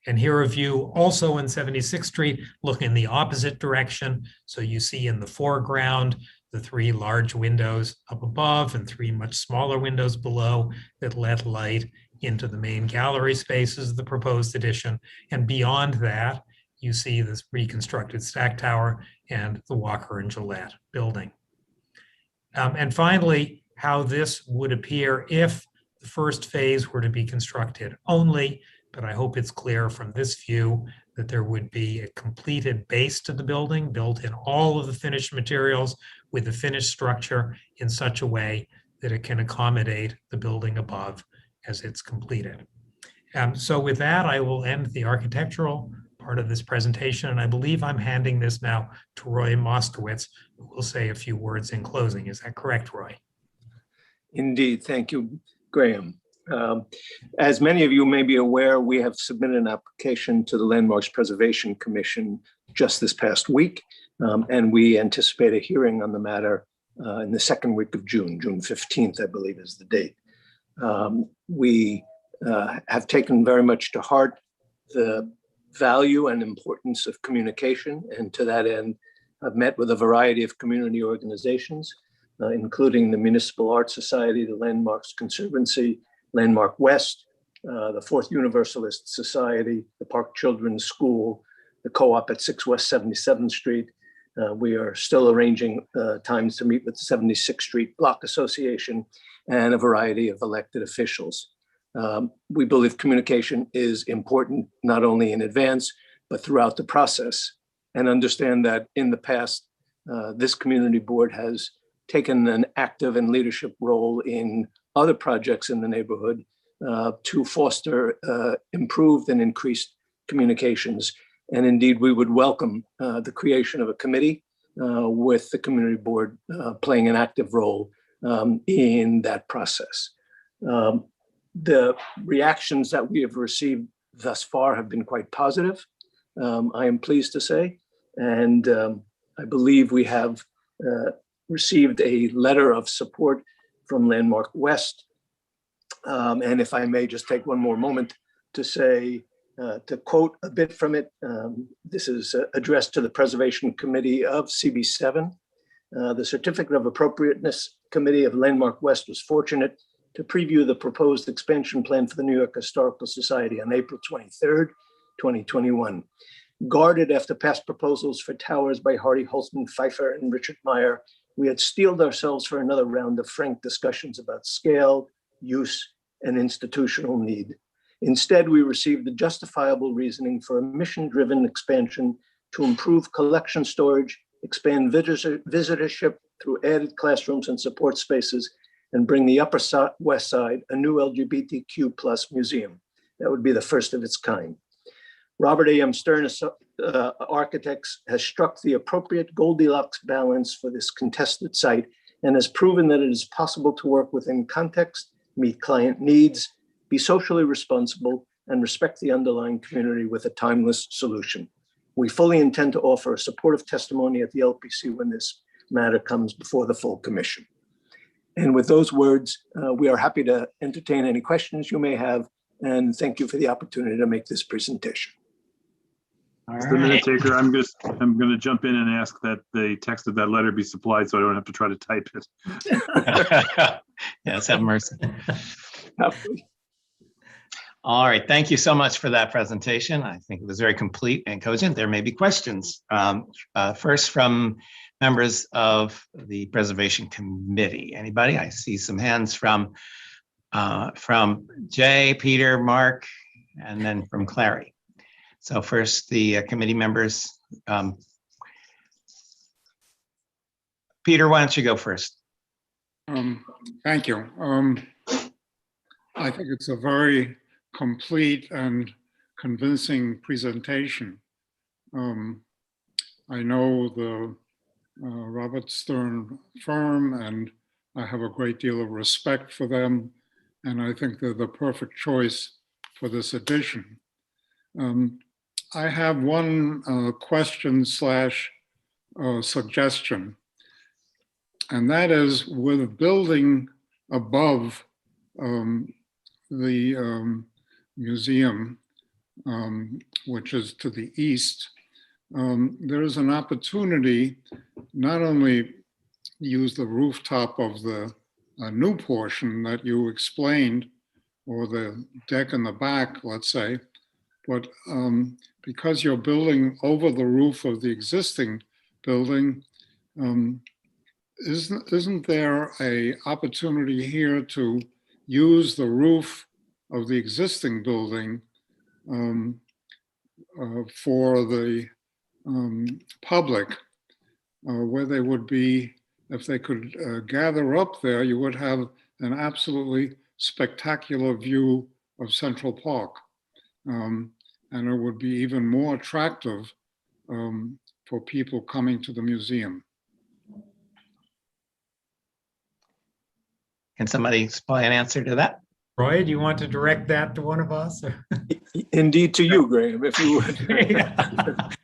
And here a view also in 76th Street, look in the opposite direction. So you see in the foreground, the 3 large windows up above and 3 much smaller windows below that let light into the main gallery spaces of the proposed addition. And beyond that, you see this reconstructed stack tower and the Walker and Gillette building. And finally, how this would appear if the first phase were to be constructed only, but I hope it's clear from this view that there would be a completed base to the building, built in all of the finished materials with a finished structure in such a way that it can accommodate the building above as it's completed. So with that, I will end the architectural part of this presentation, and I believe I'm handing this now to Roy Moskowitz, who will say a few words in closing. Is that correct, Roy? Indeed. Thank you, Graham. As many of you may be aware, we have submitted an application to the Landmarks Preservation Commission just this past week, and we anticipate a hearing on the matter in the second week of June. June 15th, I believe, is the date. We have taken very much to heart the value and importance of communication, and to that end, I've met with a variety of community organizations, including the Municipal Art Society, the Landmarks Conservancy, Landmark West, the Fourth Universalist Society, the Park Children's School, the co-op at 6 West 77th Street. We are still arranging times to meet with the 76th Street Block Association and a variety of elected officials. We believe communication is important not only in advance, but throughout the process, and understand that in the past, this community board has taken an active and leadership role in other projects in the neighborhood to foster improved and increased communications. And indeed, we would welcome the creation of a committee with the community board playing an active role in that process. The reactions that we have received thus far have been quite positive, I am pleased to say. And I believe we have received a letter of support from Landmark West. And if I may just take one more moment to say, to quote a bit from it, this is addressed to the Preservation Committee of CB7. The Certificate of Appropriateness Committee of Landmark West was fortunate to preview the proposed expansion plan for the New York Historical Society on April 23rd, 2021. Guarded after past proposals for towers by Hardy, Holtzman, Pfeiffer, and Richard Meyer, we had steeled ourselves for another round of frank discussions about scale, use, and institutional need. Instead, we received the justifiable reasoning for a mission-driven expansion to improve collection storage, expand visitorship through added classrooms and support spaces, and bring the Upper West Side a new LGBTQ+ museum. That would be the first of its kind. Robert A.M. Stern Architects has struck the appropriate Goldilocks balance for this contested site and has proven that it is possible to work within context, meet client needs, be socially responsible, and respect the underlying community with a timeless solution. We fully intend to offer a supportive testimony at the LPC when this matter comes before the full commission. And with those words, we are happy to entertain any questions you may have, and thank you for the opportunity to make this presentation. Mr. Minute Taker, I'm going to jump in and ask that the text of that letter be supplied so I don't have to try to type it. Yes, have mercy. All right, thank you so much for that presentation. I think it was very complete and cogent. There may be questions. First from members of the Preservation Committee. Anybody? I see some hands from Jay, Peter, Mark, and then from Clary. So first, the committee members. Peter, why don't you go first? Thank you. I think it's a very complete and convincing presentation. I know the Robert Stern firm, and I have a great deal of respect for them, and I think they're the perfect choice for this edition. I have one question slash suggestion, and that is, with building above the museum, which is to the east, there is an opportunity not only use the rooftop of the new portion that you explained, or the deck in the back, let's say, but because you're building over the roof of the existing building, isn't there a opportunity here to use the roof of the existing building for the public, where they would be, if they could gather up there, you would have an absolutely spectacular view of Central Park. And it would be even more attractive for people coming to the museum. Can somebody supply an answer to that? Roy, do you want to direct that to one of us? Indeed to you, Graham, if you would.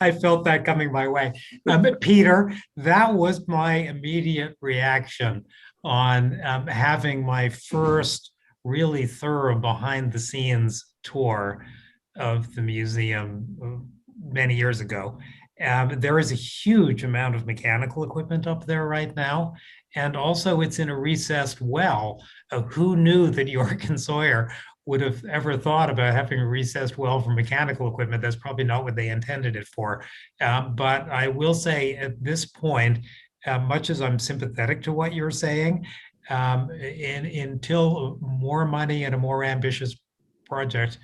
I felt that coming my way. But Peter, that was my immediate reaction on having my first really thorough behind the scenes tour of the museum many years ago. There is a huge amount of mechanical equipment up there right now. And also it's in a recessed well. Who knew that York and Sawyer would have ever thought about having a recessed well for mechanical equipment? That's probably not what they intended it for. But I will say at this point, much as I'm sympathetic to what you're saying, until more money and a more ambitious project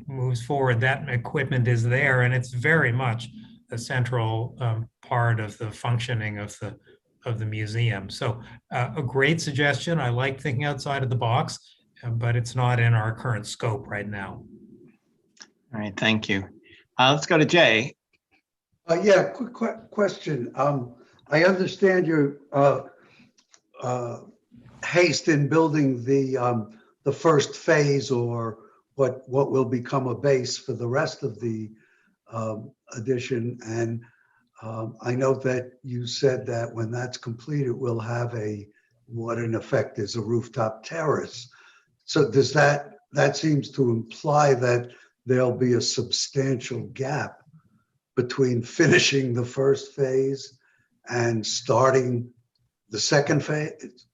moves forward, that equipment is there, and it's very much a central part of the functioning of the museum. So a great suggestion. I like thinking outside of the box, but it's not in our current scope right now. All right, thank you. Let's go to Jay. Yeah, quick question. I understand your haste in building the first phase, or what will become a base for the rest of the addition. And I know that you said that when that's complete, it will have what in effect is a rooftop terrace. So does that seems to imply that there'll be a substantial gap between finishing the first phase and starting the second phase?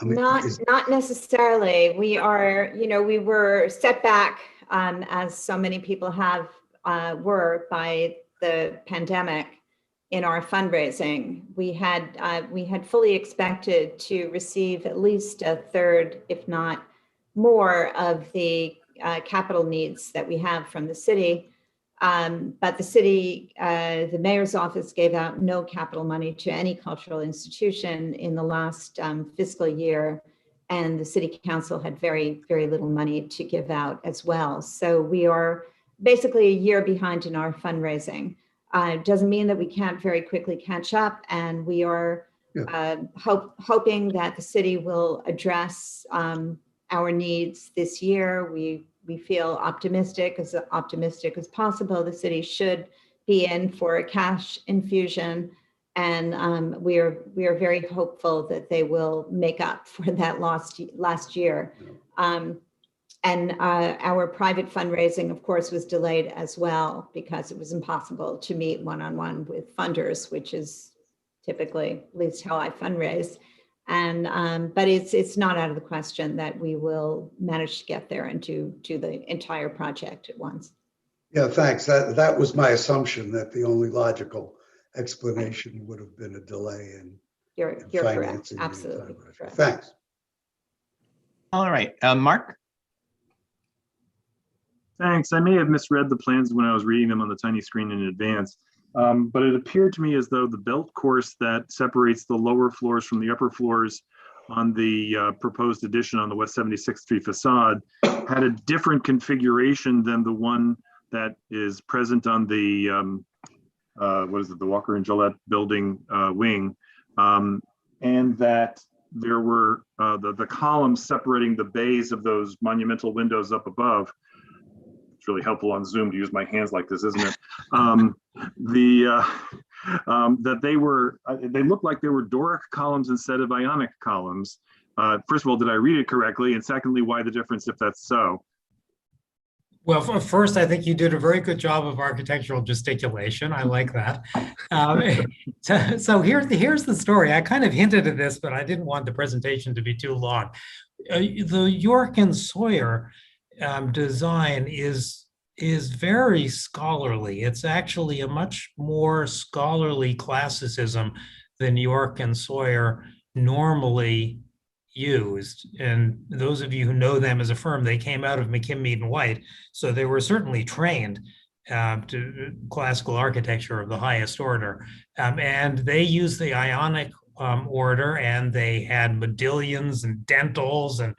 I mean, not necessarily. We were set back, as so many people were by the pandemic in our fundraising. We had fully expected to receive at least a third, if not more, of the capital needs that we have from the city. But the city, the mayor's office gave out no capital money to any cultural institution in the last fiscal year. And the city council had very, very little money to give out as well. So we are basically a year behind in our fundraising. It doesn't mean that we can't very quickly catch up. And we are hoping that the city will address our needs this year. We feel optimistic as possible. The city should be in for a cash infusion, and we are very hopeful that they will make up for that last year. And our private fundraising, of course, was delayed as well because it was impossible to meet one-on-one with funders, which is typically at least how I fundraise. And but it's not out of the question that we will manage to get there and to the entire project at once. Yeah, thanks. That was my assumption, that the only logical explanation would have been a delay in You're correct. financing. Absolutely correct. Thanks. All right, Mark. Thanks. I may have misread the plans when I was reading them on the tiny screen in advance, but it appeared to me as though the belt course that separates the lower floors from the upper floors on the proposed addition on the West 76th Street facade had a different configuration than the one that is present on the, what is it, the Walker and Gillette building wing, and that there were the columns separating the bays of those monumental windows up above. It's really helpful on Zoom to use my hands like this, isn't it? That they looked like they were Doric columns instead of Ionic columns. First of all, did I read it correctly? And secondly, why the difference if that's so? Well, first, I think you did a very good job of architectural gesticulation. I like that. So here's the story. I kind of hinted at this, but I didn't want the presentation to be too long. The York and Sawyer design is very scholarly. It's actually a much more scholarly classicism than York and Sawyer normally used. And those of you who know them as a firm, they came out of McKim, Mead and White, so they were certainly trained to classical architecture of the highest order. And they used the Ionic order, and they had modillions and dentils and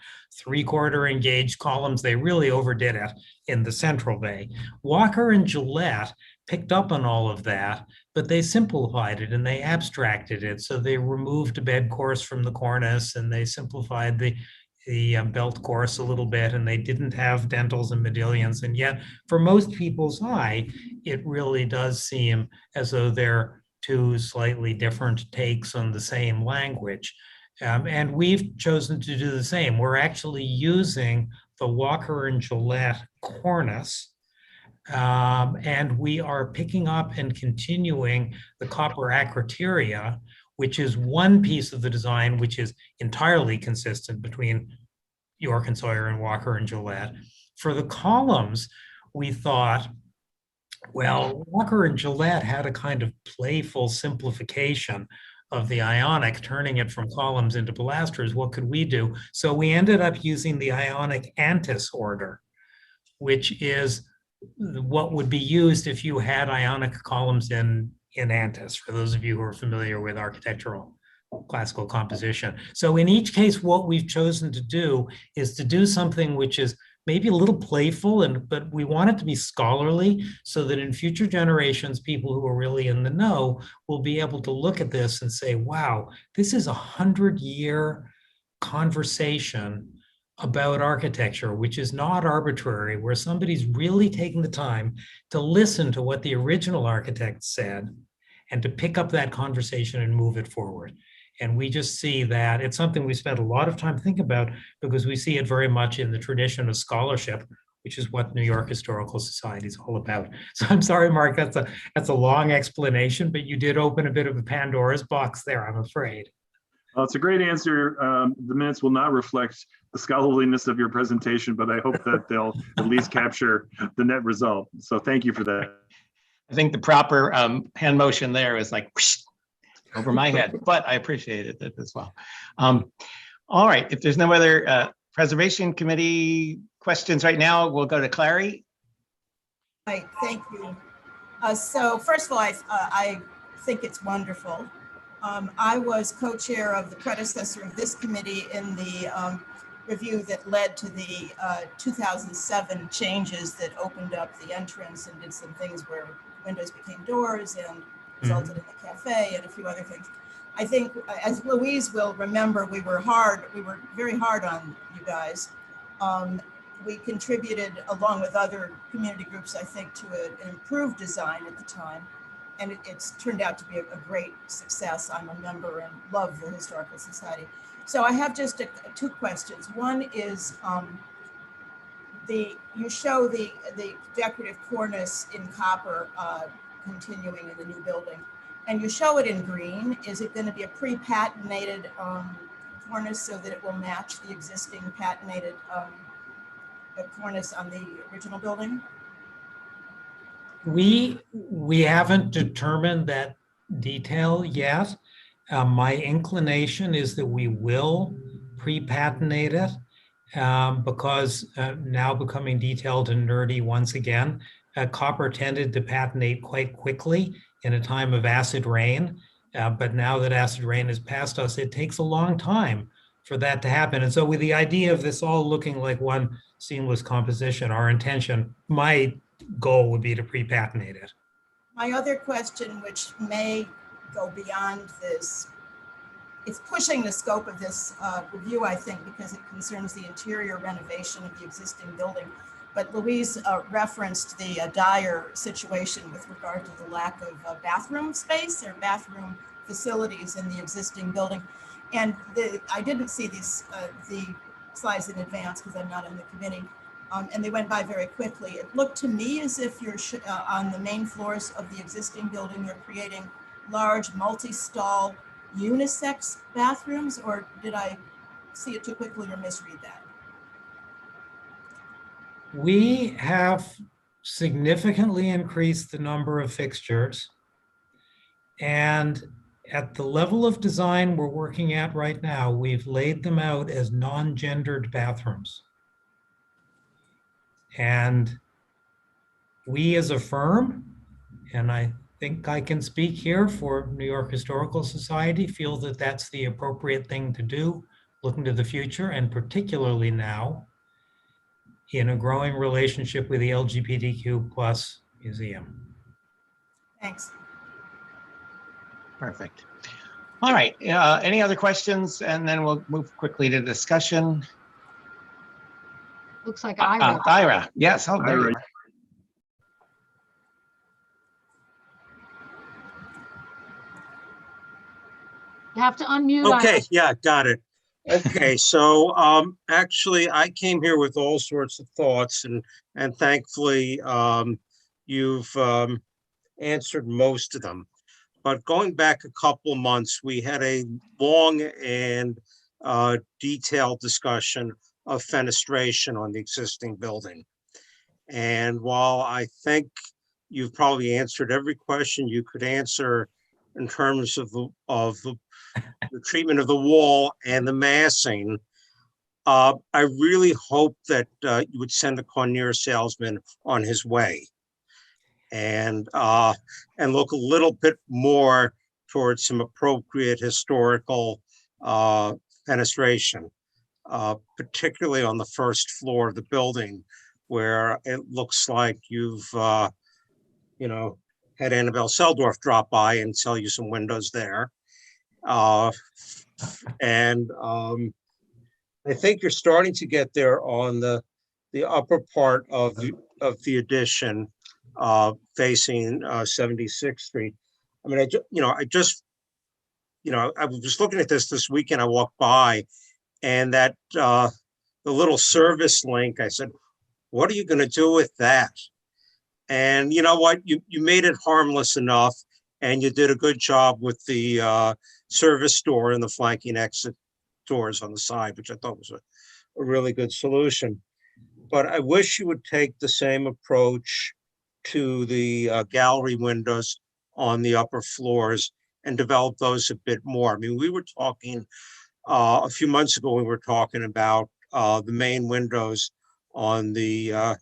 3/4 engaged columns. They really overdid it in the central bay. Walker and Gillette picked up on all of that, but they simplified it and they abstracted it. So they removed a bed course from the cornice, and they simplified the belt course a little bit, and they didn't have dentils and modillions. And yet, for most people's eye, it really does seem as though they're two slightly different takes on the same language. And we've chosen to do the same. We're actually using the Walker and Gillette cornice, and we are picking up and continuing the copper acroteria, which is one piece of the design which is entirely consistent between York and Sawyer and Walker and Gillette. For the columns, we thought, well, Walker and Gillette had a kind of playful simplification of the Ionic, turning it from columns into pilasters. What could we do? So we ended up using the Ionic Antis order, which is what would be used if you had Ionic columns in Antis, for those of you who are familiar with architectural classical composition. So in each case, what we've chosen to do is to do something which is maybe a little playful, but we want it to be scholarly so that in future generations, people who are really in the know will be able to look at this and say, wow, this is 100-year conversation about architecture, which is not arbitrary, where somebody's really taking the time to listen to what the original architect said and to pick up that conversation and move it forward. And we just see that it's something we spent a lot of time thinking about, because we see it very much in the tradition of scholarship, which is what New York Historical Society is all about. So I'm sorry, Mark, that's a long explanation, but you did open a bit of a Pandora's box there, I'm afraid. Well, it's a great answer. The minutes will not reflect the scholarliness of your presentation, but I hope that they'll at least capture the net result. So thank you for that. I think the proper hand motion there is like whoosh, over my head, but I appreciated it as well. All right, if there's no other Preservation Committee questions right now, we'll go to Clary. Right, thank you. So first of all, I think it's wonderful. I was co-chair of the predecessor of this committee in the review that led to the 2007 changes that opened up the entrance and did some things where windows became doors and resulted in the cafe and a few other things. I think, as Louise will remember, we were very hard on you guys. We contributed, along with other community groups, I think, to an improved design at the time. And it's turned out to be a great success. I'm a member and love the Historical Society. So I have just two questions. One is you show the decorative cornice in copper continuing in the new building, and you show it in green. Is it going to be a pre-patinated cornice so that it will match the existing patinated cornice on the original building? We haven't determined that detail yet. My inclination is that we will pre-patinate it. because now becoming detailed and nerdy once again, copper tended to patinate quite quickly in a time of acid rain. But now that acid rain has passed us, it takes a long time for that to happen. And so with the idea of this all looking like one seamless composition, our intention, my goal would be to pre-patinate it. My other question, which may go beyond this, it's pushing the scope of this review, I think, because it concerns the interior renovation of the existing building. But Louise referenced the dire situation with regard to the lack of bathroom space or bathroom facilities in the existing building. And I didn't see these the slides in advance because I'm not on the committee, and they went by very quickly. It looked to me as if you're on the main floors of the existing building, you're creating large multi-stall unisex bathrooms, or did I see it too quickly or misread that? We have significantly increased the number of fixtures, and at the level of design we're working at right now, we've laid them out as non-gendered bathrooms. And we as a firm, and I think I can speak here for New York Historical Society, feel that that's the appropriate thing to do, looking to the future, and particularly now, in a growing relationship with the LGBTQ+ museum. Thanks. Perfect. All right, any other questions? And then we'll move quickly to discussion. Looks like Ira. Ira, yes. Oh, there you are. You have to unmute. Okay, Ira. yeah, got it. Okay, so actually I came here with all sorts of thoughts, and thankfully you've answered most of them. But going back a couple months, we had a long and detailed discussion of fenestration on the existing building. And while I think you've probably answered every question you could answer in terms of the treatment of the wall and the massing, I really hope that you would send a Cournier salesman on his way and look a little bit more towards some appropriate historical fenestration, particularly on the first floor of the building, where it looks like you've had Annabelle Seldorf drop by and sell you some windows there. And I think you're starting to get there on the upper part of the addition facing 76th Street. I mean, I was just looking at this weekend. I walked by, and that the little service link. I said, "What are you going to do with that?" And you know what? You made it harmless enough, and you did a good job with the service door and the flanking exit doors on the side, which I thought was a really good solution. But I wish you would take the same approach to the gallery windows on the upper floors and develop those a bit more. I mean, we were talking a few months ago, we were talking about the main windows on the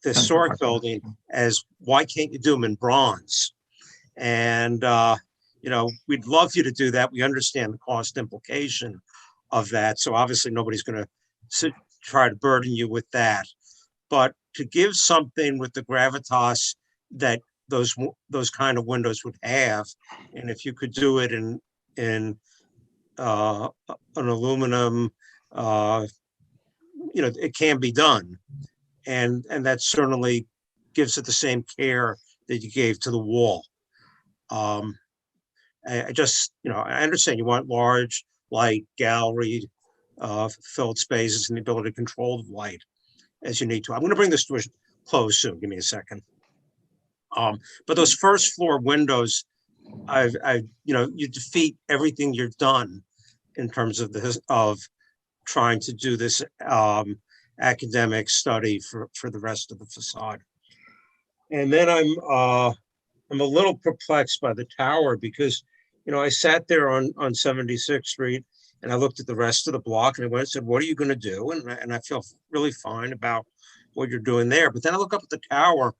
historic building as why can't you do them in bronze? And we'd love you to do that. We understand the cost implication of that. So obviously nobody's going to try to burden you with that. But to give something with the gravitas that those kind of windows would have, and if you could do it in an aluminum, it can be done. And that certainly gives it the same care that you gave to the wall. I just, I understand you want large, light, gallery, filled spaces and the ability to control the light as you need to. I'm going to bring this to a close soon. Give me a second. But those first floor windows, you defeat everything you've done in terms of trying to do this academic study for the rest of the facade. And then I'm a little perplexed by the tower because, I sat there on 76th Street And I looked at the rest of the block and I went and said, what are you going to do? And I feel really fine about what you're doing there. But then I look up at the tower,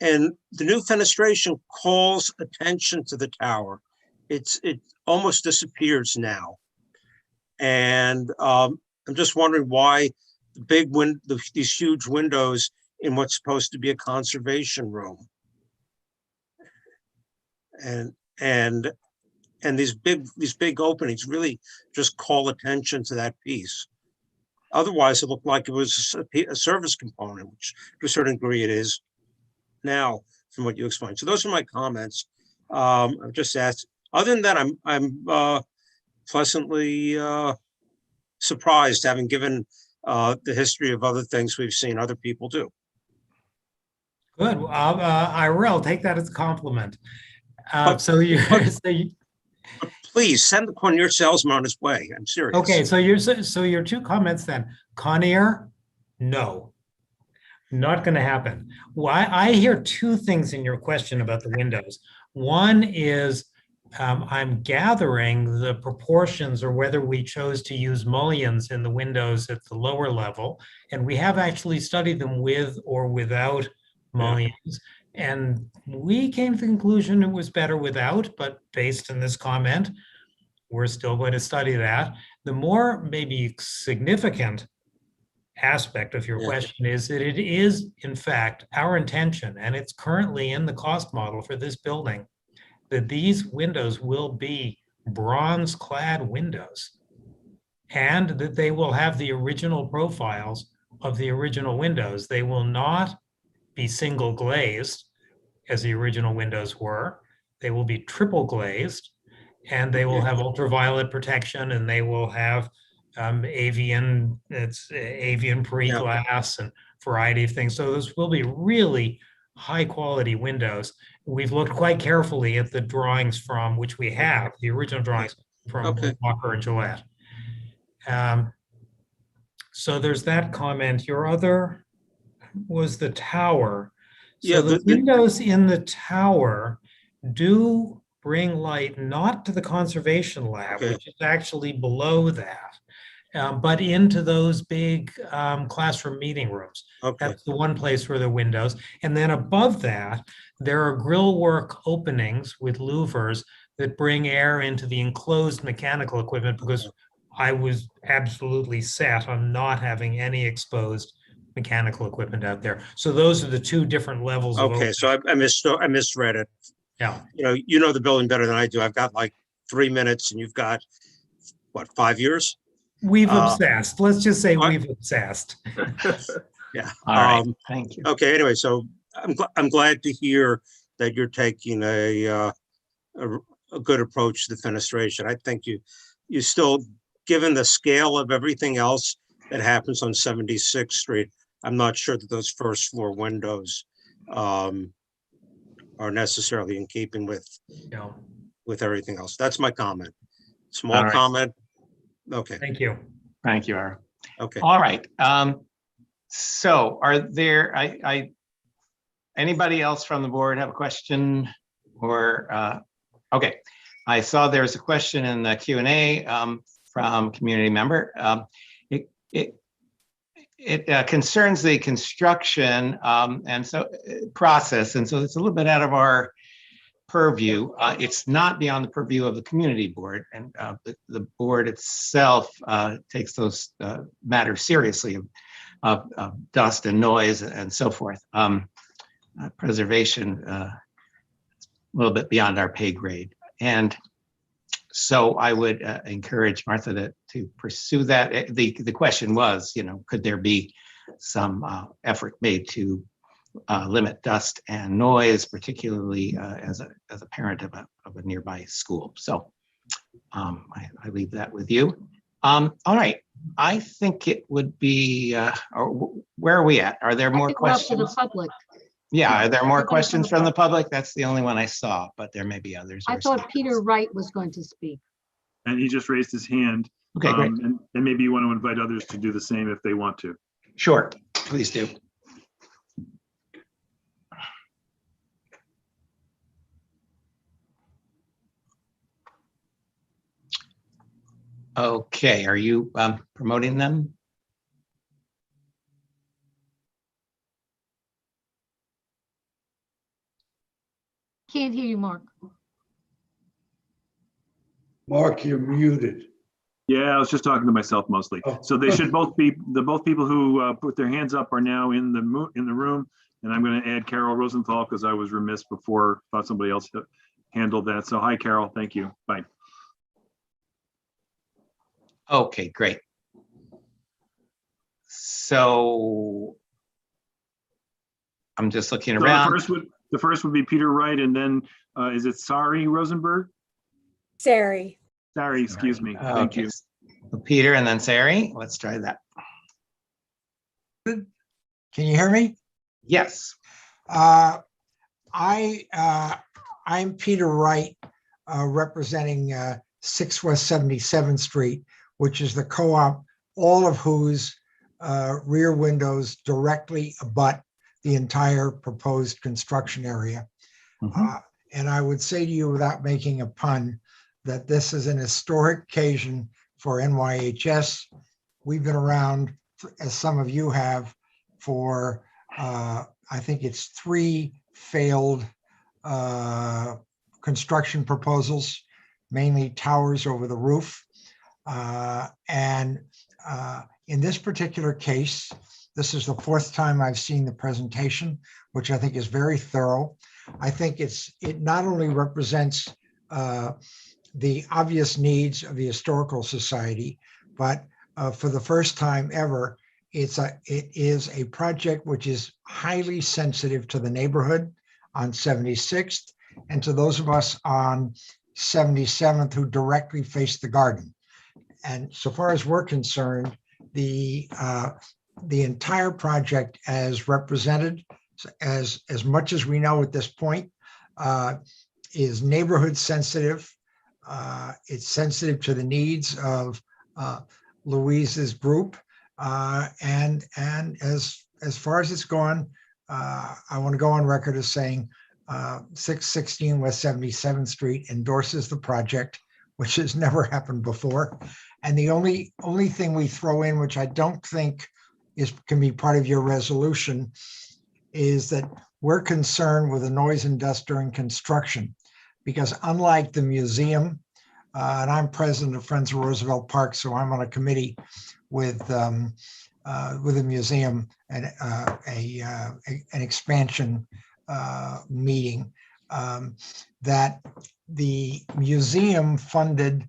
and the new fenestration calls attention to the tower. It almost disappears now. And I'm just wondering why these huge windows in what's supposed to be a conservation room. And these big openings really just call attention to that piece. Otherwise, it looked like it was a service component, which to a certain degree it is now, from what you explained. So those are my comments. I've just asked. Other than that, I'm pleasantly surprised, having given the history of other things we've seen other people do. Good. I will take that as a compliment. So you please send the Conair salesman on his way. I'm serious. Okay, so your two comments then. Conair, no, not going to happen. Well, I hear two things in your question about the windows. One is I'm gathering the proportions, or whether we chose to use mullions in the windows at the lower level, and we have actually studied them with or without mullions. And we came to the conclusion it was better without, but based on this comment, we're still going to study that. The more maybe significant aspect of your question is that it is, in fact, our intention, and it's currently in the cost model for this building, that these windows will be bronze-clad windows, and that they will have the original profiles of the original windows. They will not be single glazed, as the original windows were. They will be triple glazed, and they will have ultraviolet protection, and they will have avian pre-glass and variety of things. So those will be really high quality windows. We've looked quite carefully at the drawings from which we have, the original drawings from Walker and Gillette. So there's that comment. Your other was the tower. So the windows in the tower do bring light not to the conservation lab, which is actually below that, but into those big classroom meeting rooms. That's the one place where the windows. And then above that, there are grillwork openings with louvers that bring air into the enclosed mechanical equipment, because I was absolutely set on not having any exposed mechanical equipment out there. So those are the two different levels of opening. So I misread it. Yeah. You know the building better than I do. I've got like 3 minutes, and you've got what, 5 years? We've obsessed. Let's just say we've obsessed. Yeah. All right. Thank you. Okay. Anyway, so I'm glad to hear that you're taking a good approach to the fenestration. I think you still, given the scale of everything else that happens on 76th Street, I'm not sure that those first floor windows are necessarily in keeping with everything else. That's my comment. Small comment. Okay. Thank you. Thank you, Ira. Okay. All right. So are there, anybody else from the board have a question or, okay. I saw there's a question in the Q&A from community member. It concerns the construction and so process, and so it's a little bit out of our purview. It's not beyond the purview of the community board, and the board itself takes those matters seriously of dust and noise and so forth. Preservation a little bit beyond our pay grade, and so I would encourage Martha to pursue that. The question was, could there be some effort made to limit dust and noise, particularly as a parent of a nearby school? So I leave that with you. All right, I think it would be. Where are we at? Are there more questions? To the public. Yeah, are there more questions from the public? That's the only one I saw, but there may be others. I thought Peter Wright was going to speak. And he just raised his hand. Okay, great. And maybe you want to invite others to do the same if they want to. Sure, please do. Okay, are you promoting them? Can't hear you, Mark. Mark, you're muted. Yeah, I was just talking to myself mostly. So they should both be, the both people who put their hands up are now in the room. And I'm going to add Carol Rosenthal because I was remiss before, thought somebody else handled that. So hi, Carol. Thank you. Bye. Okay, great. So I'm just looking So around. the first would be Peter Wright, and then is it Sari Rosenberg? Sari. Sari, excuse me. Thank you. So Peter and then Sari. Let's try that. Can you hear me? Yes. I'm Peter Wright, representing 6 West 77th Street, which is the co-op, all of whose rear windows directly abut the entire proposed construction area. And I would say to you, without making a pun, that this is an historic occasion for NYHS. We've been around, as some of you have, for I think it's 3 failed construction proposals, mainly towers over the roof. And in this particular case, this is the 4th time I've seen the presentation, which I think is very thorough. I think it not only represents the obvious needs of the Historical Society, but for the first time ever, it is a project which is highly sensitive to the neighborhood on 76th and to those of us on 77th who directly face the garden. And so far as we're concerned, the entire project as represented, as much as we know at this point, is neighborhood sensitive. It's sensitive to the needs of Louise's group. And as far as it's gone, I want to go on record as saying 616 West 77th Street endorses the project, which has never happened before. And the only thing we throw in, which I don't think can be part of your resolution, is that we're concerned with the noise and dust during construction, because unlike the museum, and I'm president of Friends of Roosevelt Park, so I'm on a committee with the museum and an expansion meeting, that the museum funded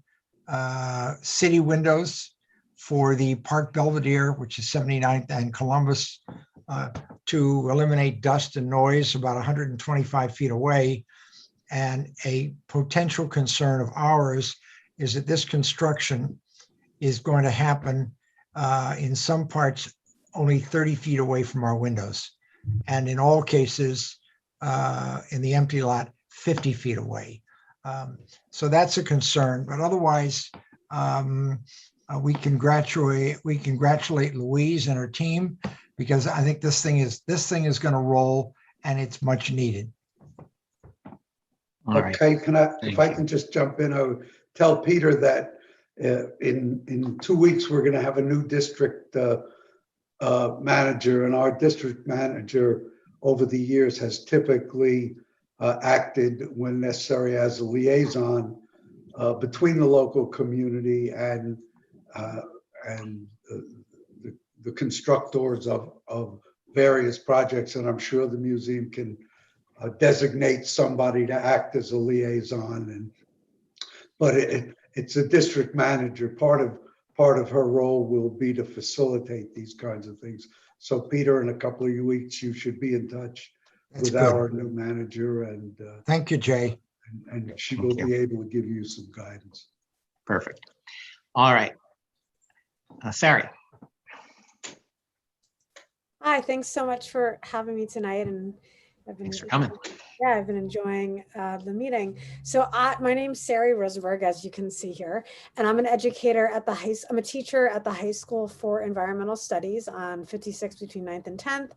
city windows for the Park Belvedere, which is 79th and Columbus, to eliminate dust and noise about 125 feet away. And a potential concern of ours is that this construction is going to happen in some parts only 30 feet away from our windows. And in all cases, in the empty lot, 50 feet away. So that's a concern, but otherwise, we congratulate Louise and her team, because I think this thing is going to roll, and it's much needed. Okay, if I can just jump in, I would tell Peter that in 2 weeks, we're going to have a new district manager, and our district manager over the years has typically acted when necessary as a liaison between the local community and the constructors of various projects. And I'm sure the museum can designate somebody to act as a liaison. But it's a district manager. Part of her role will be to facilitate these kinds of things. So Peter, in a couple of weeks, you should be in touch with our new manager, and thank you, Jay. And she will be able to give you some guidance. Perfect. All right. Sari. Hi, thanks so much for having me tonight. And thanks for coming. Yeah, I've been enjoying the meeting. So my name's Sari Rosenberg, as you can see here, and I'm an educator at I'm a teacher at the High School for Environmental Studies on 56 between 9th and 10th,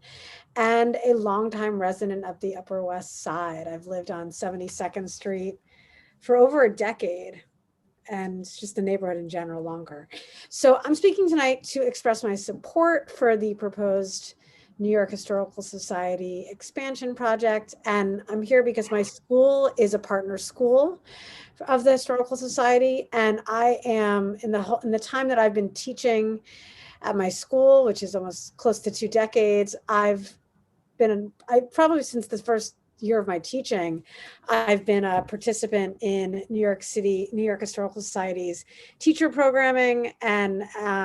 and a longtime resident of the Upper West Side. I've lived on 72nd Street for over a decade. and just the neighborhood in general longer. So I'm speaking tonight to express my support for the proposed New York Historical Society expansion project. And I'm here because my school is a partner school of the Historical Society. And I am in the time that I've been teaching at my school, which is almost close to 2 decades, I've probably since the first year of my teaching, I've been a participant in New York Historical Society's teacher programming and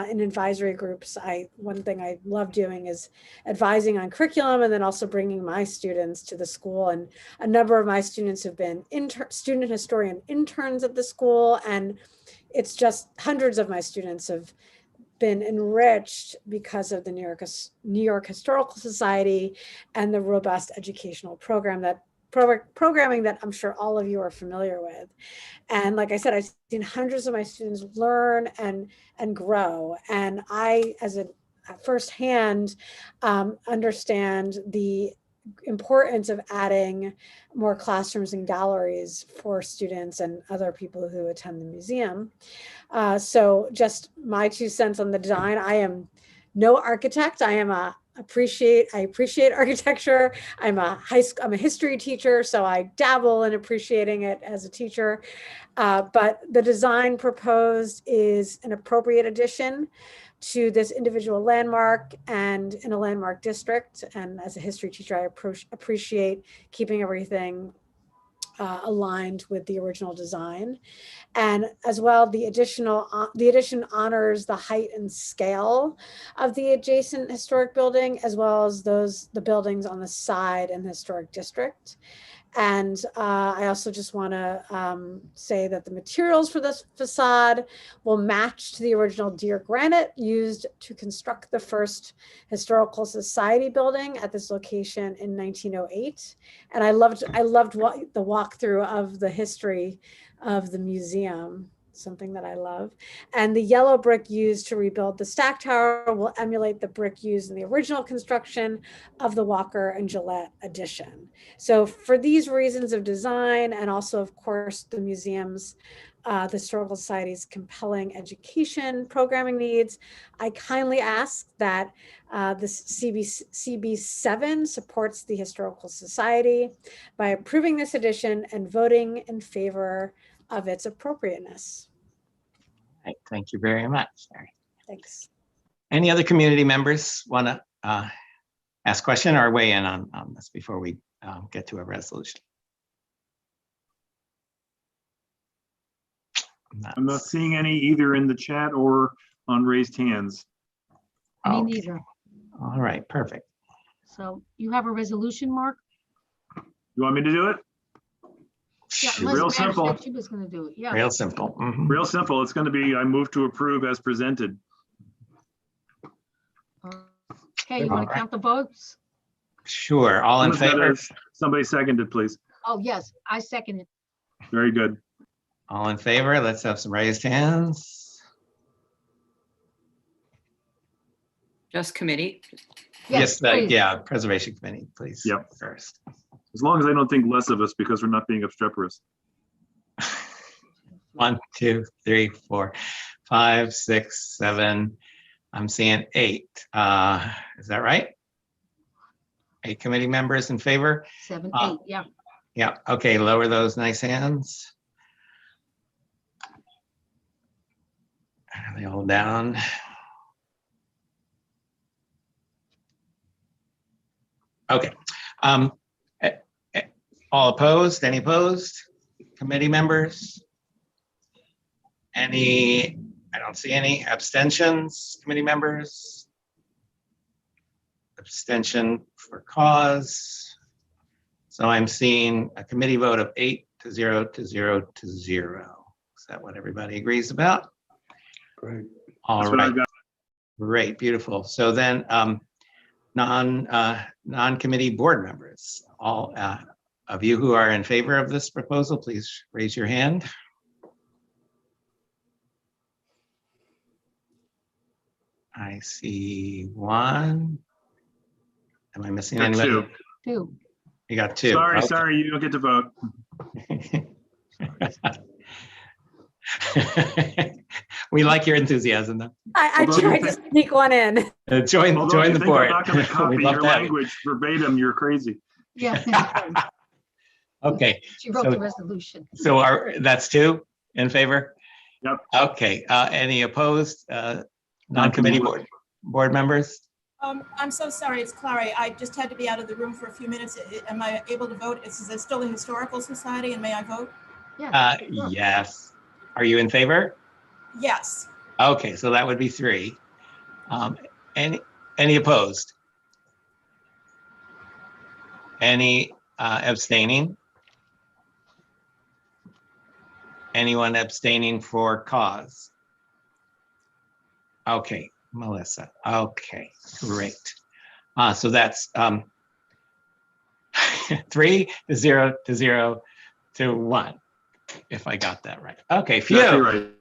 in advisory groups. One thing I love doing is advising on curriculum and then also bringing my students to the school. And a number of my students have been student historian interns at the school. And it's just hundreds of my students have been enriched because of the New York Historical Society and the robust educational programming that I'm sure all of you are familiar with. And like I said, I've seen hundreds of my students learn and grow. And I, as a firsthand, understand the importance of adding more classrooms and galleries for students and other people who attend the museum. So just my 2 cents on the design. I am no architect. I appreciate architecture. I'm a history teacher, so I dabble in appreciating it as a teacher. But the design proposed is an appropriate addition to this individual landmark and in a landmark district. And as a history teacher, I appreciate keeping everything aligned with the original design. And as well, the addition honors the height and scale of the adjacent historic building, as well as the buildings on the side in the historic district. And I also just want to say that the materials for this facade will match to the original deer granite used to construct the first Historical Society building at this location in 1908. And I loved the walkthrough of the history of the museum, something that I love. And the yellow brick used to rebuild the Stack Tower will emulate the brick used in the original construction of the Walker and Gillette addition. So for these reasons of design, and also of course the museum's, the Historical Society's compelling education programming needs, I kindly ask that the CB7 supports the Historical Society by approving this addition and voting in favor of its appropriateness. Right, thank you very much, Mary. Thanks. Any other community members want to ask a question or weigh in on this before we get to a resolution? I'm not seeing any either in the chat or on raised hands. Me Okay. neither. All right, perfect. So you have a resolution, Mark? You want me to do it? Yeah, Sure. unless Real Mary said simple. She was going to do it. Yeah. Real simple. Mhm. Real simple. It's going to be, I move to approve as presented. Okay, you want to count the votes? Sure. All in favor? Somebody seconded, please. Oh, yes, I second it. Very good. All in favor? Let's have some raised hands. Just committee. Yes, please. yeah, Preservation Committee, please. Yep. First. As long as I don't think less of us because we're not being obstreperous. 1, 2, 3, 4, 5, 6, 7. I'm seeing 8. Is that right? 8 committee members in favor? 7, 8, yeah. Yeah, okay, lower those nice hands. Are they all down? Okay. All opposed? Any opposed? Committee members? Any? I don't see any abstentions. Committee members? Abstention for cause. So I'm seeing a committee vote of 8 to 0 to 0 to 0. Is that what everybody agrees about? Great. All That's what right. I've got. Great, beautiful. So then non-committee board members, all of you who are in favor of this proposal, please raise your hand. I see 1. Am I missing Got anybody? 2. 2. You got 2. Sorry, Okay. sorry, you don't get to vote. We like your enthusiasm, though. I Although you tried to think- sneak one in. Join Although if the you think I'm board. not going to copy We'd love your to have you. language verbatim, you're crazy. Yeah. Okay, She wrote So- the resolution. so that's 2 in favor? Yep. Okay, any opposed? Non-committee board members? I'm so sorry, it's Clary. I just had to be out of the room for a few minutes. Am I able to vote? Is it still the Historical Society and may I vote? Yes. Are you in favor? Yes. Okay, so that would be 3. Any opposed? Any abstaining? Anyone abstaining for cause? Okay, Melissa. Okay, great. So that's 3 to 0 to 0 to 1, if I got that right. Okay, phew. Exactly right.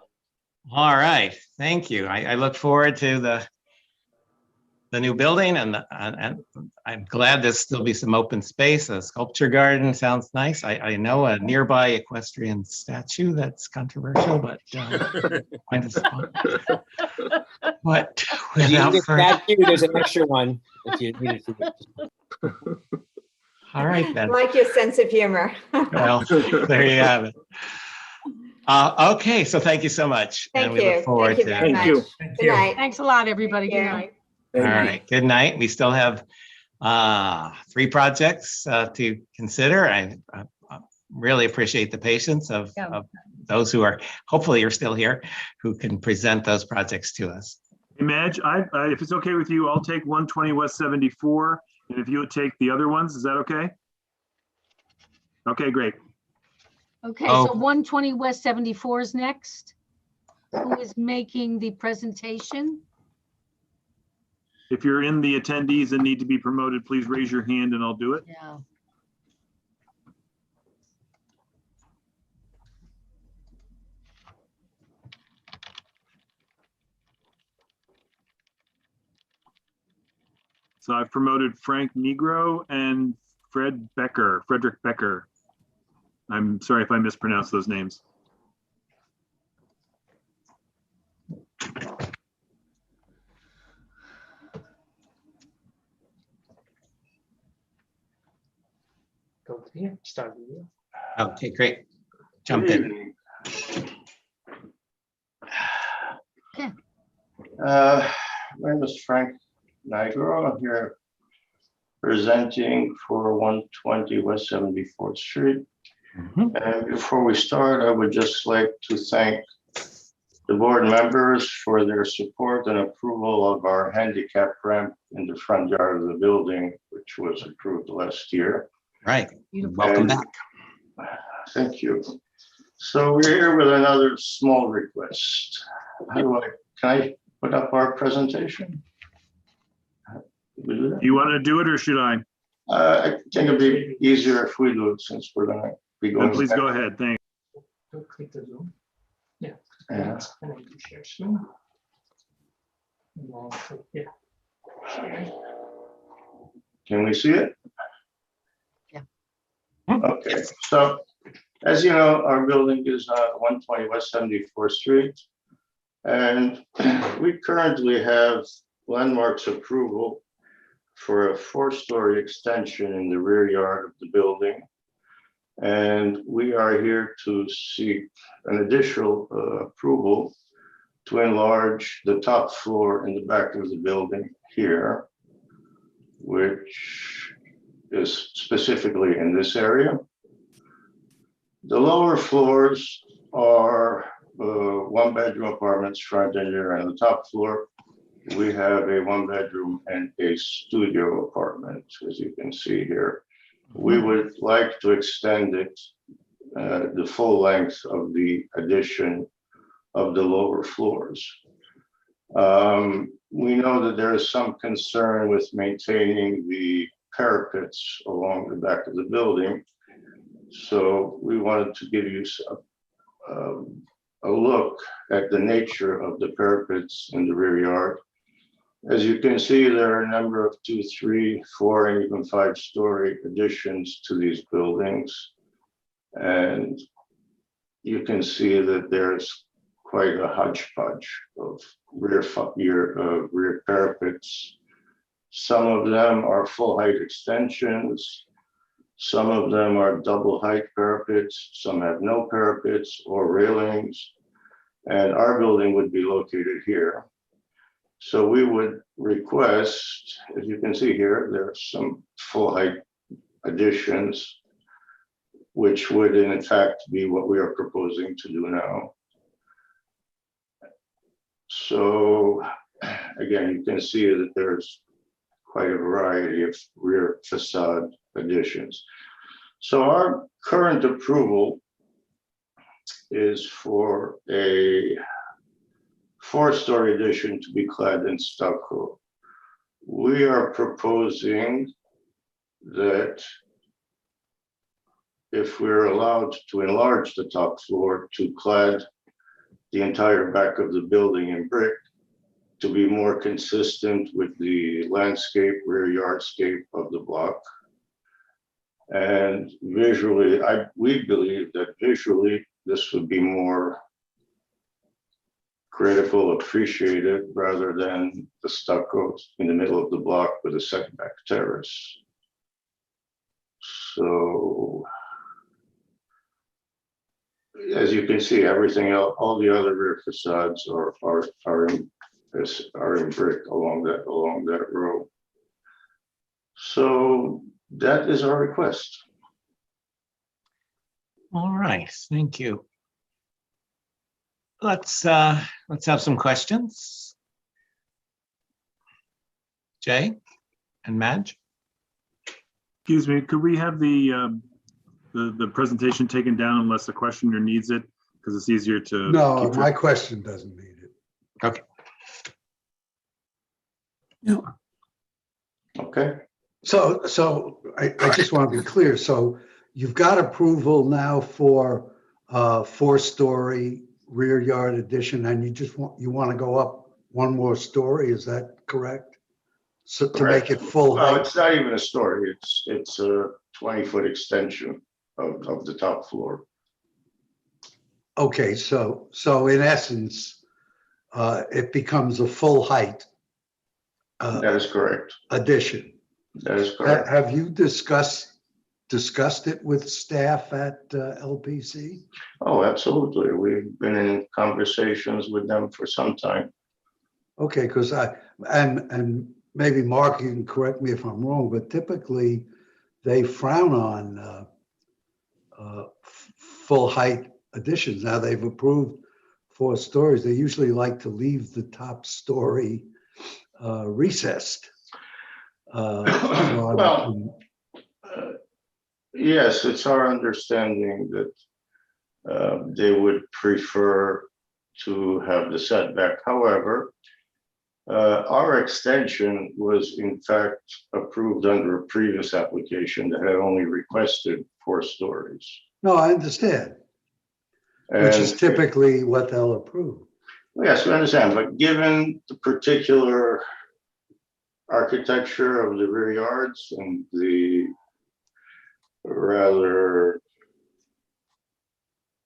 All right, thank you. I look forward to the new building, and I'm glad there's still be some open space. A sculpture garden sounds nice. I know a nearby equestrian statue that's controversial, but kind of fun. But If you without need a further, statue, there's an extra one if you need it. all right then. Like your sense of humor. Well, there you have it. Okay, so thank you so much. Thank and we you. look forward Thank you to very much. Good night. Thanks a lot, everybody. Good Thank you. night. All right, good night. We still have 3 projects to consider. I really appreciate the patience of those who are, hopefully you're still here, who can present those projects to us. Hey, Madge, if it's okay with you, I'll take 120 West 74, and if you would take the other ones, is that okay? Okay, great. Okay, Oh. so 120 West 74 is next. Who is making the presentation? If you're in the attendees and need to be promoted, please raise your hand and I'll do it. Yeah. So I've promoted Frank Negro and Frederick Becker. I'm sorry if I mispronounced those names. Go to here, start video. Okay, great. Jump in. Okay. My name is Frank Nigro. I'm here presenting for 120 West 74th Street. And before we start, I would just like to thank the board members for their support and approval of our handicap ramp in the front yard of the building, which was approved last year. Right. Welcome back. Thank you. So we're here with another small request. Can I put up our presentation? Do you want to do it or should I? I think it'd be easier if we do it since we're going to be going. Please go ahead. Thanks. Go click the Zoom. Yeah. Yeah. And then do share screen. And then click here. Share. Can we see it? Yeah. Okay, so as you know, our building is 120 West 74th Street. And we currently have Landmark's approval for a 4-story extension in the rear yard of the building. And we are here to seek an additional approval to enlarge the top floor in the back of the building here, which is specifically in this area. The lower floors are 1-bedroom apartments, front and rear, and the top floor we have a 1-bedroom and a studio apartment, as you can see here. We would like to extend it the full length of the addition of the lower floors. We know that there is some concern with maintaining the parapets along the back of the building. So we wanted to give you a look at the nature of the parapets in the rear yard. As you can see, there are a number of 2, 3, 4, and even 5-story additions to these buildings. And you can see that there's quite a hodgepodge of rear parapets. Some of them are full height extensions. Some of them are double height parapets. Some have no parapets or railings. And our building would be located here. So we would request, as you can see here, there are some full height additions, which would in fact be what we are proposing to do now. So again, you can see that there's quite a variety of rear facade additions. So our current approval is for a 4-story addition to be clad in stucco. We are proposing that if we're allowed to enlarge the top floor to clad the entire back of the building in brick to be more consistent with the landscape, rear yardscape of the block. And visually, we believe that visually this would be more critical, appreciated, rather than the stucco in the middle of the block with a setback terrace. So, as you can see, everything else, all the other rear facades are in brick along that row. So that is our request. All right, thank you. Let's have some questions. Jay and Madge. Excuse me, could we have the presentation taken down unless the questioner needs it? Because it's easier to. No, my question doesn't need it. Okay. No. Okay. So I just want to be clear. So you've got approval now for 4-story rear yard addition, and you want to go up one more story. Is that correct? So to make it full height? Well, it's not even a story. It's a 20-foot extension of the top floor. Okay, so in essence, it becomes a full height. That is correct. Addition. That is correct. Have you discussed it with staff at LPC? Oh, absolutely. We've been in conversations with them for some time. Okay, because and maybe Mark, you can correct me if I'm wrong, but typically they frown on full height additions. Now they've approved 4 stories. They usually like to leave the top story recessed. Yes, it's our understanding that they would prefer to have the setback. However, our extension was in fact approved under a previous application that had only requested 4 stories. No, I understand. Which is typically what they'll approve. Yes, we understand, but given the particular architecture of the rear yards and the rather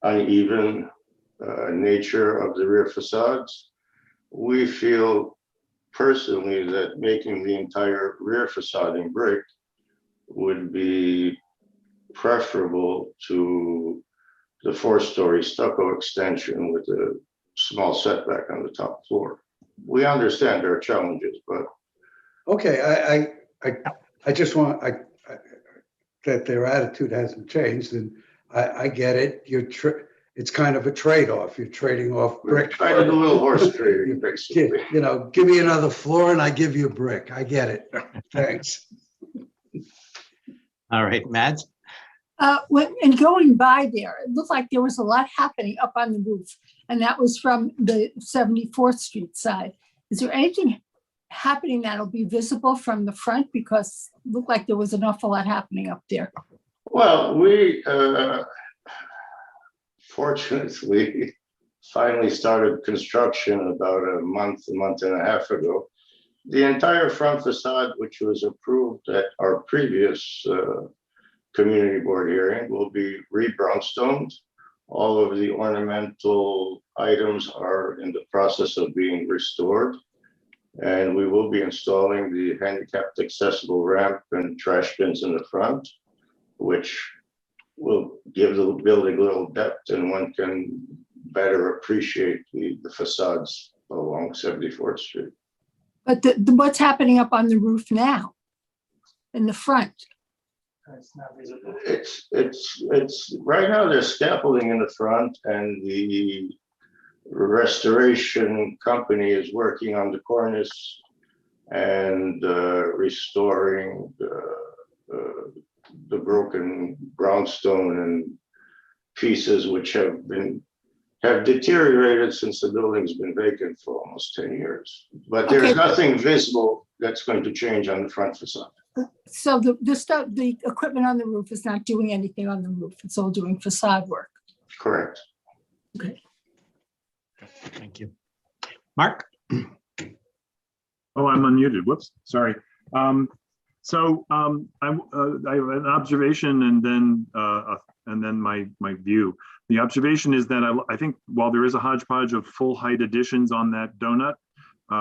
uneven nature of the rear facades, we feel personally that making the entire rear facade in brick would be preferable to the 4-story stucco extension with a small setback on the top floor. We understand there are challenges, but okay, I just want that their attitude hasn't changed, and I get it. It's kind of a trade-off. You're trading off brick. Kind of a little horse trading, basically. You know, give me another floor and I give you a brick. I get it. Thanks. All right, Mads. And going by there, it looked like there was a lot happening up on the roof, and that was from the 74th Street side. Is there anything happening that'll be visible from the front? Because it looked like there was an awful lot happening up there. well, we fortunately finally started construction about a month and a half ago. The entire front facade, which was approved at our previous community board hearing, will be re-brownstoned All of the ornamental items are in the process of being restored. And we will be installing the handicapped accessible ramp and trash bins in the front, which will give the building a little depth, and one can better appreciate the facades along 74th Street. But what's happening up on the roof now in the front? It's not visible. It's right now there's scaffolding in the front, and the restoration company is working on the cornice and restoring the broken brownstone and pieces which have deteriorated since the building's been vacant for almost 10 years. But there's Okay. nothing visible that's going to change on the front facade. So the equipment on the roof is not doing anything on the roof. It's all doing facade work. Correct. Okay. Thank you. Mark? Oh, I'm unmuted. Whoops, sorry. I have an observation and then my view. The observation is that I think while there is a hodgepodge of full height additions on that donut,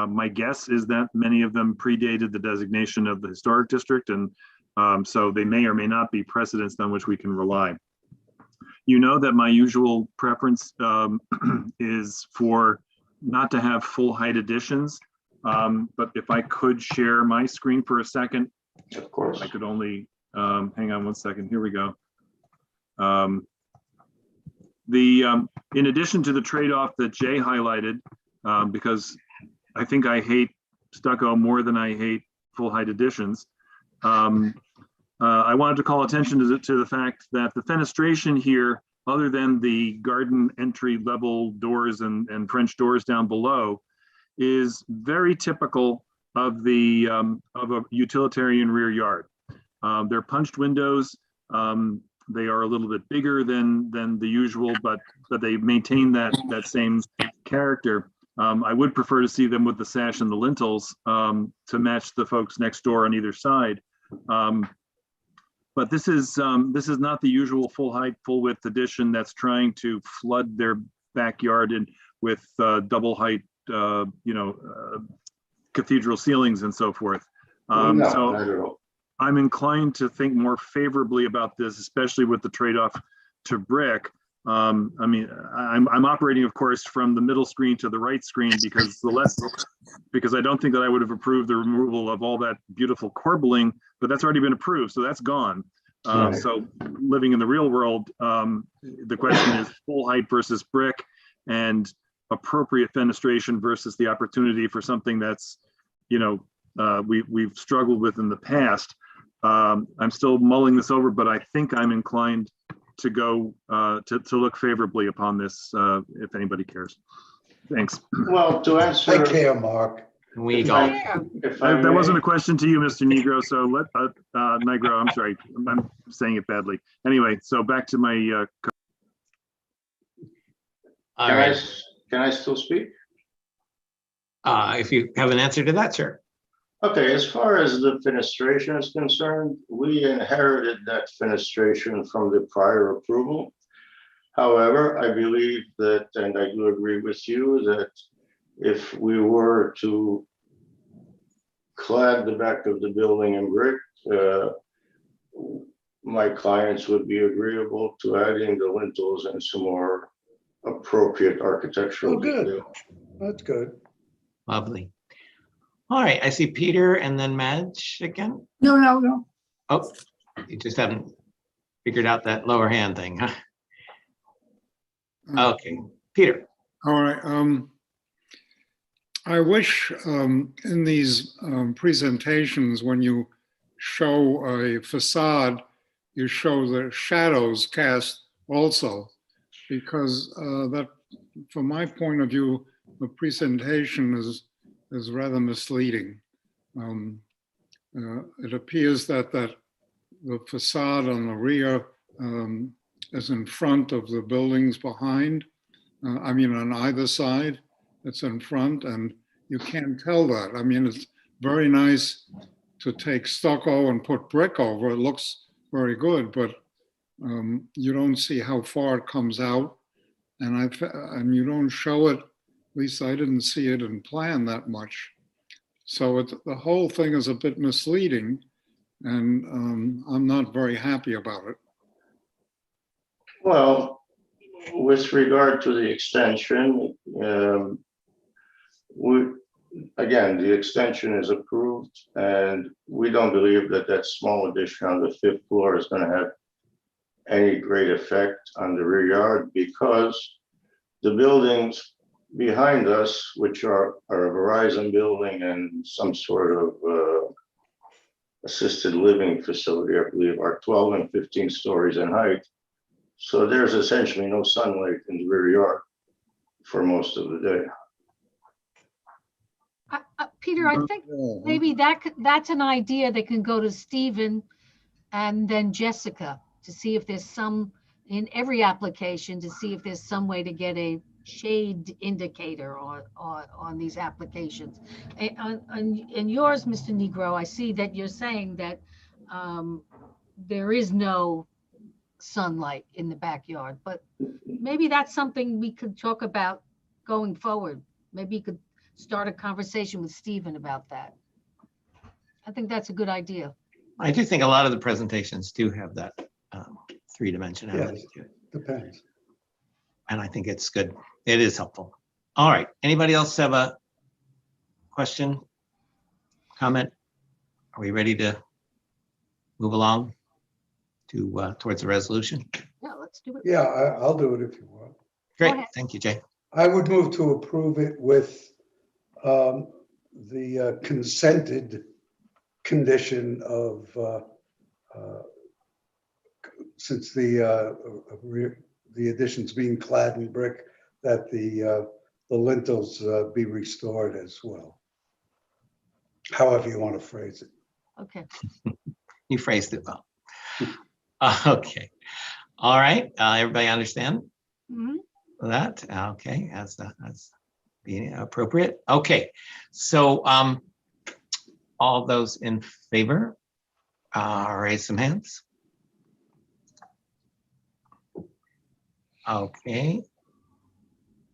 my guess is that many of them predated the designation of the historic district, and so they may or may not be precedents on which we can rely. You know that my usual preference is for not to have full height additions, but if I could share my screen for a second. Of course. I could only, hang on one second, here we go. In addition to the trade-off that Jay highlighted, because I think I hate stucco more than I hate full height additions, I wanted to call attention to the fact that the fenestration here, other than the garden entry level doors and French doors down below, is very typical of a utilitarian rear yard. They're punched windows. They are a little bit bigger than the usual, but they maintain that same character. I would prefer to see them with the sash and the lintels to match the folks next door on either side. But this is not the usual full height, full width addition that's trying to flood their backyard with double height, cathedral ceilings and so forth. No, not at all. I'm inclined to think more favorably about this, especially with the trade-off to brick. I'm operating, of course, from the middle screen to the right screen because I don't think that I would have approved the removal of all that beautiful corbelling, but that's already been approved, so that's gone. Right. So living in the real world, the question is full height versus brick and appropriate fenestration versus the opportunity for something that's, we've struggled with in the past. I'm still mulling this over, but I think I'm inclined to go to look favorably upon this if anybody cares. Thanks. Well, to answer. I care, Mark. That wasn't a question to you, Mr. Negro. So Negro, I'm sorry, I'm saying it badly. Anyway, so back to my. Can I still speak? If you have an answer to that, sir. Okay, as far as the fenestration is concerned, we inherited that fenestration from the prior approval. However, I believe that, and I do agree with you, that if we were to clad the back of the building in brick, my clients would be agreeable to adding the lintels and some more appropriate architectural good. detail. That's good. Lovely. All right, I see Peter and then Madge again. No. Oh, you just haven't figured out that lower hand thing, huh? Okay, Peter. All right. I wish in these presentations, when you show a facade, you show the shadows cast also, because that, from my point of view, the presentation is rather misleading. It appears that the facade on the rear is in front of the buildings behind. On either side, it's in front, and you can't tell that. It's very nice to take stucco and put brick over. It looks very good, but You don't see how far it comes out, and you don't show it. At least I didn't see it in plan that much. So the whole thing is a bit misleading, and I'm not very happy about it. Well, with regard to the extension, again, the extension is approved, and we don't believe that that small addition on the 5th floor is going to have any great effect on the rear yard, because the buildings behind us, which are a Verizon building and some sort of assisted living facility, I believe, are 12 and 15 stories in height. So there's essentially no sunlight in the rear yard for most of the day. Peter, I think maybe that's an idea that can go to Stephen and then Jessica to see if there's some, in every application, to see if there's some way to get a shade indicator on these applications. And yours, Mr. Negro, I see that you're saying that there is no sunlight in the backyard, but maybe that's something we could talk about going forward. Maybe you could start a conversation with Stephen about that. I think that's a good idea. I do think a lot of the presentations do have that three-dimensionality to it. Depends. And I think it's good. It is helpful. All right. Anybody else have a question, comment? Are we ready to move along to towards the resolution? Yeah, let's do it. Yeah, I'll do it if you want. Great. Thank you, Jay. I would move to approve it with the consented condition of, since the addition's being clad in brick, that the lintels be restored as well. However you want to phrase it. Okay. You phrased it well. Okay. All right. Everybody understand that? Okay. That's being appropriate. Okay. So all those in favor, raise some hands. Okay.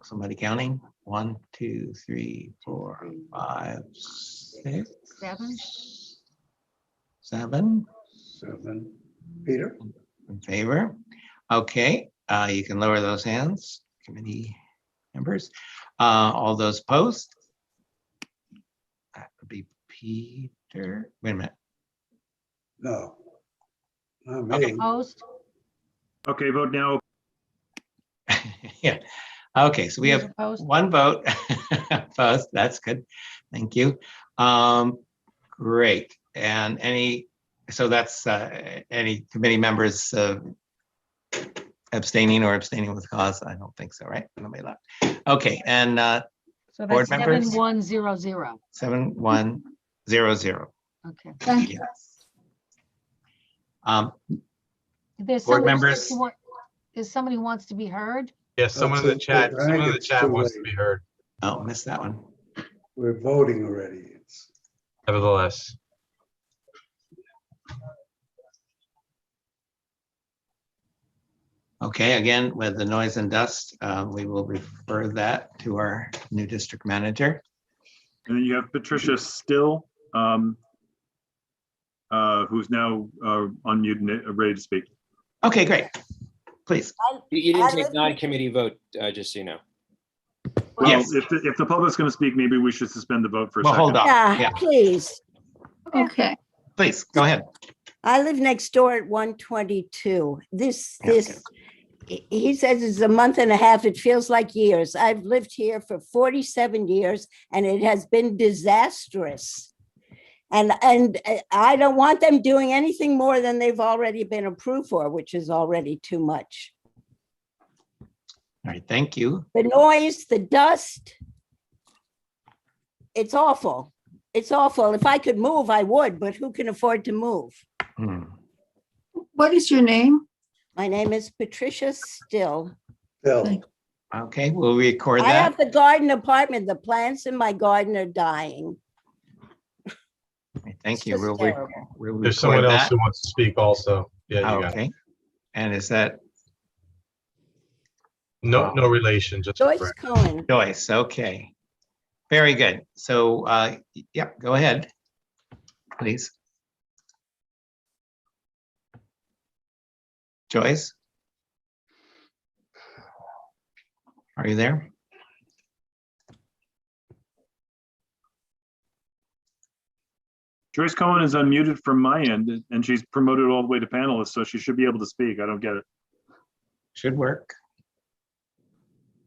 Somebody counting? 1, 2, 3, 4, 5, 6, 7. 7. Peter? In favor. Okay. You can lower those hands, committee members. All those opposed? That would be Peter. Wait a minute. No. Not me. Okay. Opposed? Okay, vote now. Yeah. Okay, so we have one vote opposed. That's good. Thank you. Great. And so that's any committee members abstaining or abstaining with cause? I don't think so, right? Nobody left. Okay, and So board that's members? 7100. 7100. Okay. Thank you. There's Board somebody members? There's somebody who wants to be heard. Yes, someone in the chat, someone in the chat wants to be heard. Oh, missed that one. We're voting already. Nevertheless. Okay, again, with the noise and dust, we will refer that to our new district manager. And then you have Patricia Still, who's now unmuted, ready to speak. Okay, great. Please. You didn't take non-committee vote, just so you know. Well, Yes. if the public's going to speak, maybe we should suspend the vote for a Well, second. hold on. Yeah. Please. Okay. Please, go ahead. I live next door at 122. He says it's a month and a half. It feels like years. I've lived here for 47 years and it has been disastrous. And I don't want them doing anything more than they've already been approved for, which is already too much. All right, thank you. The noise, the dust. It's awful. It's awful. If I could move, I would, but who can afford to move? What is your name? My name is Patricia Still. Okay, we'll record I that. have the garden apartment. The plants in my garden are dying. Thank you. just We'll terrible. we'll There's someone record else that. who wants to speak also. Yeah, you got it. Okay. And is that No, no relation, just a Joyce friend. Cohen. Joyce? Okay. Very good. So, yep, go ahead, please. Joyce? Are you there? Joyce Cohen is unmuted from my end, and she's promoted all the way to panelist, so she should be able to speak. I don't get it. Should work.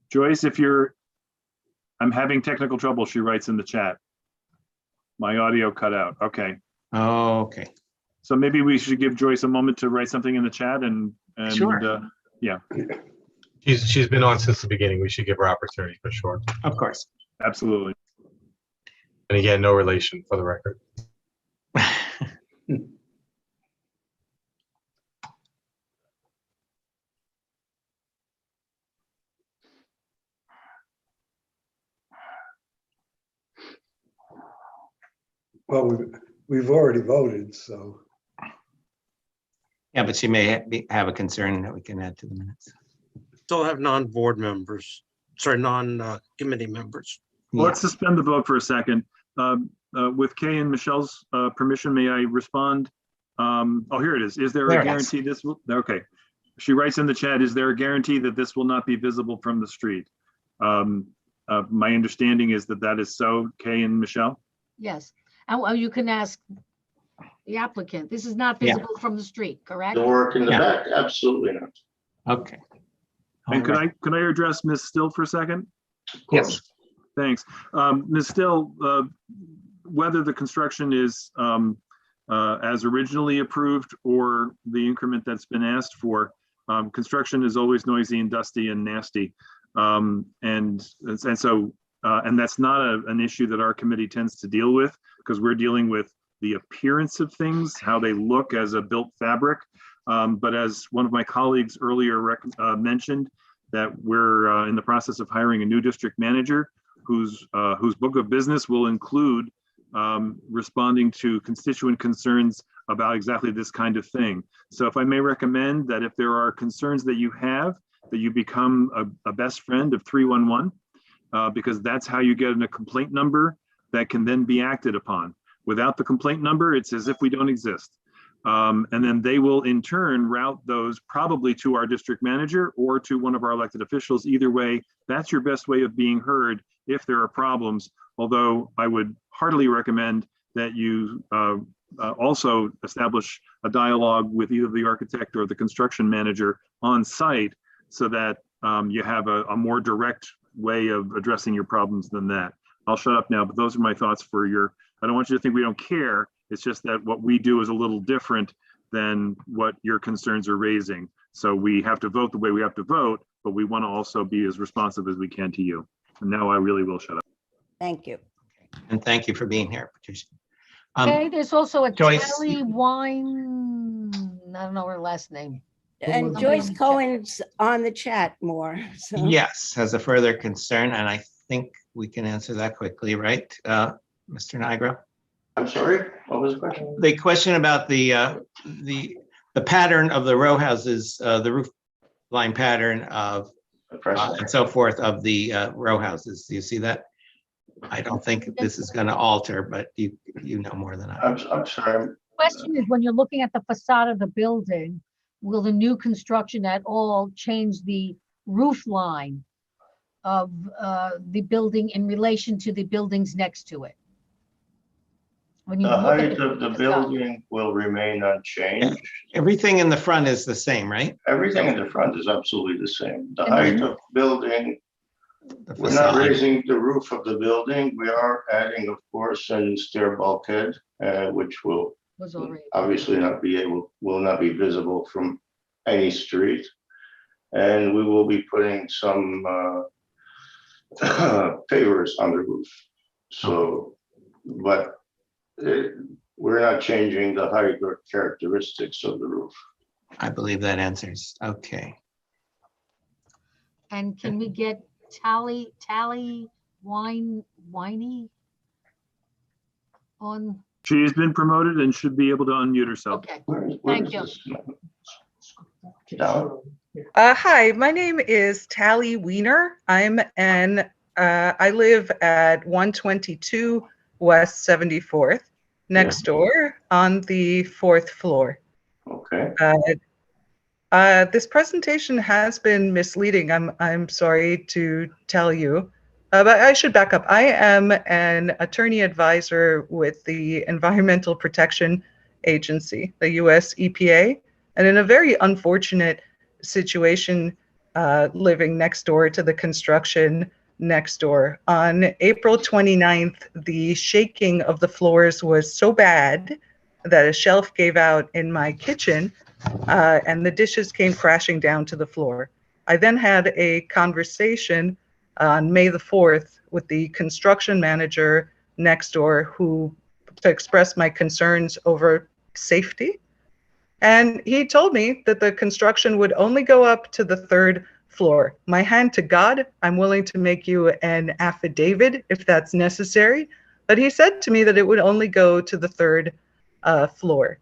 Joyce, I'm having technical trouble, she writes in the chat. My audio cut out. Okay. Oh, okay. So maybe we should give Joyce a moment to write something in the chat and Sure. Yeah. She's been on since the beginning. We should give her opportunity for sure. Of course. Absolutely. And again, no relation for the record. Well, we've already voted, so. Yeah, but she may have a concern that we can add to the minutes. Still have non-board members, sorry, non-committee members. Well, let's suspend the vote for a second. With Kay and Michelle's permission, may I respond? Oh, here it is. Is there a guarantee this will, okay. She writes in the chat, is there a guarantee that this will not be visible from the street? My understanding is that that is so, Kay and Michelle? Yes, and you can ask the applicant. This is not visible from the street, correct? The work in the back, absolutely not. Okay. And could I address Ms. Still for a second? Yes. Thanks. Ms. Still, whether the construction is as originally approved or the increment that's been asked for, construction is always noisy and dusty and nasty. And that's not an issue that our committee tends to deal with, because we're dealing with the appearance of things, how they look as a built fabric. But as one of my colleagues earlier mentioned, that we're in the process of hiring a new district manager whose book of business will include responding to constituent concerns about exactly this kind of thing. So if I may recommend that if there are concerns that you have, that you become a best friend of 311, because that's how you get a complaint number that can then be acted upon. Without the complaint number, it's as if we don't exist. And then they will in turn route those probably to our district manager or to one of our elected officials. Either way, that's your best way of being heard if there are problems. Although I would heartily recommend that you also establish a dialogue with either the architect or the construction manager on site, so that you have a more direct way of addressing your problems than that. I'll shut up now, but those are my thoughts for your, I don't want you to think we don't care. It's just that what we do is a little different than what your concerns are raising. So we have to vote the way we have to vote, but we want to also be as responsive as we can to you. And now I really will shut up. Thank you. And thank you for being here, Patricia. Okay, there's also a Joyce, Tally Wine, I don't know her last name. And Joyce Cohen's on the chat more. So. Yes, has a further concern, and I think we can answer that quickly, right? Mr. Nigra? I'm sorry, what was the question? The question about the pattern of the row houses, the roof line pattern of and so forth of the row houses. Do you see that? I don't think this is going to alter, but you know more than I do. I'm sorry. Question is, when you're looking at the facade of the building, will the new construction at all change the roof line of the building in relation to the buildings next to it? When you The look at height of the building will remain unchanged. Everything in the front is the same, right? Everything in the front is absolutely the same. The And height then- of building, The we're not facade. raising the roof of the building. We are adding, of course, a stair bulkhead, which will was already. obviously will not be visible from any street. And we will be putting some pavers on the roof. So, but we're not changing the height or characteristics of the roof. I believe that answers. Okay. And can we get Tally Winey on? She has been promoted and should be able to unmute herself. Okay, Where thank you. is this? Hi, my name is Tally Wiener. I live at 122 West 74th, next door on the 4th floor. Okay. This presentation has been misleading. I'm sorry to tell you, but I should back up. I am an attorney advisor with the Environmental Protection Agency, the US EPA, and in a very unfortunate situation, living next door to the construction next door. On April 29th, the shaking of the floors was so bad that a shelf gave out in my kitchen, and the dishes came crashing down to the floor. I then had a conversation on May the 4th with the construction manager next door to express my concerns over safety. And he told me that the construction would only go up to the 3rd floor. My hand to God, I'm willing to make you an affidavit if that's necessary. But he said to me that it would only go to the 3rd floor.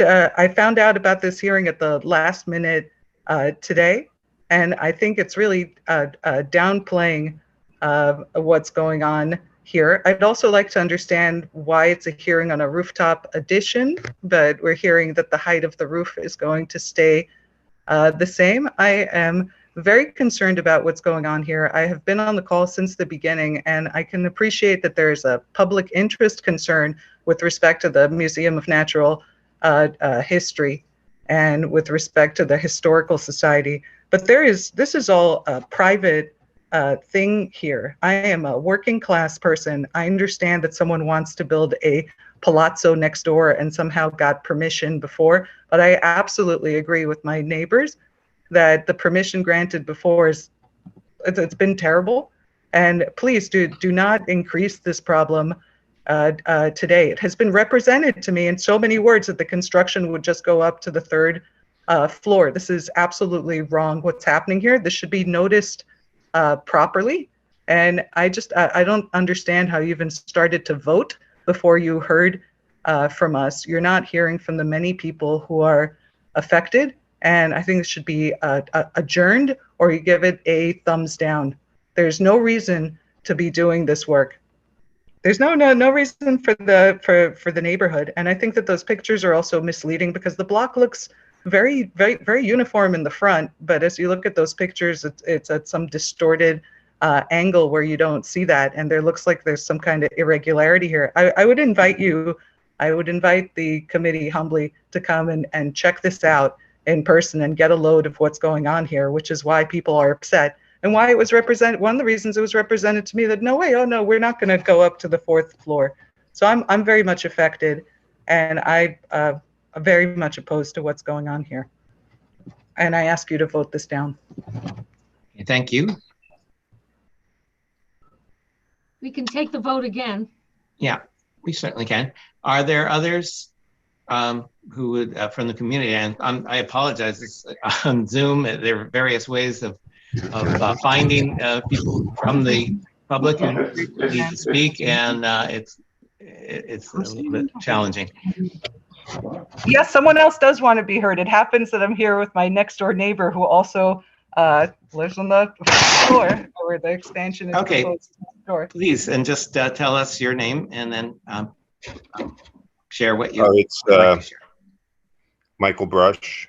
I found out about this hearing at the last minute today, and I think it's really downplaying what's going on here. I'd also like to understand why it's a hearing on a rooftop addition, but we're hearing that the height of the roof is going to stay the same. I am very concerned about what's going on here. I have been on the call since the beginning, and I can appreciate that there's a public interest concern with respect to the Museum of Natural History and with respect to the Historical Society. But this is all a private thing here. I am a working class person. I understand that someone wants to build a palazzo next door and somehow got permission before, but I absolutely agree with my neighbors that the permission granted before it's been terrible. And please do not increase this problem today. It has been represented to me in so many words that the construction would just go up to the 3rd floor. This is absolutely wrong what's happening here. This should be noticed properly. And I don't understand how you even started to vote before you heard from us. You're not hearing from the many people who are affected. And I think it should be adjourned, or you give it a thumbs down. There's no reason to be doing this work. There's no reason for the neighborhood. And I think that those pictures are also misleading because the block looks very, very, very uniform in the front. But as you look at those pictures, it's at some distorted angle where you don't see that. And there looks like there's some kind of irregularity here. I would invite the committee humbly to come and check this out in person and get a load of what's going on here, which is why people are upset and why it was represented. One of the reasons it was represented to me that no way, oh no, we're not going to go up to the 4th floor. So I'm very much affected, and I'm very much opposed to what's going on here. And I ask you to vote this down. Thank you. We can take the vote again. Yeah, we certainly can. Are there others who would from the community? And I apologize, it's on Zoom. There are various ways of finding people from the public who need to speak, and it's a little bit challenging. Yes, someone else does want to be heard. It happens that I'm here with my next door neighbor who also lives on the floor where the expansion is Okay, proposed next door. Please, and just tell us your name and then share what you it's like to share. Michael Brush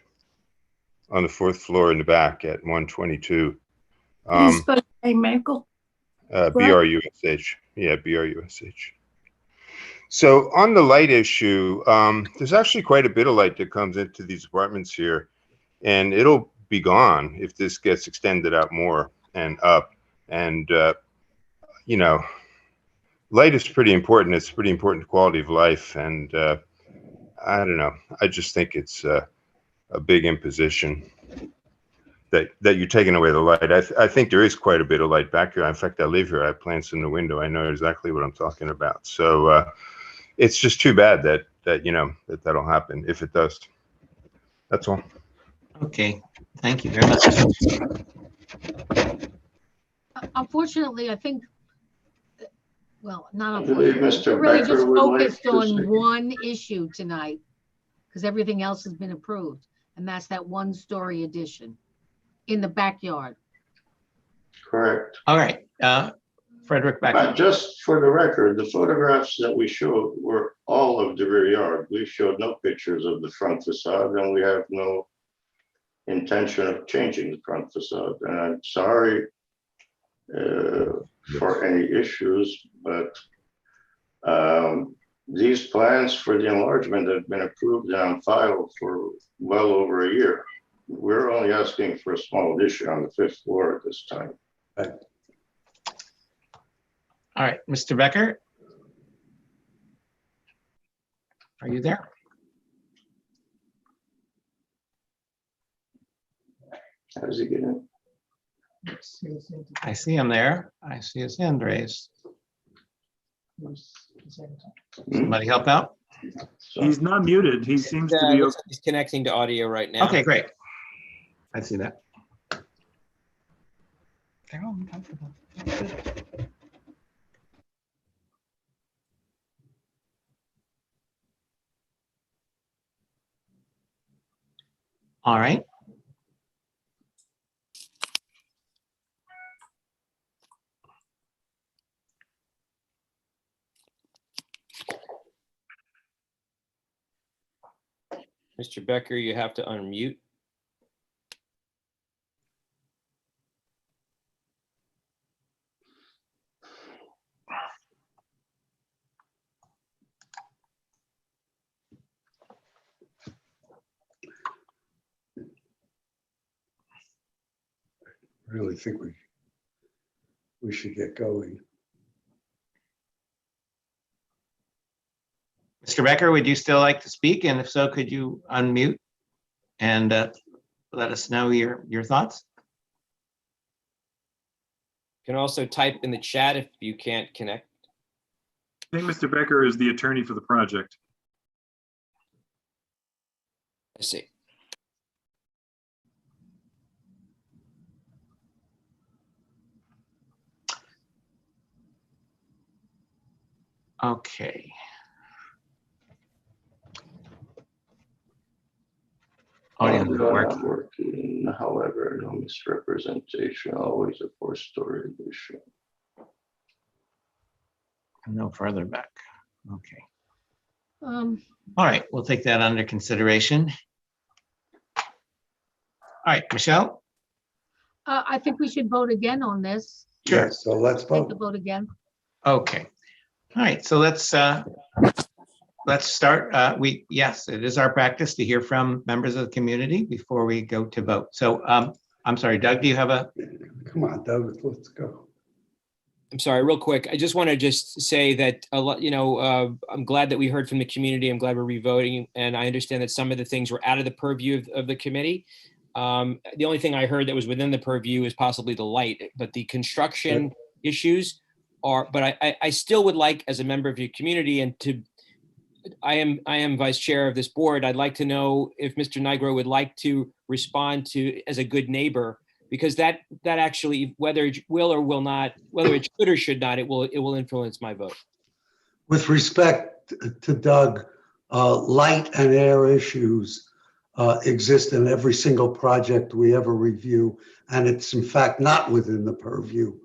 on the 4th floor in the back at 122. Please spell your name, Michael. BRUSH. Yeah, BRUSH. So on the light issue, there's actually quite a bit of light that comes into these apartments here, and it'll be gone if this gets extended out more and up. And, you know, light is pretty important. It's pretty important to quality of life. And I don't know. I just think it's a big imposition that you're taking away the light. I think there is quite a bit of light back here. In fact, I live here. I have plants in the window. I know exactly what I'm talking about. So it's just too bad that you know, that'll happen if it does. That's all. Okay. Thank you very much. Unfortunately, I think, well, not I believe unfortunately, Mr. we're really Becker just would like focused to on speak. one issue tonight because everything else has been approved. And that's that one-story addition in the backyard. Correct. All right, Frederick But Becker. just for the record, the photographs that we showed were all of the rear yard. We showed no pictures of the front facade, and we have no intention of changing the front facade. And I'm sorry for any issues, but these plans for the enlargement have been approved and on file for well over a year. We're only asking for a small addition on the 5th floor at this time. All right, Mr. Becker. Are you there? How does he get in? I see him there. I see his hand raised. Somebody help out? He's not muted. He seems to be. He's connecting to audio right now. Okay, great. I see that. They're all uncomfortable. All right. Mr. Becker, you have to unmute. I really think we should get going. Mr. Becker, would you still like to speak? And if so, could you unmute and let us know your thoughts? You can also type in the chat if you can't connect. I think Mr. Becker is the attorney for the project. I see. Okay. Audio's not working. Working. However, no misrepresentation, always a 4-story addition. No further back. Okay. Um, All right, we'll take that under consideration. All right, Michelle? I think we should vote again on this. Sure. So let's Take the vote. vote again. Okay. All right, so let's start. Yes, it is our practice to hear from members of the community before we go to vote. So I'm sorry, Doug, do you have a? Come on, Doug, let's go. I'm sorry, real quick. I just want to just say that a lot, I'm glad that we heard from the community. I'm glad we're revoting, and I understand that some of the things were out of the purview of the committee. The only thing I heard that was within the purview is possibly the light, but the construction issues are. But I still would like, as a member of your community, and I am vice chair of this board. I'd like to know if Mr. Nigro would like to respond to as a good neighbor, because that actually, whether it will or will not, whether it should or should not, it will influence my vote. With respect to Doug, light and air issues exist in every single project we ever review, and it's in fact not within the purview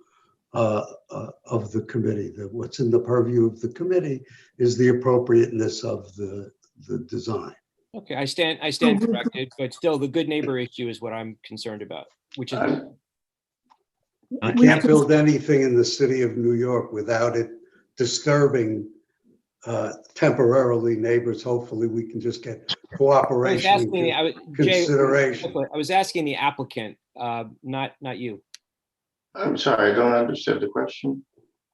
of the committee. What's in the purview of the committee is the appropriateness of the design. Okay, I stand corrected, but still, the good neighbor issue is what I'm concerned about, which is. You can't build anything in the city of New York without it disturbing temporarily neighbors. Hopefully we can just get cooperation and consideration. I was asking the applicant, not you. I'm sorry, I don't understand the question.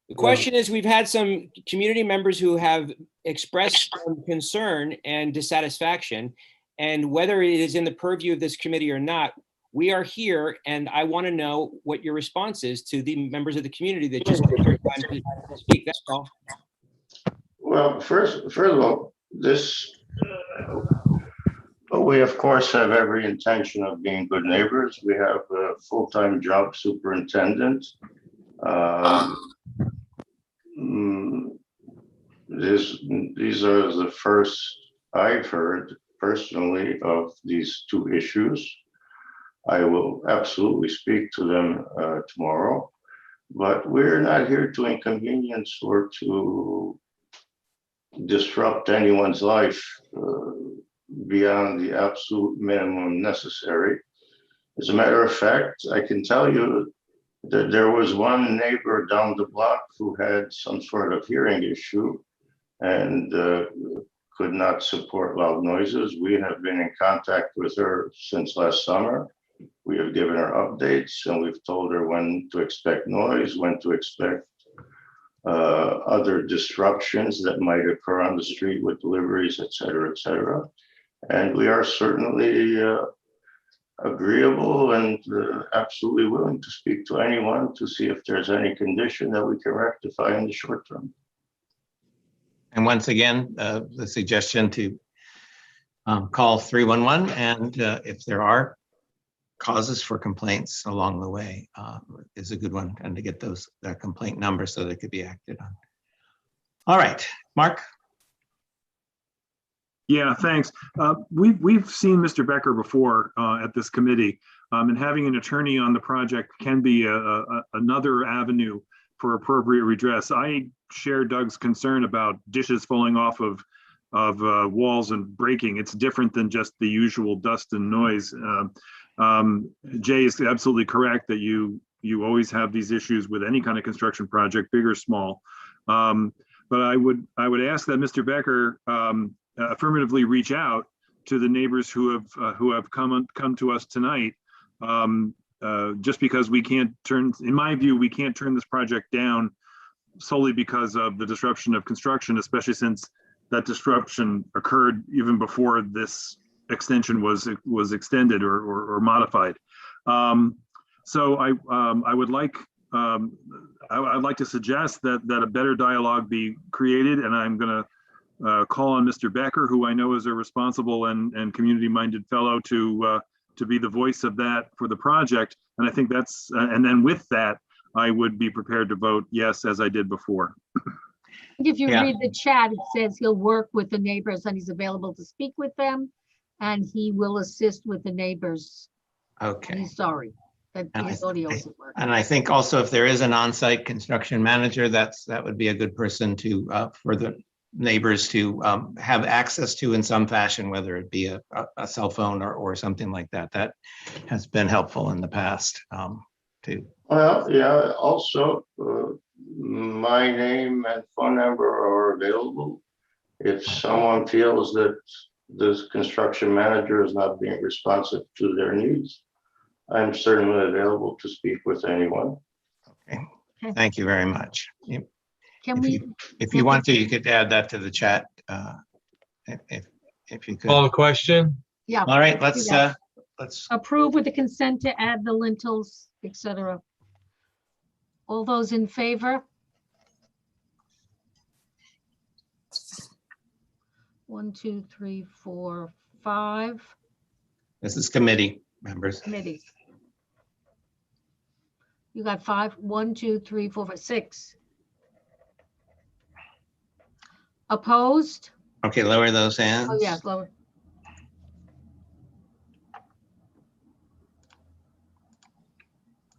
The question is, we've had some community members who have expressed some concern and dissatisfaction, and whether it is in the purview of this committee or not, we are here, and I want to know what your response is to the members of the community that just took their time to speak. That's all. Well, first of all, we of course have every intention of being good neighbors. We have a full-time job superintendent. These are the first I've heard personally of these two issues. I will absolutely speak to them tomorrow, but we're not here to inconvenience or to disrupt anyone's life beyond the absolute minimum necessary. As a matter of fact, I can tell you that there was one neighbor down the block who had some sort of hearing issue and could not support loud noises. We have been in contact with her since last summer. We have given her updates and we've told her when to expect noise, when to expect other disruptions that might occur on the street with deliveries, et cetera, et cetera. And we are certainly agreeable and absolutely willing to speak to anyone to see if there's any condition that we can rectify in the short term. And once again, the suggestion to call 311, and if there are causes for complaints along the way is a good one, and to get their complaint numbers so they could be acted on. All right, Mark. Yeah, thanks. We've seen Mr. Becker before at this committee, and having an attorney on the project can be another avenue for appropriate redress. I share Doug's concern about dishes falling off of walls and breaking. It's different than just the usual dust and noise. Jay is absolutely correct that you always have these issues with any kind of construction project, big or small. But I would ask that Mr. Becker affirmatively reach out to the neighbors who have come to us tonight. Just because we can't turn, in my view, we can't turn this project down solely because of the disruption of construction, especially since that disruption occurred even before this extension was extended or modified. So I would like I'd like to suggest that a better dialogue be created, and I'm going to call on Mr. Becker, who I know is a responsible and community-minded fellow, to be the voice of that for the project. And I think that's, and then with that, I would be prepared to vote yes, as I did before. If you read the chat, it says he'll work with the neighbors and he's available to speak with them, and he will assist with the neighbors. Okay. He's sorry that his audio isn't working. And I think also if there is an on-site construction manager, that would be a good person to for the neighbors to have access to in some fashion, whether it be a cell phone or something like that. That has been helpful in the past too. Well, yeah, also my name and phone number are available. If someone feels that this construction manager is not being responsive to their needs, I'm certainly available to speak with anyone. Okay, thank you very much. If Can you want to, you could add that to the chat. If you could. Call a question. Yeah. All right, let's approve with the consent to add the lintels, etc. All those in favor? 1, 2, 3, 4, 5. This is committee members. Committee. You got 5. 1, 2, 3, 4, 5, 6. Opposed? Okay, lower those hands. Oh, yeah, lower.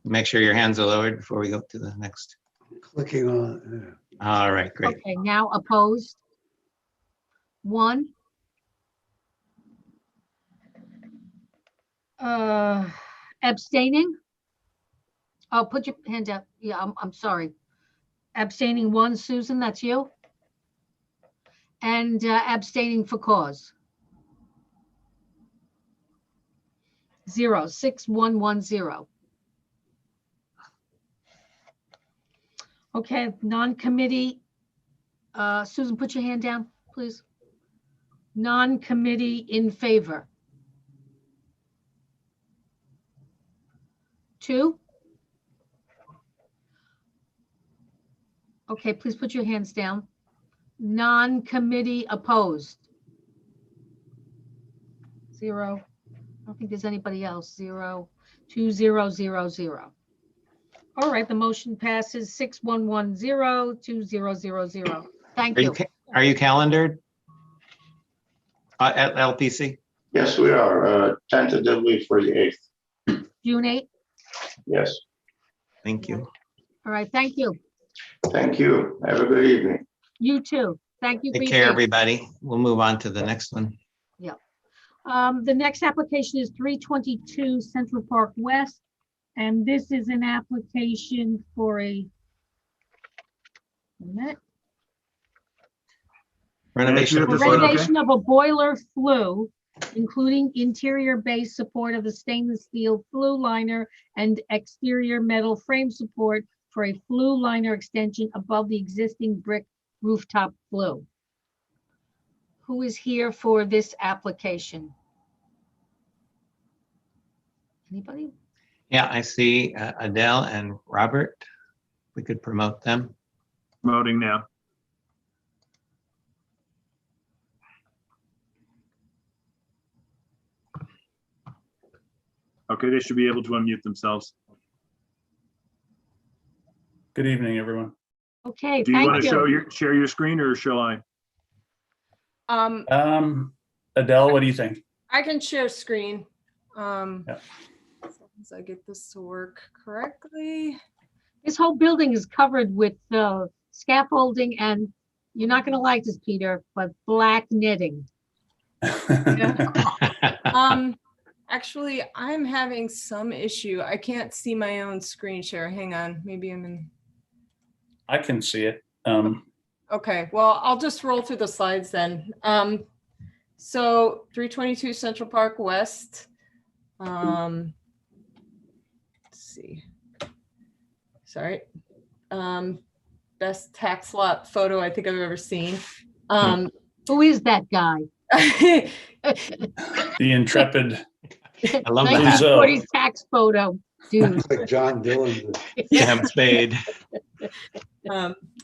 Make sure your hands are lowered before we go to the next. Clicking on. All right, great. Okay, now opposed. 1. Abstaining? Oh, put your hand up. Yeah, I'm sorry. Abstaining 1, Susan, that's you? And abstaining for cause? 0, 6, 1, 1, 0. Okay, non-committee. Susan, put your hand down, please. Non-committee in favor. 2. Okay, please put your hands down. Non-committee opposed. 0. I don't think there's anybody else. 0, 2, 0, 0, 0. All right, the motion passes 6, 1, 1, 0, 2, 0, 0, 0. Thank you. Are you calendared? At LPC? Yes, we are, tentatively for the 8th. June 8th? Yes. Thank you. All right, thank you. Thank you. Have a good evening. You too. Thank you for Take your care, time. everybody. We'll move on to the next one. Yeah. The next application is 322 Central Park West. And this is an application for Renovation of the renovation of a boiler flue, including interior base support of the stainless steel flue liner and exterior metal frame support for a flue liner extension above the existing brick rooftop flue. Who is here for this application? Anybody? Yeah, I see Adele and Robert. We could promote them. Promoting now. Okay, they should be able to unmute themselves. Good evening, everyone. Okay, Do you thank want to you. share your screen, or shall I? Adele, what do you think? I can share screen. Yeah. As I get this to work correctly. This whole building is covered with scaffolding, and you're not going to like this, Peter, but black knitting. Actually, I'm having some issue. I can't see my own screen share. Hang on, maybe I'm in. I can see it. Okay, well, I'll just roll through the slides then. So 322 Central Park West. Let's see. Sorry. Best tax lot photo I think I've ever seen. Who is that guy? The intrepid. I love that. 1940s tax photo, dude. Like John Dillon. Sam Spade.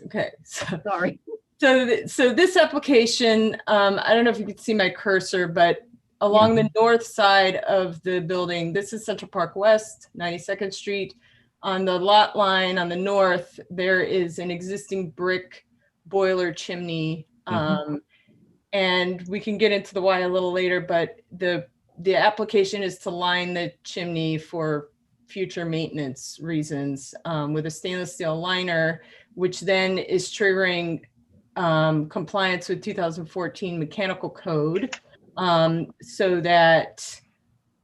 Okay, so, sorry. So this application, I don't know if you can see my cursor, but along the north side of the building, this is Central Park West, 92nd Street. On the lot line on the north, there is an existing brick boiler chimney. And we can get into the why a little later, but the application is to line the chimney for future maintenance reasons with a stainless steel liner, which then is triggering compliance with 2014 mechanical code, so that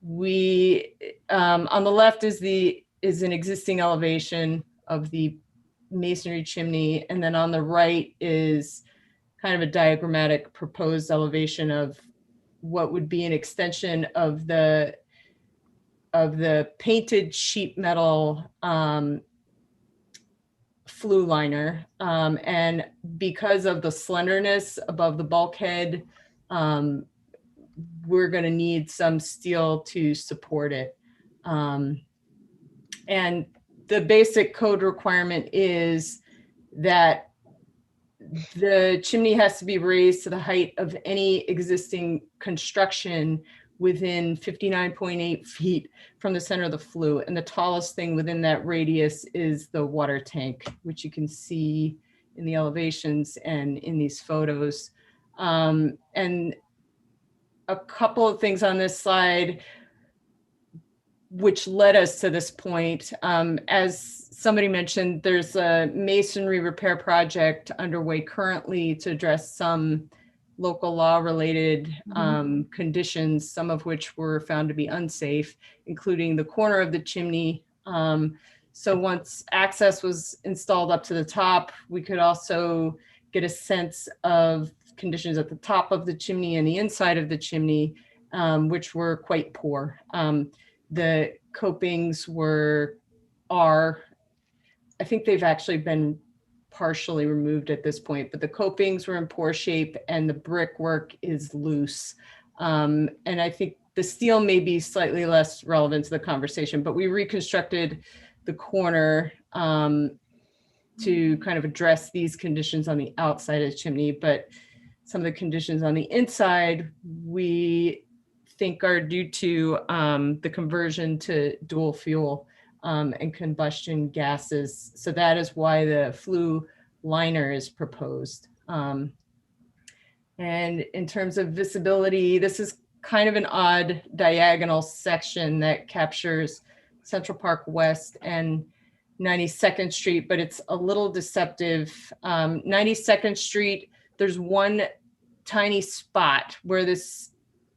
we on the left is an existing elevation of the masonry chimney, and then on the right is kind of a diagrammatic proposed elevation of what would be an extension of the painted sheet metal flue liner. And because of the slenderness above the bulkhead, we're going to need some steel to support it. And the basic code requirement is that the chimney has to be raised to the height of any existing construction within 59.8 feet from the center of the flue. And the tallest thing within that radius is the water tank, which you can see in the elevations and in these photos. And a couple of things on this slide which led us to this point. As somebody mentioned, there's a masonry repair project underway currently to address some local law related conditions, some of which were found to be unsafe, including the corner of the chimney. So once access was installed up to the top, we could also get a sense of conditions at the top of the chimney and the inside of the chimney, which were quite poor. The copings are, I think they've actually been partially removed at this point, but the copings were in poor shape and the brickwork is loose. And I think the steel may be slightly less relevant to the conversation, but we reconstructed the corner to kind of address these conditions on the outside of the chimney, but some of the conditions on the inside, we think are due to the conversion to dual fuel and combustion gases. So that is why the flue liner is proposed. And in terms of visibility, this is kind of an odd diagonal section that captures Central Park West and 92nd Street, but it's a little deceptive. 92nd Street, there's one tiny spot where this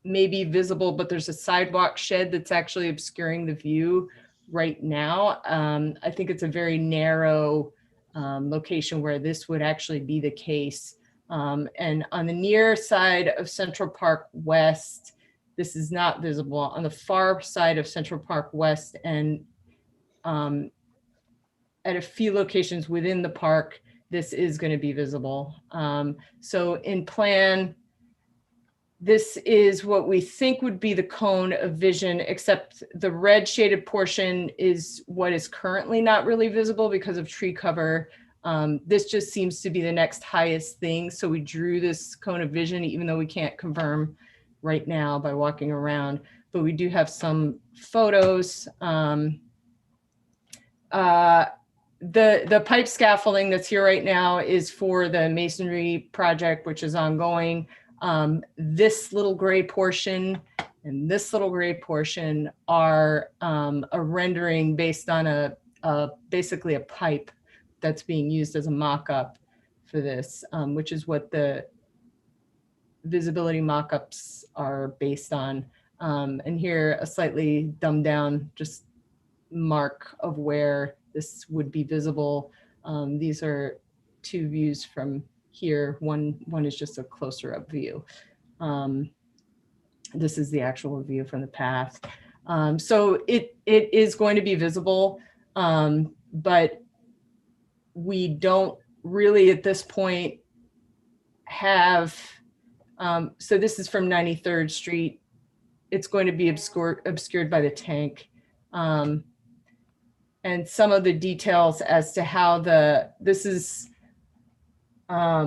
may be visible, but there's a sidewalk shed that's actually obscuring the view right now. I think it's a very narrow location where this would actually be the case. And on the near side of Central Park West, this is not visible. On the far side of Central Park West and at a few locations within the park, this is going to be visible. So in plan, this is what we think would be the cone of vision, except the red shaded portion is what is currently not really visible because of tree cover. This just seems to be the next highest thing. So we drew this cone of vision, even though we can't confirm right now by walking around, but we do have some photos. The pipe scaffolding that's here right now is for the masonry project, which is ongoing. This little gray portion and this little gray portion are a rendering based on basically a pipe that's being used as a mock-up for this, which is what the visibility mock-ups are based on. And here a slightly dumbed down just mark of where this would be visible. These are two views from here. One is just a closer up view. This is the actual view from the path. So it is going to be visible, but we don't really at this point have, so this is from 93rd Street. It's going to be obscured by the tank. And some of the details as to how this is a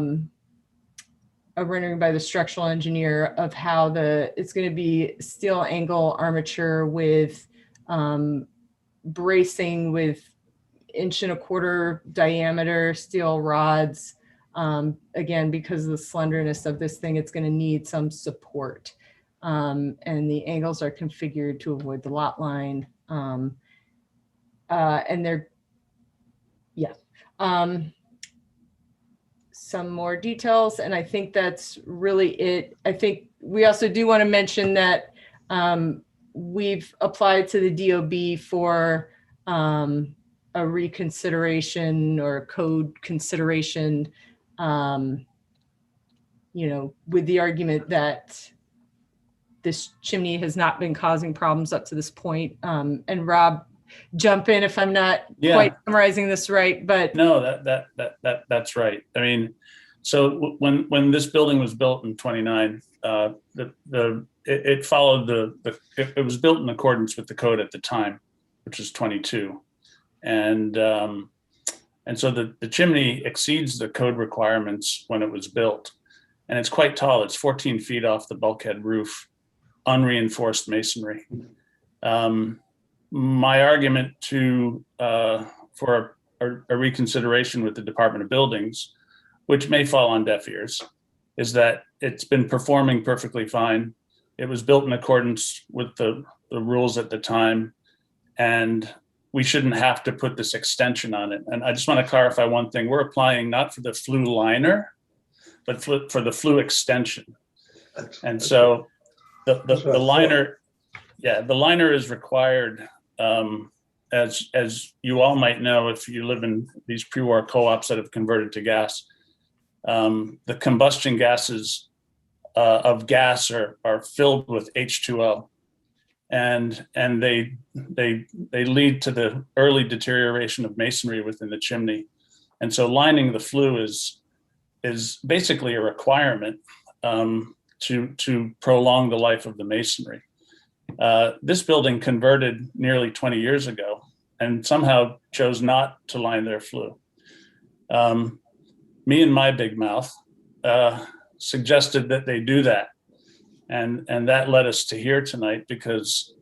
rendering by the structural engineer of how it's going to be steel angle armature with bracing with 1.25 inch diameter steel rods. Again, because of the slenderness of this thing, it's going to need some support. And the angles are configured to avoid the lot line. And they're, yeah. Some more details, and I think that's really it. I think we also do want to mention that we've applied to the DOB for a reconsideration or code consideration, with the argument that this chimney has not been causing problems up to this point. And Rob, jump in if I'm not quite summarizing this right, but no, that's right. I mean, so when this building was built in 29, it followed it was built in accordance with the code at the time, which is 22, and so the chimney exceeds the code requirements when it was built, and it's quite tall. It's 14 feet off the bulkhead roof, unreinforced masonry. My argument for a reconsideration with the Department of Buildings, which may fall on deaf ears, is that it's been performing perfectly fine. It was built in accordance with the rules at the time, and we shouldn't have to put this extension on it. And I just want to clarify one thing. We're applying not for the flue liner, but for the flue extension. And so the liner, the liner is required, as you all might know, if you live in these pre-war co-ops that have converted to gas, the combustion gases of gas are filled with H2O, and they lead to the early deterioration of masonry within the chimney. And so lining the flue is basically a requirement to prolong the life of the masonry. This building converted nearly 20 years ago and somehow chose not to line their flue. Me and my big mouth suggested that they do that. And that led us to here tonight because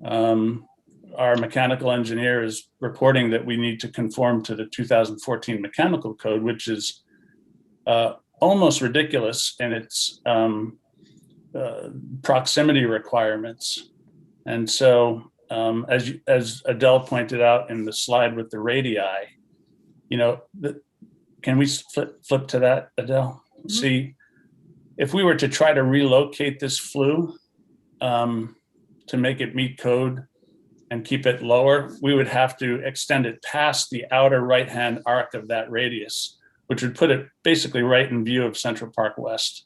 our mechanical engineer is reporting that we need to conform to the 2014 mechanical code, which is almost ridiculous in its proximity requirements. And so, as Adele pointed out in the slide with the radii, can we flip to that, Adele? Mm-hmm. See, if we were to try to relocate this flue to make it meet code and keep it lower, we would have to extend it past the outer right-hand arc of that radius, which would put it basically right in view of Central Park West,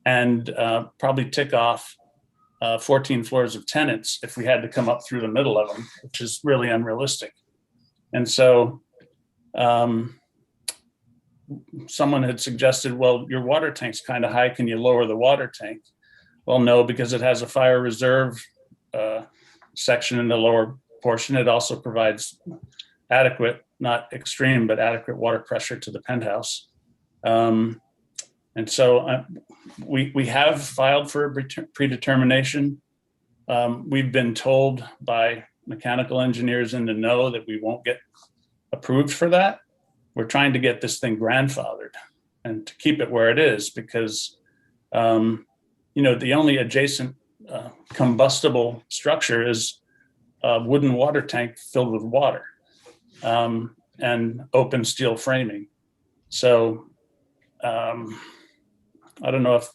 and probably tick off 14 floors of tenants if we had to come up through the middle of them, which is really unrealistic. And so someone had suggested, well, your water tank's kind of high, can you lower the water tank? Well, no, because it has a fire reserve section in the lower portion. It also provides adequate, not extreme, but adequate water pressure to the penthouse. And so we have filed for a predetermination. We've been told by mechanical engineers in the know that we won't get approved for that. We're trying to get this thing grandfathered and to keep it where it is, because the only adjacent combustible structure is a wooden water tank filled with water and open steel framing. So I don't know if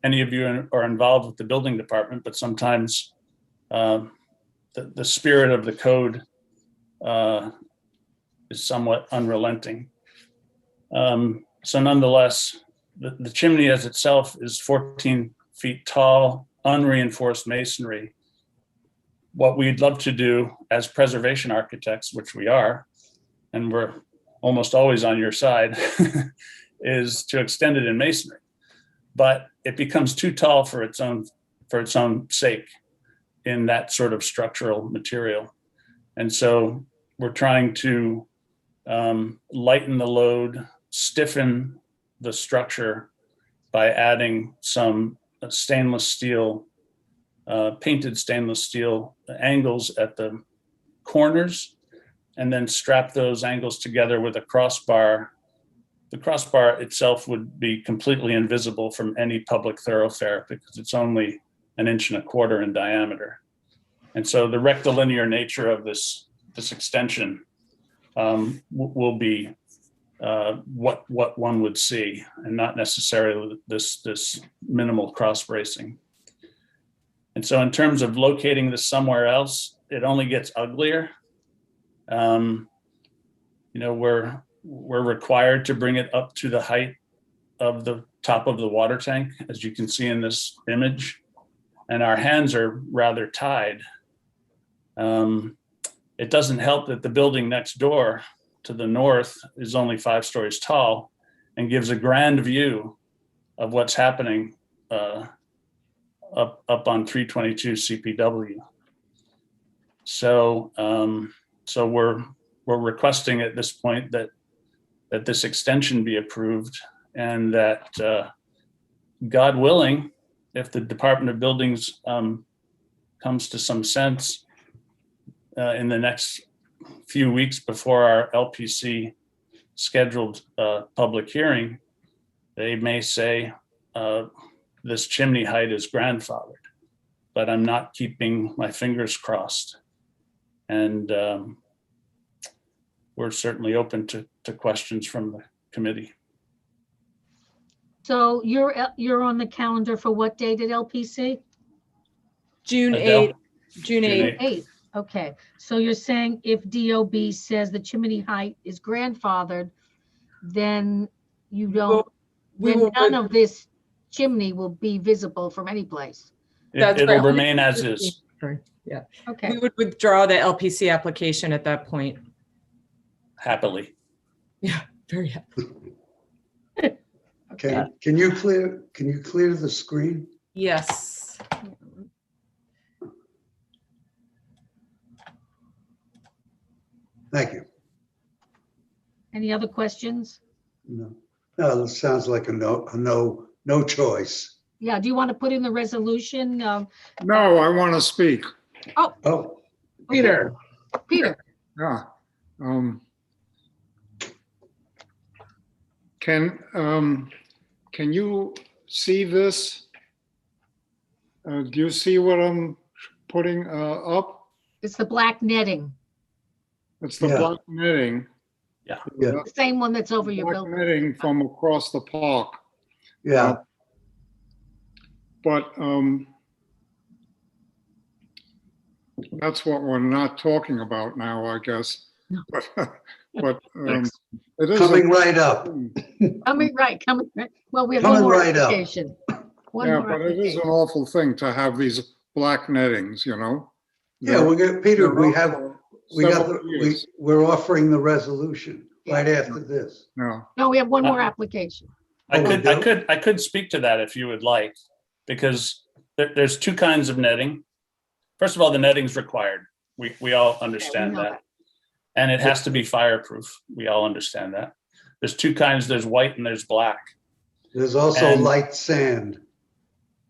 any of you are involved with the building department, but sometimes the spirit of the code is somewhat unrelenting. So nonetheless, the chimney as itself is 14 feet tall, unreinforced masonry. What we'd love to do as preservation architects, which we are, and we're almost always on your side, is to extend it in masonry. But it becomes too tall for its own sake in that sort of structural material. And so we're trying to lighten the load, stiffen the structure by adding some stainless steel, painted stainless steel angles at the corners, and then strap those angles together with a crossbar. The crossbar itself would be completely invisible from any public thoroughfare because it's only 1.25 inches in diameter. And so the rectilinear nature of this extension will be what one would see, and not necessarily this minimal cross bracing. And so in terms of locating this somewhere else, it only gets uglier. We're required to bring it up to the height of the top of the water tank, as you can see in this image, and our hands are rather tied. It doesn't help that the building next door to the north is only 5 stories tall and gives a grand view of what's happening up on 322 CPW. So we're requesting at this point that this extension be approved, and that God willing, if the Department of Buildings comes to some sense in the next few weeks before our LPC scheduled public hearing, they may say this chimney height is grandfathered, but I'm not keeping my fingers crossed. And we're certainly open to questions from the committee. So you're on the calendar for what date at LPC? June Adele? 8th. June 8th. Okay, so you're saying if DOB says the chimney height is grandfathered, then you don't, then none of this chimney will be visible from any place. It'll remain as is. Yeah. Okay. We would withdraw the LPC application at that point. Happily. Yeah, very happy. Okay. Can you clear the screen? Yes. Thank you. Any other questions? No, it sounds like a no choice. Yeah, do you want to put in the resolution? No, I want to speak. Oh, Peter. Peter. Yeah. Can can you see this? Do you see what I'm putting up? It's the black netting, It's the Yeah. black netting. Yeah. Yeah. the same one that's over your Black building. netting from across the park. Yeah. But that's what we're not talking about now, I guess. No. But it is Coming right up. Coming right. Well, we have Coming one more right up. application. One Yeah, more but it is application. an awful thing to have these black nettings, you know? Yeah, we're gonna, Peter, Several years. we're offering the resolution right after this. No. No, we have one more application. I could speak to that if you would like, because there's two kinds of netting. First of all, the netting's required. We all understand know that. And it has to be fireproof. We all understand that. There's two kinds, there's white and there's black. There's also And- light sand.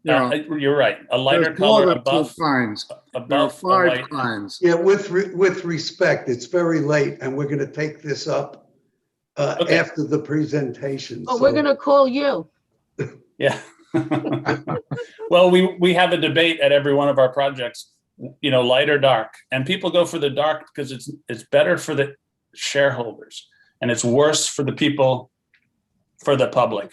Yeah. You're right. A lighter There's more color than above, two kinds. There are above a 5 white. kinds. Yeah, with respect, it's very late and we're gonna take this up Okay. after the presentation. Oh, we're so- gonna call you. Yeah. Well, we have a debate at every one of our projects, you know, light or dark, and people go for the dark because it's better for the shareholders and it's worse for the people, for the public.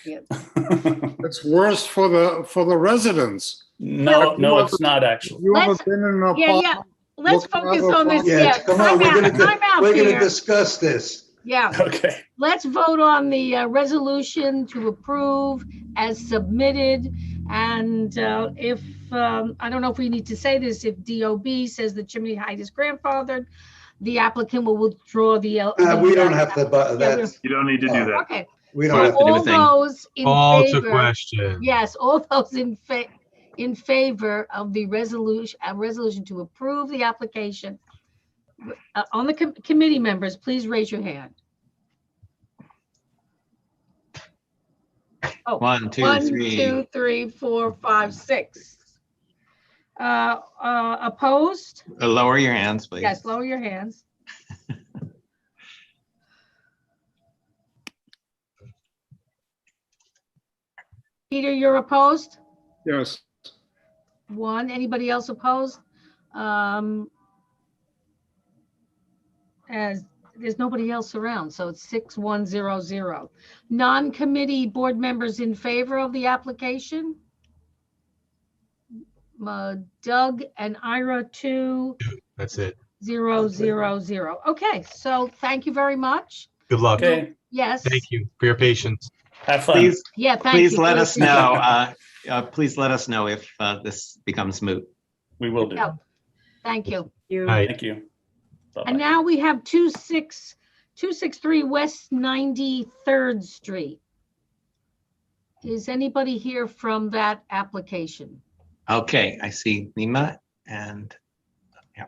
It's worse for the residents. No, it's not actually. You ever Let's- been in an Yeah. apartment? Let's looking focus at on this. apartment? Yeah, Come on, time out we're gonna here. discuss this. Yeah. Okay. Let's vote on the resolution to approve as submitted. And if, I don't know if we need to say this, if DOB says the chimney height is grandfathered, the applicant will withdraw the. We don't have to, but Yeah, that's, You don't need to do that. Okay. we So don't have to do a all thing. those in Call to favor. question. Yes, all those in favor of the resolution to approve the application. On the committee members, please raise your hand. Oh, 1, 2, 3. 2, 3, 4, 5, 6. Opposed? Lower your hands, please. Yes, lower your hands. Peter, you're opposed? Yes. 1. Anybody else opposed? As there's nobody else around, so it's 6-1-0-0. Non-committee board members in favor of the application? Doug and Ira, 2. That's it. 0-0-0. Okay, so thank you very much. Good luck. Okay. Yes. Thank you for your patience. Have fun. Please, Yeah, thank please you. let Really us appreciate know. Please let us know if this becomes moot. We will do. Yeah. Thank you. Right. Thank you. Bye-bye. And now we have 263 West 93rd Street. Is anybody here from that application? Okay, I see Nima and yeah.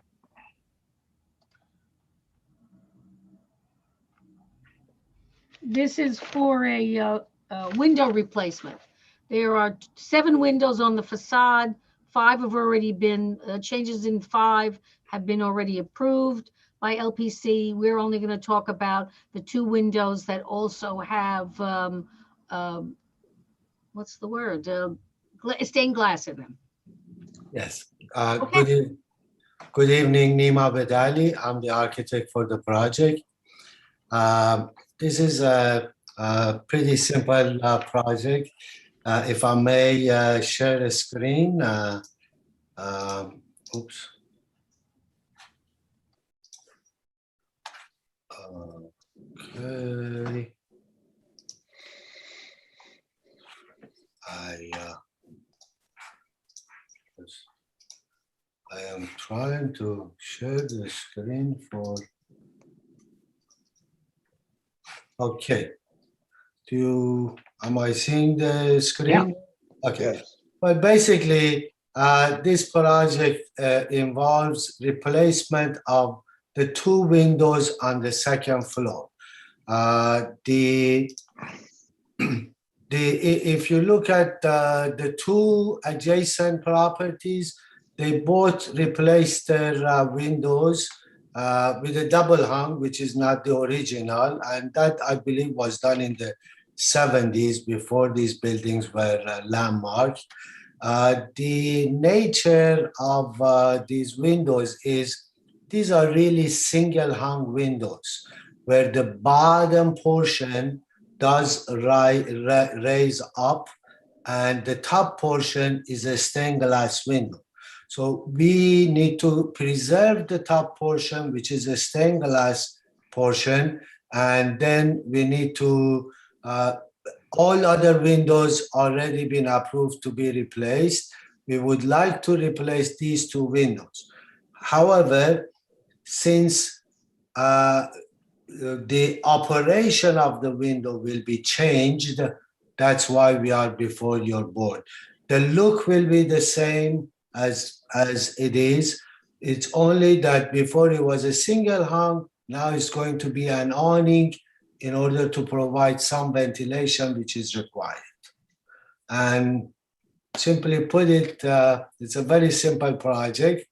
This is for a window replacement. There are 7 windows on the facade. 5 have already been, changes in 5 have been already approved by LPC. We're only going to talk about the 2 windows that also have, what's the word? Stained glass in them. Yes. Good evening, Nima Bedali. I'm the architect for the project. This is a pretty simple project. If I may share a screen. Oops. Okay. I am trying to share the screen for. Okay. Am I seeing the screen? Yeah. Okay. But basically, this project involves replacement of the 2 windows on the 2nd floor. If you look at the 2 adjacent properties, they both replaced their windows with a double hung, which is not the original, and that I believe was done in the 70s, before these buildings were landmarks. The nature of these windows is these are really single hung windows where the bottom portion does raise up and the top portion is a stained glass window. So we need to preserve the top portion, which is a stained glass portion, and then we need to, all other windows already been approved to be replaced. We would like to replace these two windows. However, since the operation of the window will be changed, that's why we are before your board. The look will be the same as it is. It's only that before it was a single hung, now it's going to be an awning in order to provide some ventilation which is required. And simply put it, it's a very simple project.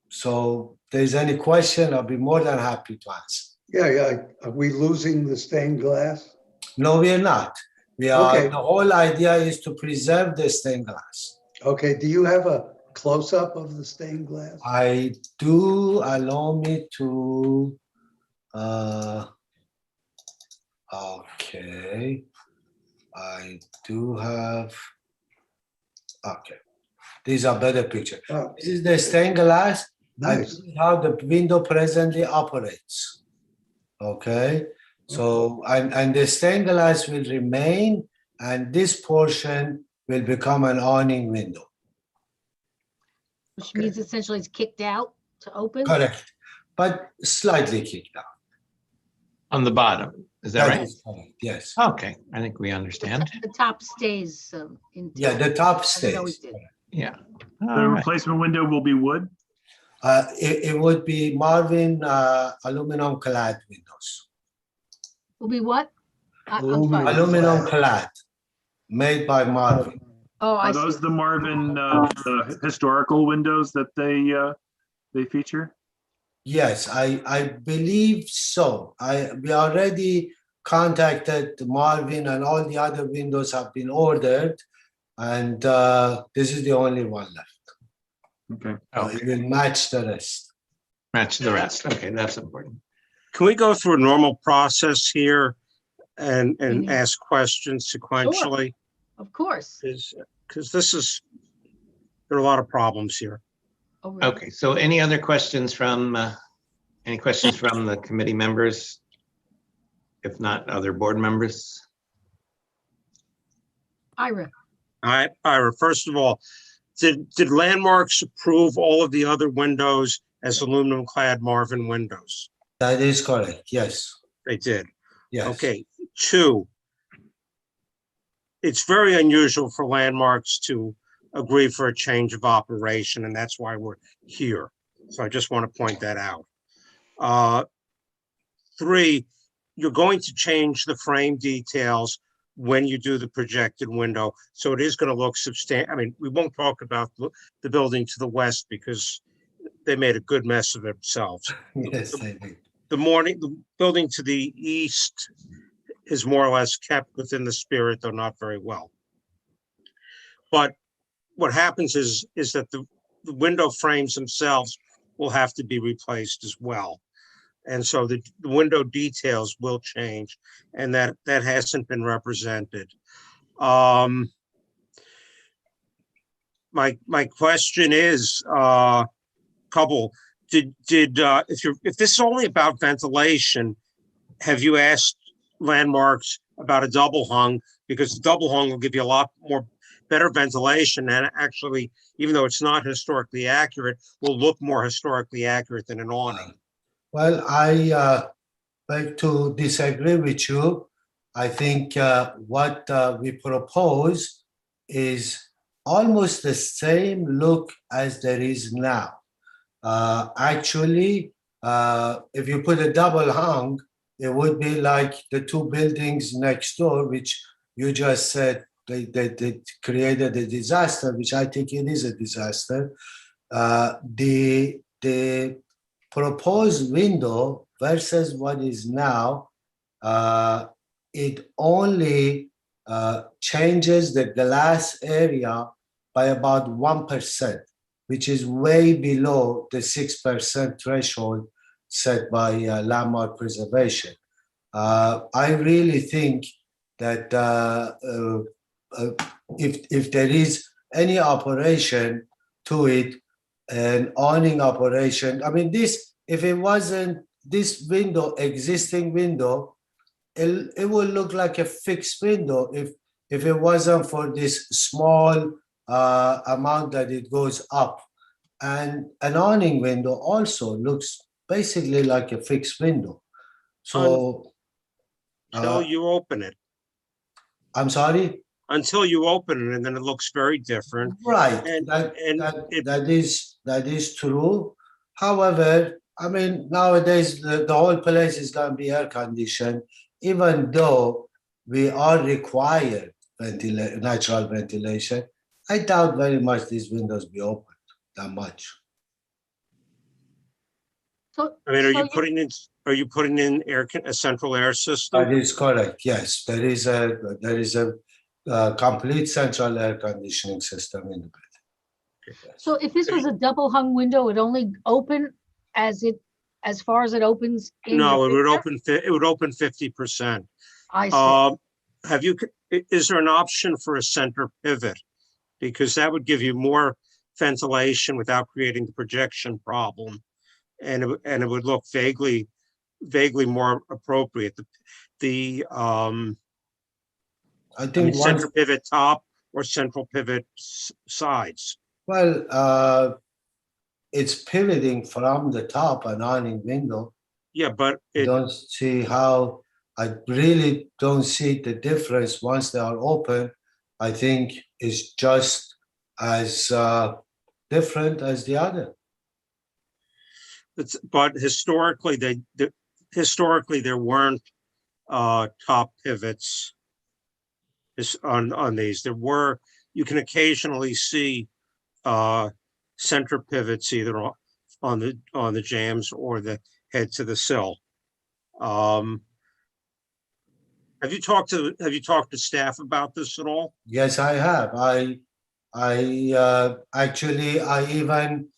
So if there's any question, I'll be more than happy to answer. Yeah. Are we losing the stained glass? No, we are not. We are. Okay. The whole idea is to preserve the stained glass. Okay, do you have a close-up of the stained glass? I do. Allow me to. Okay. I do have. Okay. These are better pictures. Oh, This is the stained glass. nice. I see how the window presently operates. Okay. So, and the stained glass will remain, and this portion will become an awning window. Which means essentially it's kicked out to open? Correct. But slightly kicked out. On the bottom, is that right? is correct, yes. Okay, I think we understand. The top stays intact. Yeah, the top as it always stays. did. Yeah. The replacement window will be wood? It would be Marvin aluminum clad windows. Will be what? I'm sorry. Aluminum clad, made by Marvin. Oh, I Are see. those the Marvin the historical windows that they feature? Yes, I believe so. We already contacted Marvin, and all the other windows have been ordered, and this is the only one left. Okay. It will match the rest. Match the rest. Okay, that's important. Can we go through a normal process here and Mhm. ask questions sequentially? Of course. Because there are a lot of problems here. Oh, really? Okay, so any other questions from the committee members? If not, other board members? Ira, All right, Ira, first of all, did Landmarks approve all of the other windows as aluminum clad Marvin windows? That is correct, yes. They did? Yes. Okay, two, it's very unusual for Landmarks to agree for a change of operation, and that's why we're here. So I just want to point that out. Three, you're going to change the frame details when you do the projected window. So it is going to look substantial. I mean, we won't talk about the building to the west because they made a good mess of themselves. Yes, they did. The building to the east is more or less kept within the spirit, though not very well. But what happens is that the window frames themselves will have to be replaced as well. And so the window details will change, and that hasn't been represented. My question is, couple, if this is only about ventilation, have you asked Landmarks about a double hung? Because the double hung will give you a lot more better ventilation, and actually, even though it's not historically accurate, will look more historically accurate than an awning. Well, I like to disagree with you. I think what we propose is almost the same look as there is now. Actually, if you put a double hung, it would be like the two buildings next door, which you just said they created a disaster, which I think it is a disaster. The proposed window versus what is now it only changes the glass area by about 1%, which is way below the 6% threshold set by landmark preservation. I really think that if there is any operation to it, an awning operation, I mean, this, if it wasn't this window, existing window, it would look like a fixed window if it wasn't for this small amount that it goes up. And an awning window also looks basically like a fixed window. So Until you open it. I'm sorry? Until you open it, and then it looks very different. Right, And, that is true. However, I mean, nowadays the whole place is going to be air conditioned, even though we are required natural ventilation. I doubt very much these windows be opened that much. So, I mean, are you putting in a central air system? That is correct. Yes, there is a complete central air conditioning system in the building. So if this was a double hung window, it only open as far as it opens in No, the picture? it would open 50%. I see. Is there an option for a center pivot? Because that would give you more ventilation without creating the projection problem. And it would look vaguely more appropriate. I think center pivot top or central pivot sides. Well, it's pivoting from the top, an awning window. Yeah, but I don't see how. I really don't see the difference once they are open. I think it's just as different as the other. But historically, there weren't top pivots on these. There were. You can occasionally see center pivots either on the jambs or the head to the sill. Have you talked to staff about this at all? Yes, I have. I actually even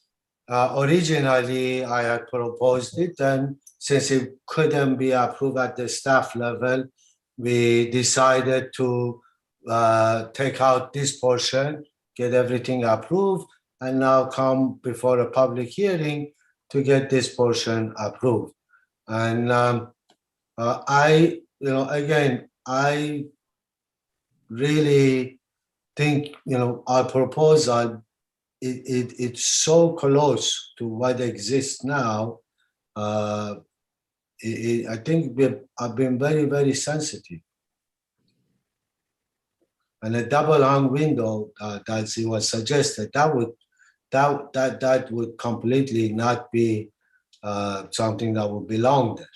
originally I had proposed it, and since it couldn't be approved at the staff level, we decided to take out this portion, get everything approved, and now come before a public hearing to get this portion approved. And again, I really think, our proposal, it's so close to what exists now. I think I've been very, very sensitive. And a double hung window that it was suggested, that would completely not be something that would belong there.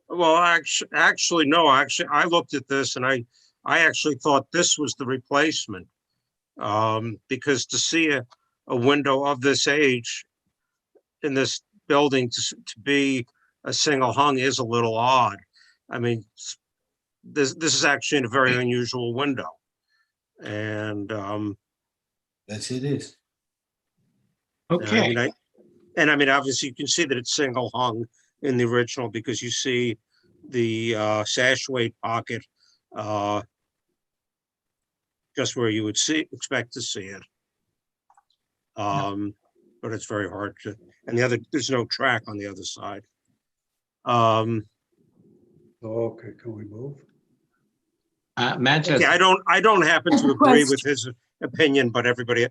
Well, actually, no. Actually, I looked at this and I actually thought this was the replacement, because to see a window of this age in this building to be a single hung is a little odd. I mean, this is actually a very unusual window, and yes, it is. Okay. I mean, obviously, you can see that it's single hung in the original because you see the sash weight pocket just where you would expect to see it. But it's very hard to, and there's no track on the other side. Okay, can we move? Manchester. Okay, I don't happen to agree with his opinion, but everybody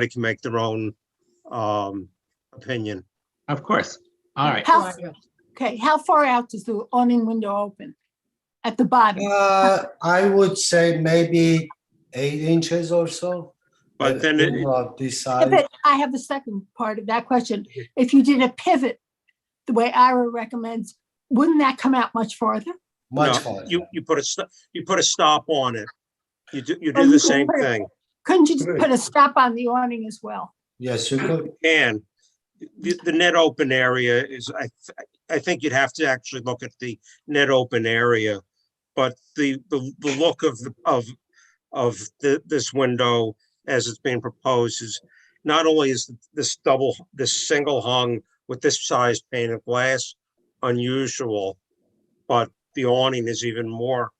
can make their own opinion. Of course. All right. How far out does the awning window open? At the bottom? I would say maybe 8 inches or so. But then this side. But I have the second part of that question. If you did a pivot, the way Ira recommends, wouldn't that come out much farther? Much farther. You put a stop on it. You do the same thing. Couldn't you just put a stop on the awning as well? Yes, you could. And the net open area is, I think you'd have to actually look at the net open area but the look of this window as it's being proposed is not only is this single hung with this size pane of glass unusual, but the awning is even more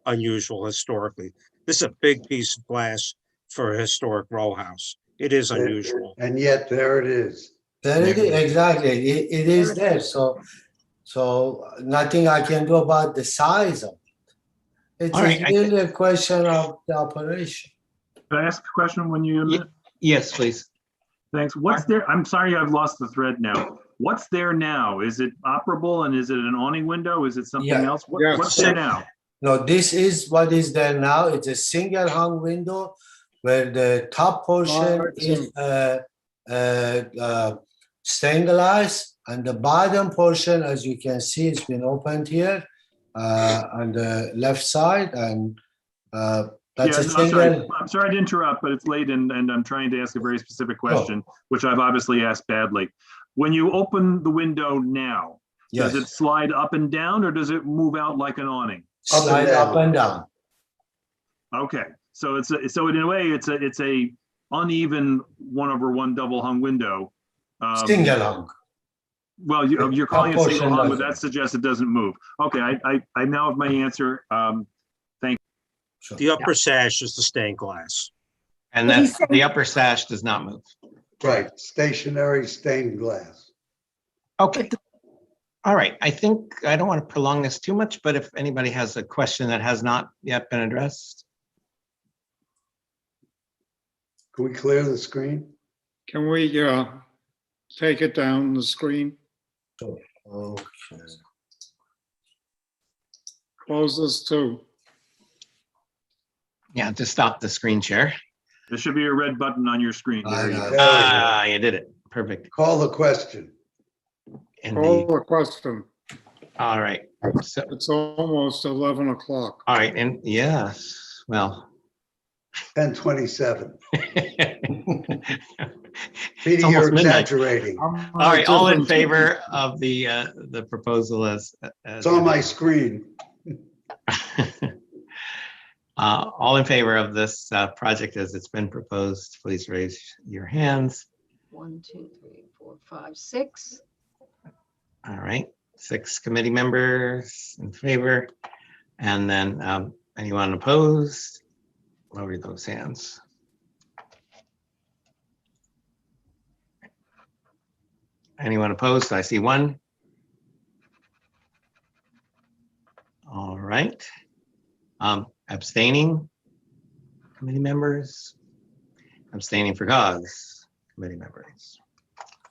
unusual historically. This is a big piece of glass for a historic row house. It is unusual. And yet there it is. There it is, exactly. It is there. So nothing I can do about the size of it. It's really a question of the operation. Can I ask a question when you? Yes, please. Thanks. What's there? I'm sorry, I've lost the thread now. What's there now? Is it operable and is it an awning window? Is it something else? What's there now? No, this is what is there now. It's a single hung window where the top portion is stained glass, and the bottom portion, as you can see, it's been opened here on the left side, and that's a single. I'm sorry to interrupt, but it's late and I'm trying to ask a very specific question, which I've obviously asked badly. When you open the window now, does it slide up and down or does it move out like an awning? Slide up and down. Okay, so so in a way it's a uneven 1/1 double hung window. Single hung. Well, you're calling it single hung, but that suggests it doesn't move. Okay, I now have my answer. Thank you. The upper sash is the stained glass. And that the upper sash does not move. Right, stationary stained glass. Okay. All right. I think I don't want to prolong this too much, but if anybody has a question that has not yet been addressed. Can we clear the screen? Can we take it down the screen? Okay. Close this too. Yeah, to stop the screen share. There should be a red button on your screen. You did it. Perfect. Call the question. Call the question. All right. So it's almost 11 o'clock. All right. And yes, well. 10:27. Peter, you're exaggerating. All right. All in favor of the proposal as it's on my screen. All in favor of this project as it's been proposed, please raise your hands. 1, 2, 3, 4, 5, 6. All right, 6 committee members in favor. And then anyone opposed? Lower those hands. Anyone opposed? I see 1. All right. Abstaining committee members, abstaining for cause committee members.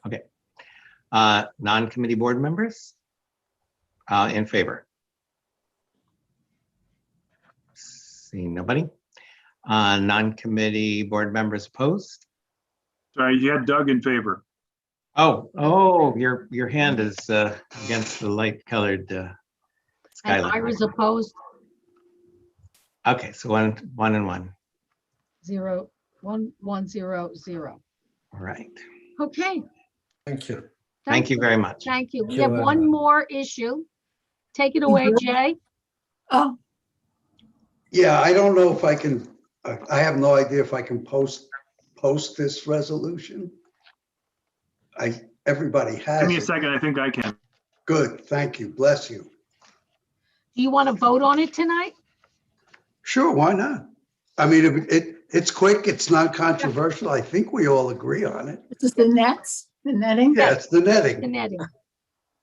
Okay. Non-committee board members in favor. See nobody. Non-committee board members opposed. Sorry, you had Doug in favor. Oh, your hand is against the light colored skyline. And Ira's opposed. Okay, so 1 and 1. 0, 1, 1, 0, 0. All right. Okay. Thank you. Thank you very much. Thank you. We have one more issue. Take it away, Jay. Oh. Yeah, I don't know if I can, I have no idea if I can post this resolution. Everybody has. Give me a it. second, I think I can. Good, thank you, bless you. Do you want to vote on it tonight? Sure, why not? I mean, it's quick, it's not controversial. I think we all agree on it. It's just the nets, the netting? Yeah, it's the netting. The netting.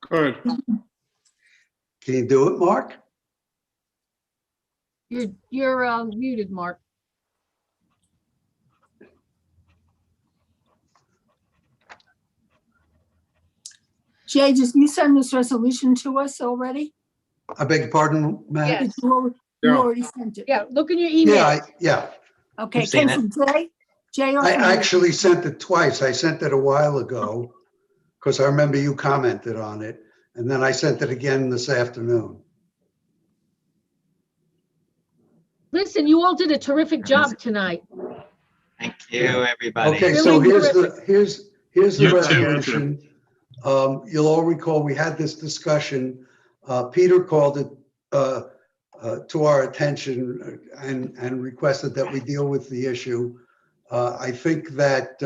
Good. Can you do it, Mark? You're muted, Mark. Jay, did you send this resolution to us already? I beg your pardon, Matt? Yes. You already sent it? Yeah, look in your email. Yeah. Okay, I've seen came from Jay? Jay or I from you? actually sent it twice. I sent it a while ago because I remember you commented on it. And then I sent it again this afternoon. Listen, you all did a terrific job tonight. Thank you, everybody. Okay, Really so here's terrific. the You too. resolution. You'll all recall we had this discussion. Peter called it to our attention and requested that we deal with the issue. I think that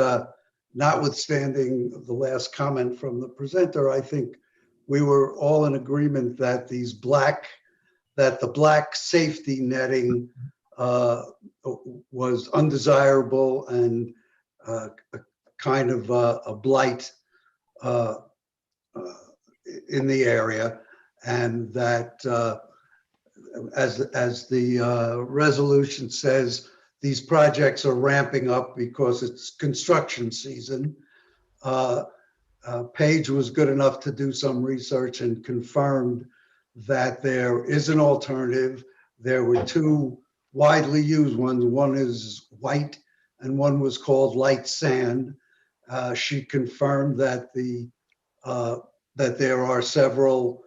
notwithstanding the last comment from the presenter, I think we were all in agreement that the black safety netting was undesirable and kind of a blight in the area, and that as the resolution says, these projects are ramping up because it's construction season. Paige was good enough to do some research and confirmed that there is an alternative. There were two widely used ones. One is white and one was called light sand. She confirmed that that there are several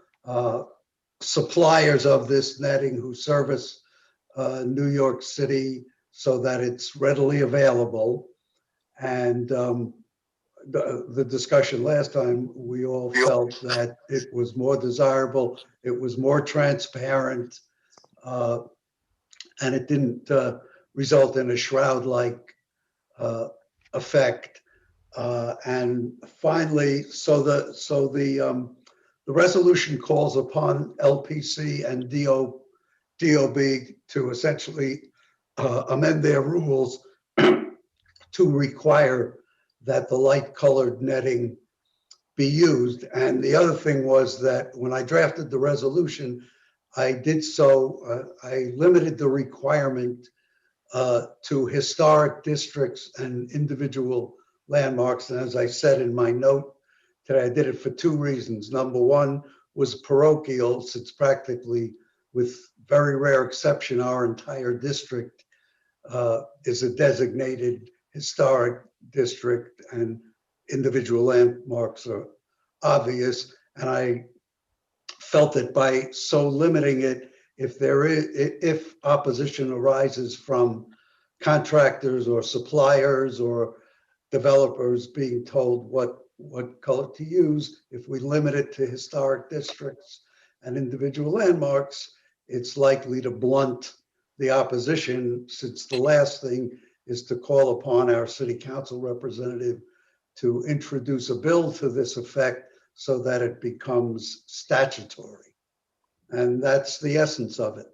suppliers of this netting who service New York City so that it's readily available. And the discussion last time, we all felt that it was more desirable, it was more transparent, and it didn't result in a shroud-like effect. And finally, the resolution calls upon LPC and DOB to essentially amend their rules to require that the light colored netting be used. And the other thing was that when I drafted the resolution, I did so, I limited the requirement to historic districts and individual landmarks. And as I said in my note today, I did it for two reasons. Number one was parochial, since practically, with very rare exception, our entire district is a designated historic district and individual landmarks are obvious. And I felt that by so limiting it, if opposition arises from contractors or suppliers or developers being told what color to use, if we limit it to historic districts and individual landmarks, it's likely to blunt the opposition, since the last thing is to call upon our city council representative to introduce a bill to this effect so that it becomes statutory. And that's the essence of it.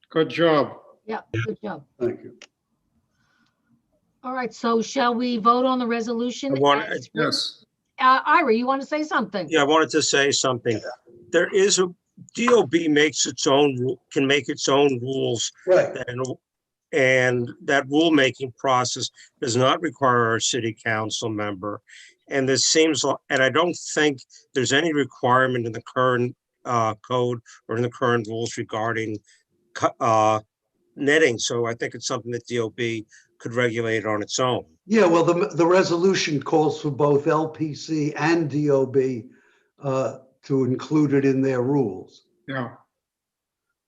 Good job. Yeah, good job. Thank you. All right, so shall we vote on the resolution? Yes. Ira, you want to say something? Yeah, I wanted to say something. There is a, DOB makes its own, can make its own rules. Right. And that rulemaking process does not require a city council member. And this seems, and I don't think there's any requirement in the current code or in the current rules regarding netting. So I think it's something that DOB could regulate on its own. Yeah, well, the resolution calls for both LPC and DOB to include it in their rules. Yeah.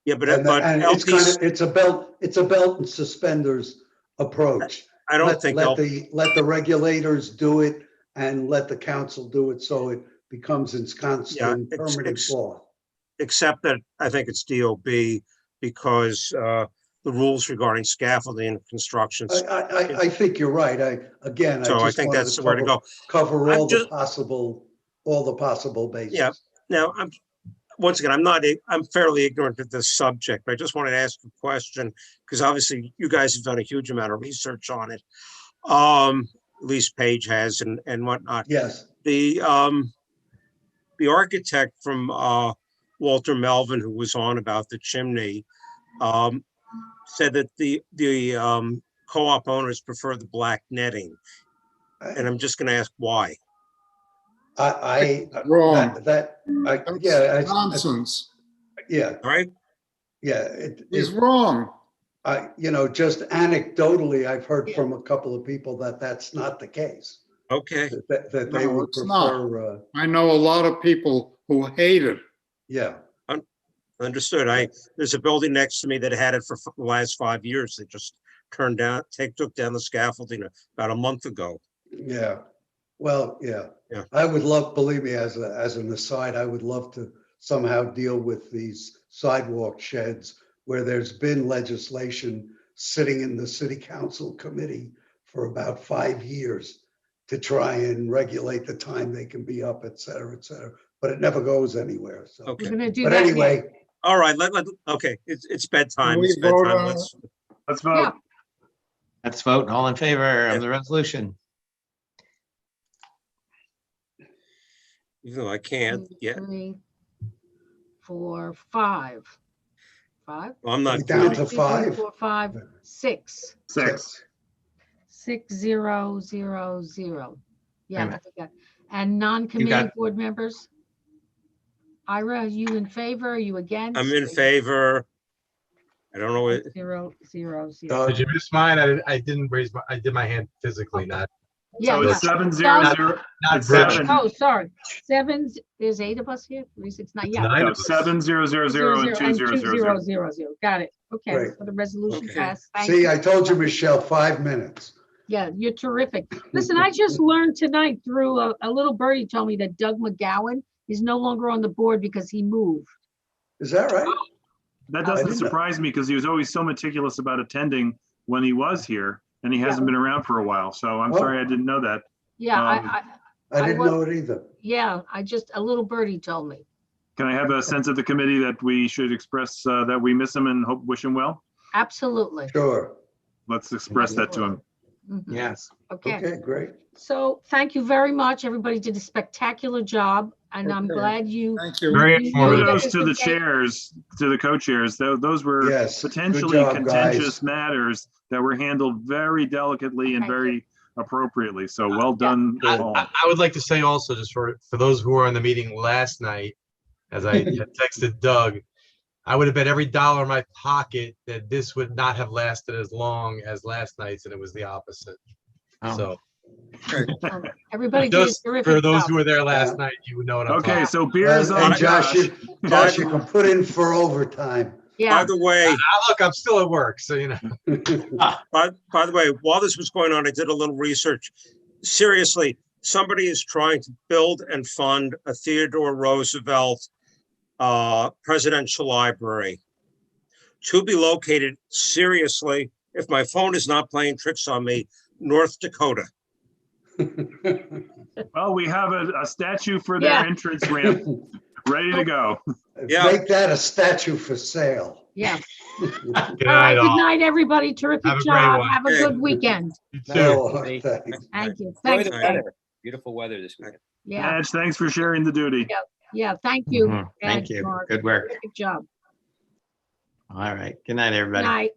Yeah, but it's a belt and suspenders approach. I don't think let the regulators do it and let the council do it, so it becomes ensconced in permanent law. Except that I think it's DOB because the rules regarding scaffolding and construction. I think you're right. I think that's the way to go. Cover all the possible bases. Yeah. Now, once again, I'm fairly ignorant of this subject, but I just wanted to ask a question because obviously you guys have done a huge amount of research on it. At least Paige has and whatnot. Yes. The architect from Walter Melvin, who was on about the chimney, said that the co-op owners prefer the black netting, and I'm just going to ask why. Wrong. Nonsense. Yeah. All right. Yeah. He's wrong. Just anecdotally, I've heard from a couple of people that that's not the case. Okay. That they would prefer. I know a lot of people who hate it. Yeah. Understood. There's a building next to me that had it for the last 5 years. They just took down the scaffolding about a month ago. Yeah. Well, yeah. I would love, believe me, as an aside, I would love to somehow deal with these sidewalk sheds where there's been legislation sitting in the city council committee for about 5 years to try and regulate the time they can be up, et cetera, but it never goes anywhere. So, We're gonna do but that anyway, All right, okay, it's bedtime. Can we It's vote bedtime. on Let's Yeah. vote. Let's vote. All in favor of the resolution? Even though I can't yet. 3, 4, 5. 5? Well, I'm not down to committing. 5. 4, 5, 6. 6. 6, 0, 0, 0. Yeah, Wait a I think that. And non-committee got- board members? Ira, are you in favor? Are you against? I'm in favor. I don't know. 0, 0, 0. Did you miss mine? I didn't raise my, I did my hand physically, not. Yeah, So yeah. it's 7-0-0. Not It's virtual. 7. Oh, sorry. 7, there's 8 of us here. 3, 6, 9. Yeah. Nine. No, 7-0-0-0 and 2-0-0-0. 2-0-0-0. Got it. Okay. Right. So the resolution Okay. passed. Thank See, you. I told you, Michelle, 5 minutes. Yeah, you're terrific. Listen, I just learned tonight through a little birdie told me that Doug McGowan is no longer on the board because he moved. Is that right? That I doesn't didn't know. surprise me because he was always so meticulous about attending when he was here, and he hasn't been around for a while. So I'm Oh. sorry I didn't know that. Yeah, I didn't was- know it either. yeah, a little birdie told me. Can I have a sense of the committee that we should express that we miss him and wish him well? Absolutely. Sure. Let's express that to him. Mhm. Yes. Okay. Okay, great. So thank you very much. Everybody did a spectacular job, and I'm Okay. glad you. Thank you. Very you informative. made Kudos this to the debate. chairs, to the co-chairs. Those were Yes, good potentially job, contentious guys. matters that were handled very delicately and Thank you. very appropriately. So well done all. I would like to say also, just for those who were on the meeting last night, as I had texted Doug, I would have bet every dollar in my pocket that this would not have lasted as long as last night's, and it was the opposite. Oh. So Everybody did a just terrific for those job. who were there last night, you would know what I'm talking Okay, about. so beers And on Josh, Josh. Josh, you can put in for overtime. Yeah. By the way, Look, I'm still at work, so you know. by the way, while this was going on, I did a little research. Seriously, somebody is trying to build and fund a Theodore Roosevelt presidential library to be located, seriously, if my phone is not playing tricks on me, North Dakota. Well, we have a statue for Yeah. their entrance ramp ready to go. Yeah. Make that a statue for sale. Yeah. Good All right. night, Good all. night, everybody. Terrific Have a great job. one. Have a Okay. good weekend. You too. Oh, Hey, thanks. Thank you. Enjoy Thanks. the weather. Beautiful weather this weekend. Yeah. Madge, thanks for sharing the duty. Yeah. Thank you. Mhm. Thank Ed, you. Mark. Good work. Terrific job. All right. Good night, everybody. Night.